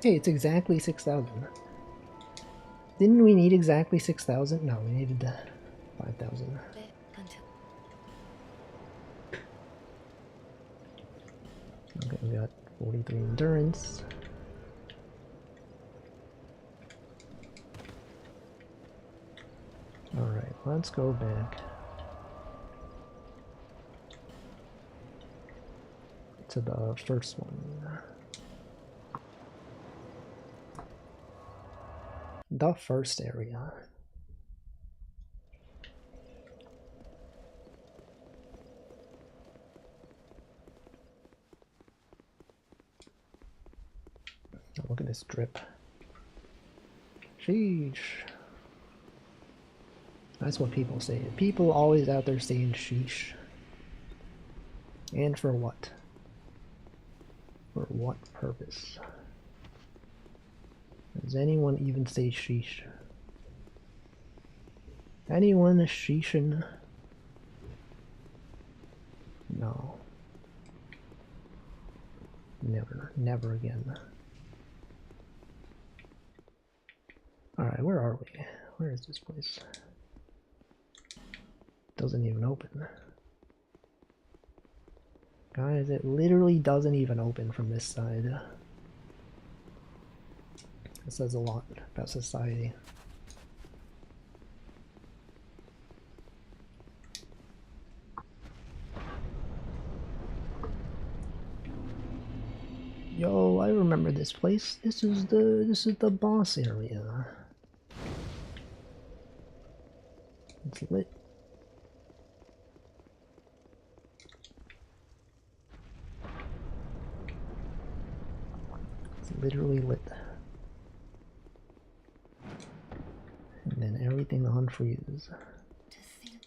Hey, it's exactly 6,000. Didn't we need exactly 6,000? No, we needed 5,000. Until Okay, we got 43 endurance. Alright, let's go back to the first one. The first area. Oh, look at this drip. Sheesh. That's what people say. People always out there saying sheesh. And for what? For what purpose? Does anyone even say sheesh? Anyone sheeshin? No. Never. Never again. Alright, where are we? Where is this place? Doesn't even open. Guys, it literally doesn't even open from this side. It says a lot about society. Yo, I remember this place. This is the boss area. It's lit. It's literally lit. And then everything unfreezes. To think.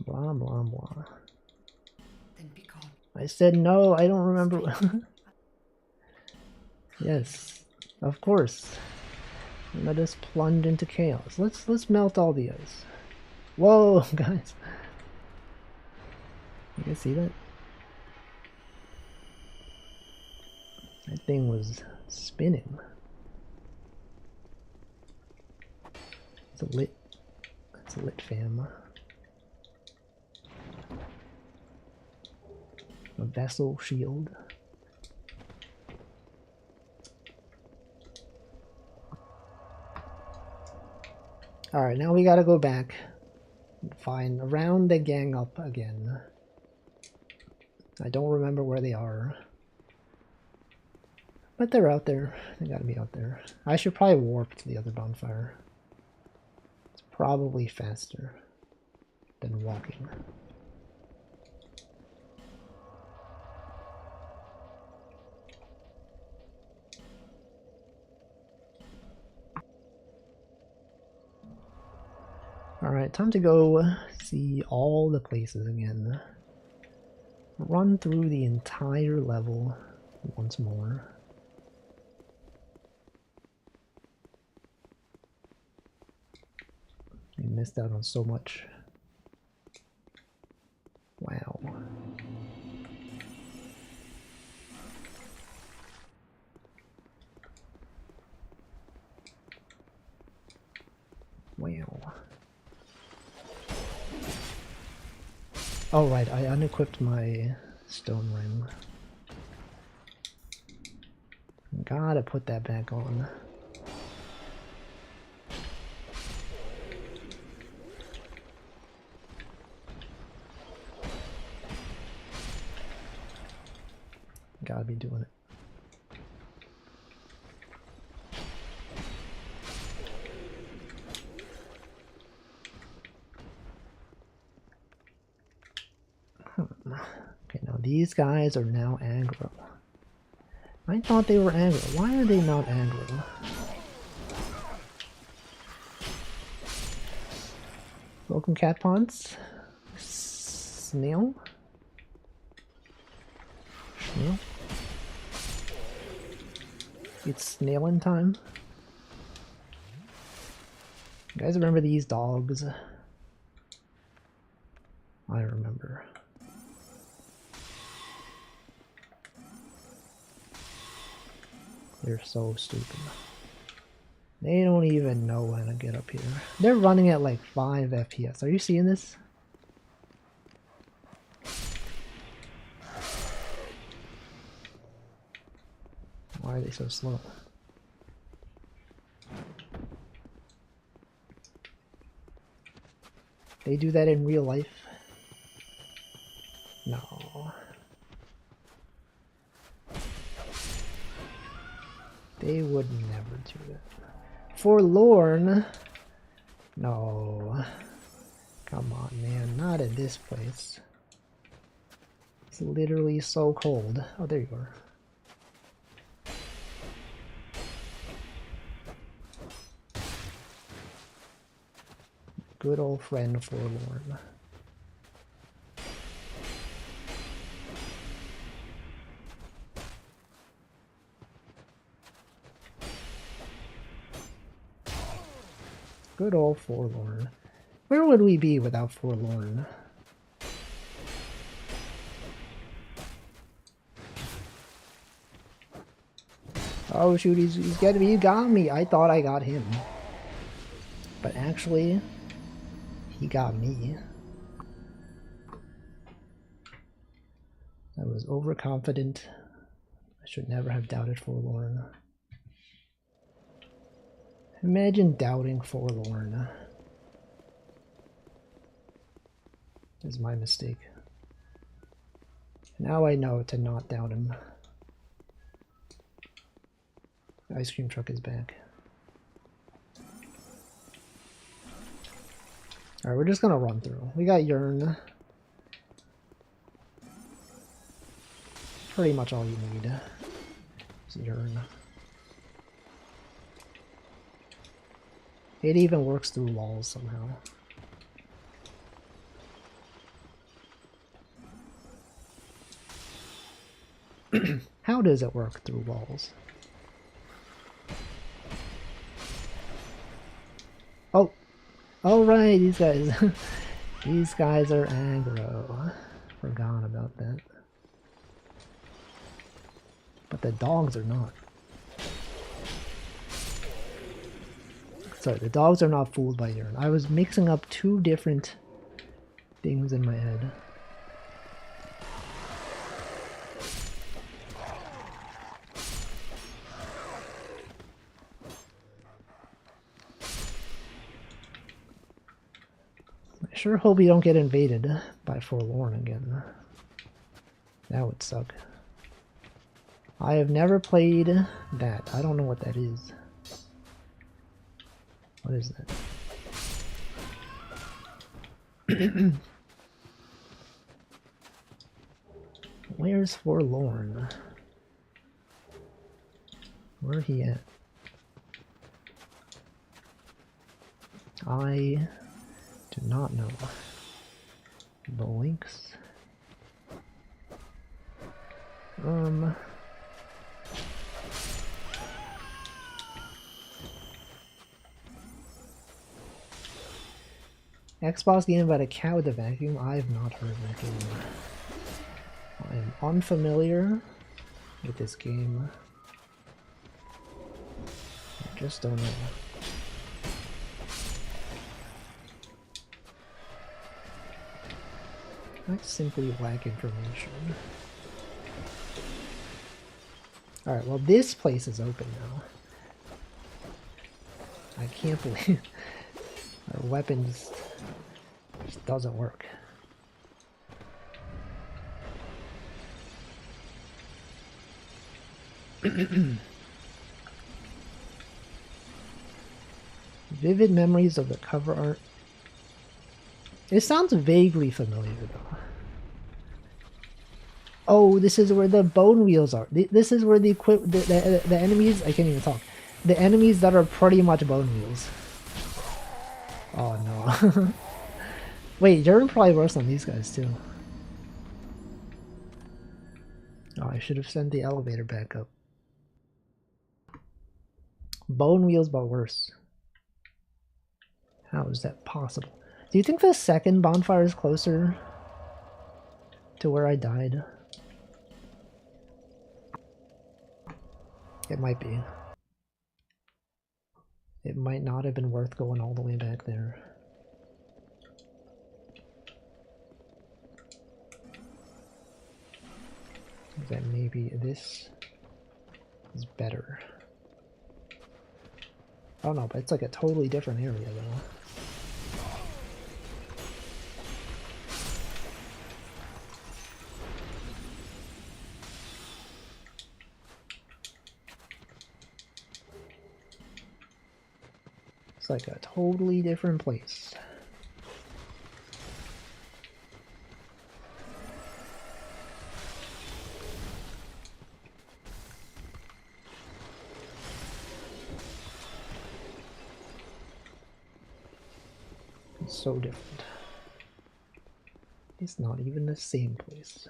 Blah blah blah. Then be gone. I said no, I don't remember. Yes, of course. Let us plunge into chaos. Let's melt all the ice. Whoa, guys. You guys see that? That thing was spinning. It's a lit fam. A vessel shield. Alright, now we gotta go back and find round the gang up again. I don't remember where they are. But they're out there. They gotta be out there. I should probably warp to the other bonfire. It's probably faster than walking. Alright, time to go see all the places again. Run through the entire level once more. We missed out on so much. Wow. Wow. Oh right, I unequipped my stone ring. Gotta put that back on. gotta be doing it. Okay, now these guys are now aggro. I thought they were aggro. Why are they not aggro? Welcome, cat ponds. Snail? Snail? It's snailing time. You guys remember these dogs? I remember. They're so stupid. They don't even know when to get up here. They're running at like 5 FPS. Are you seeing this? Why are they so slow? They do that in real life? No. They would never do that. Forlorn? No. Come on, man. Not in this place. It's literally so cold. Oh, there you are. Good old friend Forlorn. Good old Forlorn. Where would we be without Forlorn? Oh shoot, he's getting me. He got me. I thought I got him. But actually, he got me. I was overconfident. I should never have doubted Forlorn. Imagine doubting Forlorn. This is my mistake. Now I know to not doubt him. The ice cream truck is back. Alright, we're just gonna run through. We got Yearn. Pretty much all you need is Yearn. It even works through walls somehow. How does it work through walls? Oh! Oh right, these guys. These guys are aggro. Forgot about that. But the dogs are not. Sorry, the dogs are not fooled by urine. I was mixing up two different things in my head. I sure hope we don't get invaded by Forlorn again. That would suck. I have never played that. I don't know what that is. What is that? Where's Forlorn? Where he at? I do not know. The links. Xbox game about a cat with a vacuum? I have not heard of that game. I am unfamiliar with this game. I just don't know. I simply lack information. Alright, well this place is open now. I can't believe our weapon just doesn't work. Vivid memories of the cover art. It sounds vaguely familiar though. Oh, this is where the bone wheels are. This is where the enemies, I can't even talk. The enemies that are pretty much bone wheels. Oh no. Wait, you're probably worse on these guys too. Oh, I should have sent the elevator back up. Bone wheels but worse. How is that possible? Do you think the second bonfire is closer to where I died? It might be. It might not have been worth going all the way back there. That maybe this is better. Oh no, but it's like a totally different area though. It's like a totally different place. It's so different. It's not even the same place.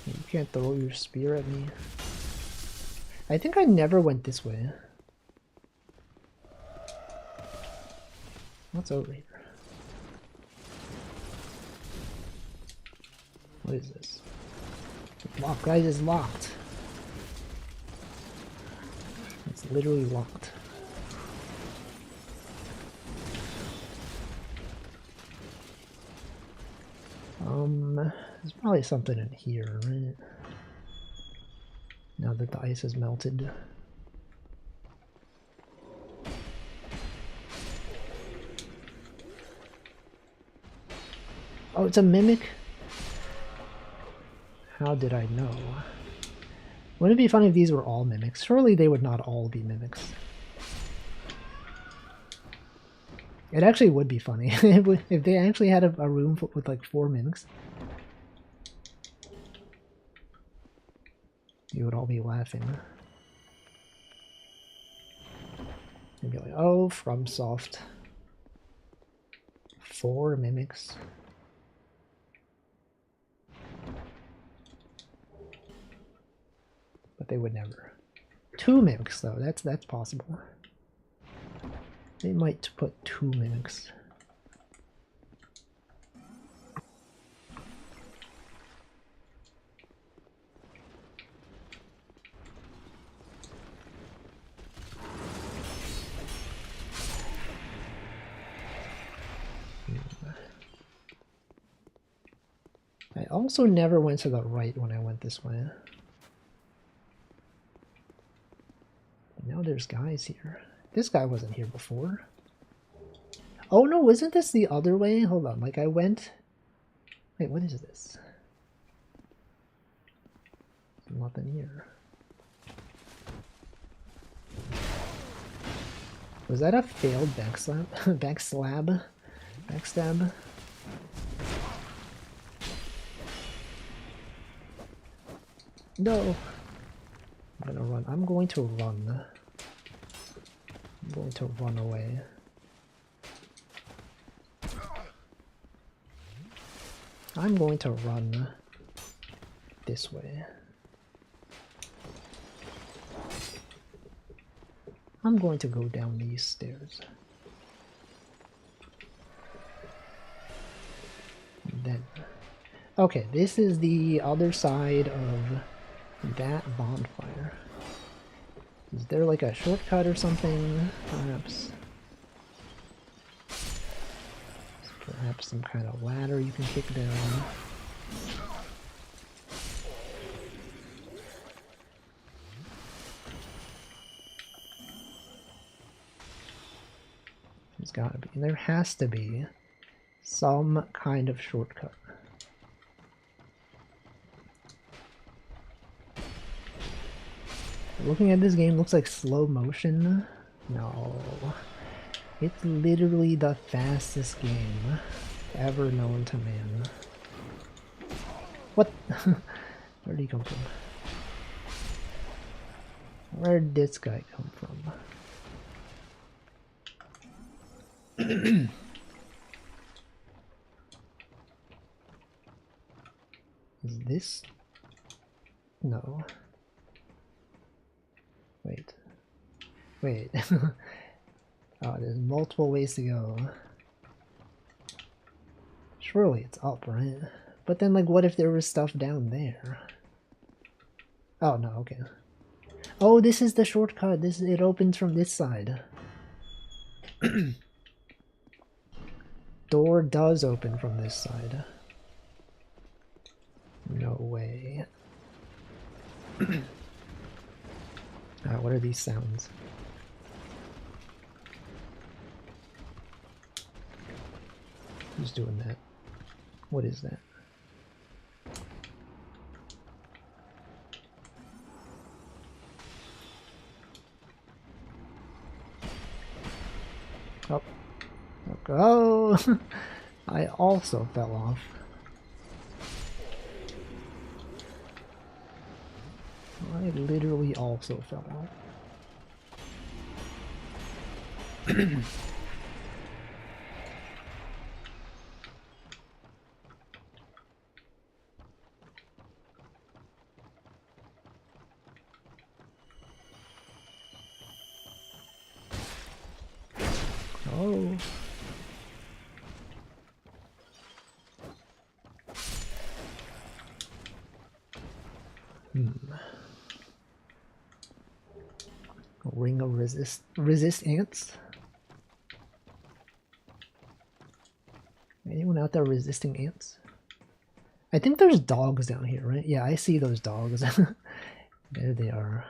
You can't throw your spear at me. I think I never went this way. What's over here? What is this? It's locked, guys, it's locked. It's literally locked. There's probably something in here, right? Now that the ice has melted. Oh, it's a mimic? How did I know? Wouldn't it be funny if these were all mimics? Surely they would not all be mimics. It actually would be funny if they actually had a room with like 4 mimics. You would all be laughing. You'd be like, oh, FromSoft. 4 mimics. But they would never. 2 mimics though, that's possible. They might put 2 mimics. I also never went to the right when I went this way. Now there's guys here. This guy wasn't here before. Oh no, isn't this the other way? Hold on, like I went... Wait, what is this? There's nothing here. Was that a failed backslab? Backslab? Backstab? No! I'm gonna run. I'm going to run. I'm going to run away. I'm going to run this way. I'm going to go down these stairs. And then... Okay, this is the other side of that bonfire. Is there like a shortcut or something? Perhaps. Perhaps some kind of ladder you can kick down. There's gotta be. There has to be some kind of shortcut. Looking at this game looks like slow motion. No. It's literally the fastest game ever known to man. What? Where did he come from? Where did this guy come from? Is this? No. Wait. Wait. Oh, there's multiple ways to go. Surely it's up, right? But then, like, what if there was stuff down there? Oh, no, okay. Oh, this is the shortcut. It opens from this side. Door does open from this side. No way. Alright, what are these sounds? Who's doing that? What is that? Oh. Oh! I also fell off. I literally also fell off. Oh. Ring of resist ants? Anyone out there resisting ants? I think there's dogs down here, right? Yeah, I see those dogs. There they are.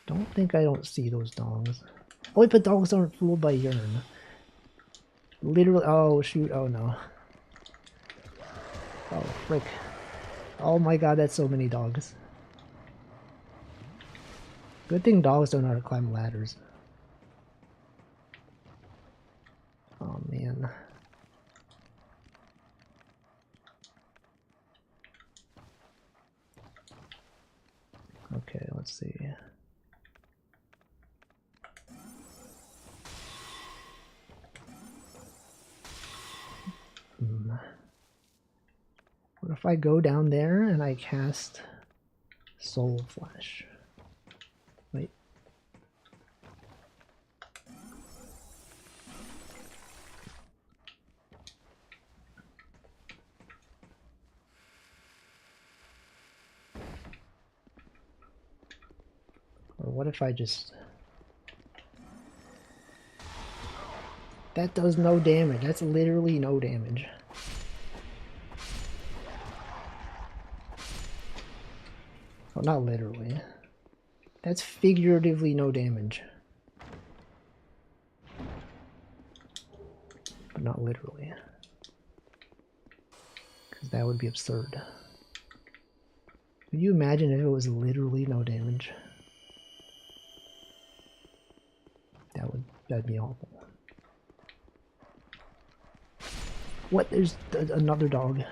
Don't think I don't see those dogs. Oh wait, but dogs aren't fooled by urine. Literally, oh shoot, oh no. Oh frick. Oh my god, that's so many dogs. Good thing dogs don't know how to climb ladders. Oh man. Okay, let's see. What if I go down there and I cast Soul Flash? Wait. Or what if I just... That does no damage. That's literally no damage. Well, not literally. That's figuratively no damage. But not literally. Because that would be absurd. Could you imagine if it was literally no damage? That'd be awful. What? There's another dog.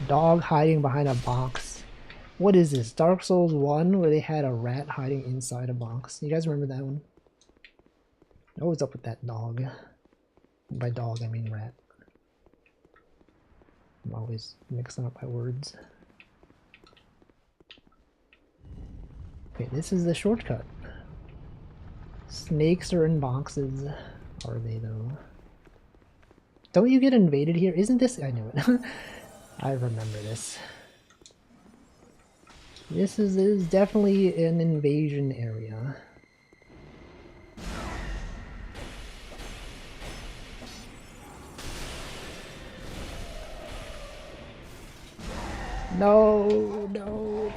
Dog hiding behind a box. What is this? Dark Souls 1 where they had a rat hiding inside a box. You guys remember that one? What's up with that dog? And by dog I mean rat. I'm always mixing up my words. Okay, this is the shortcut. Snakes are in boxes. Are they though? Don't you get invaded here? Isn't this... I knew it. I remember this. This is definitely an invasion area. No, no.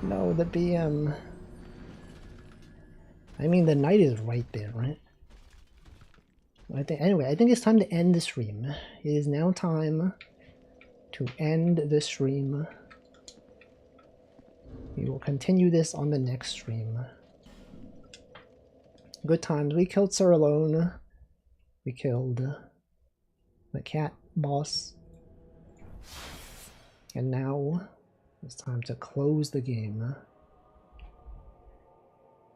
No, the BM. I mean, the knight is right there, right? Anyway, I think it's time to end the stream. It is now time to end the stream. We will continue this on the next stream. Good times. We killed Sir Alone. We killed the cat boss. And now it's time to close the game.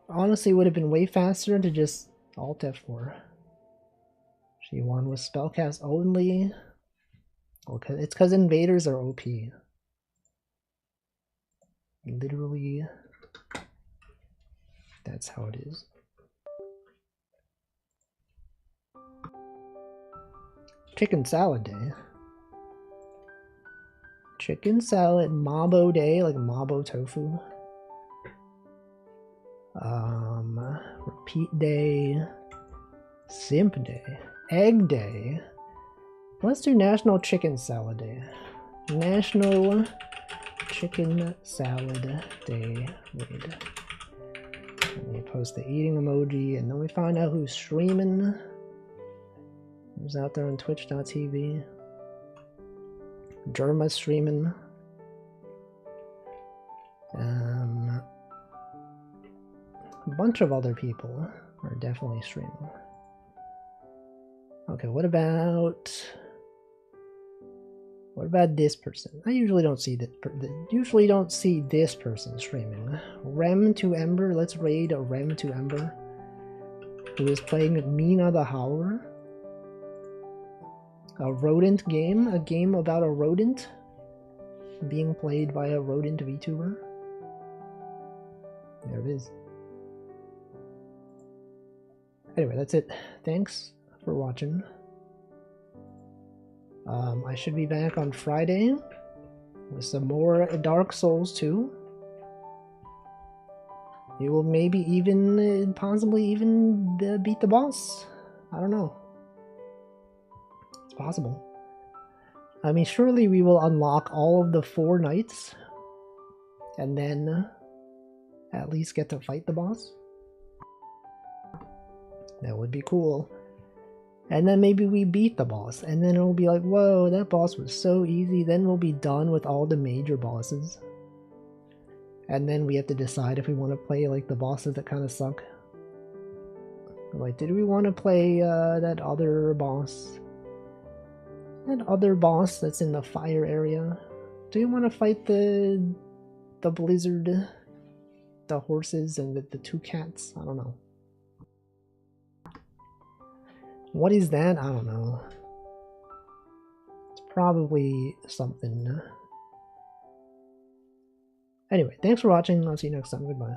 Honestly, it would have been way faster to just Alt F4. She won with spellcast only. Okay, it's because invaders are OP. Literally, that's how it is. Chicken salad day. Chicken salad mabo day, like mabo tofu. Repeat day. Simp day. Egg day. Let's do National Chicken Salad Day. National Chicken Salad Day raid. And we post the eating emoji, and then we find out who's streaming. Who's out there on twitch.tv. Derma's streaming. A bunch of other people are definitely streaming. Okay, what about this person? I usually don't see this person streaming. Rem to Ember. Let's raid a Rem to Ember, who is playing Mina the Howler. A rodent game, a game about a rodent being played by a rodent VTuber. There it is. Anyway, that's it. Thanks for watching. I should be back on Friday with some more Dark Souls 2. You will maybe even, possibly even beat the boss. I don't know. It's possible. I mean, surely we will unlock all of the 4 knights and then at least get to fight the boss. That would be cool. And then maybe we beat the boss, and then it'll be like, whoa, that boss was so easy. Then we'll be done with all the major bosses. And then we have to decide if we want to play like the bosses that kind of suck. Like, did we want to play that other boss? That other boss that's in the fire area? Do you want to fight the blizzard, the horses, and the 2 cats? I don't know. What is that? I don't know. It's probably something. Anyway, thanks for watching. I'll see you next time. Goodbye.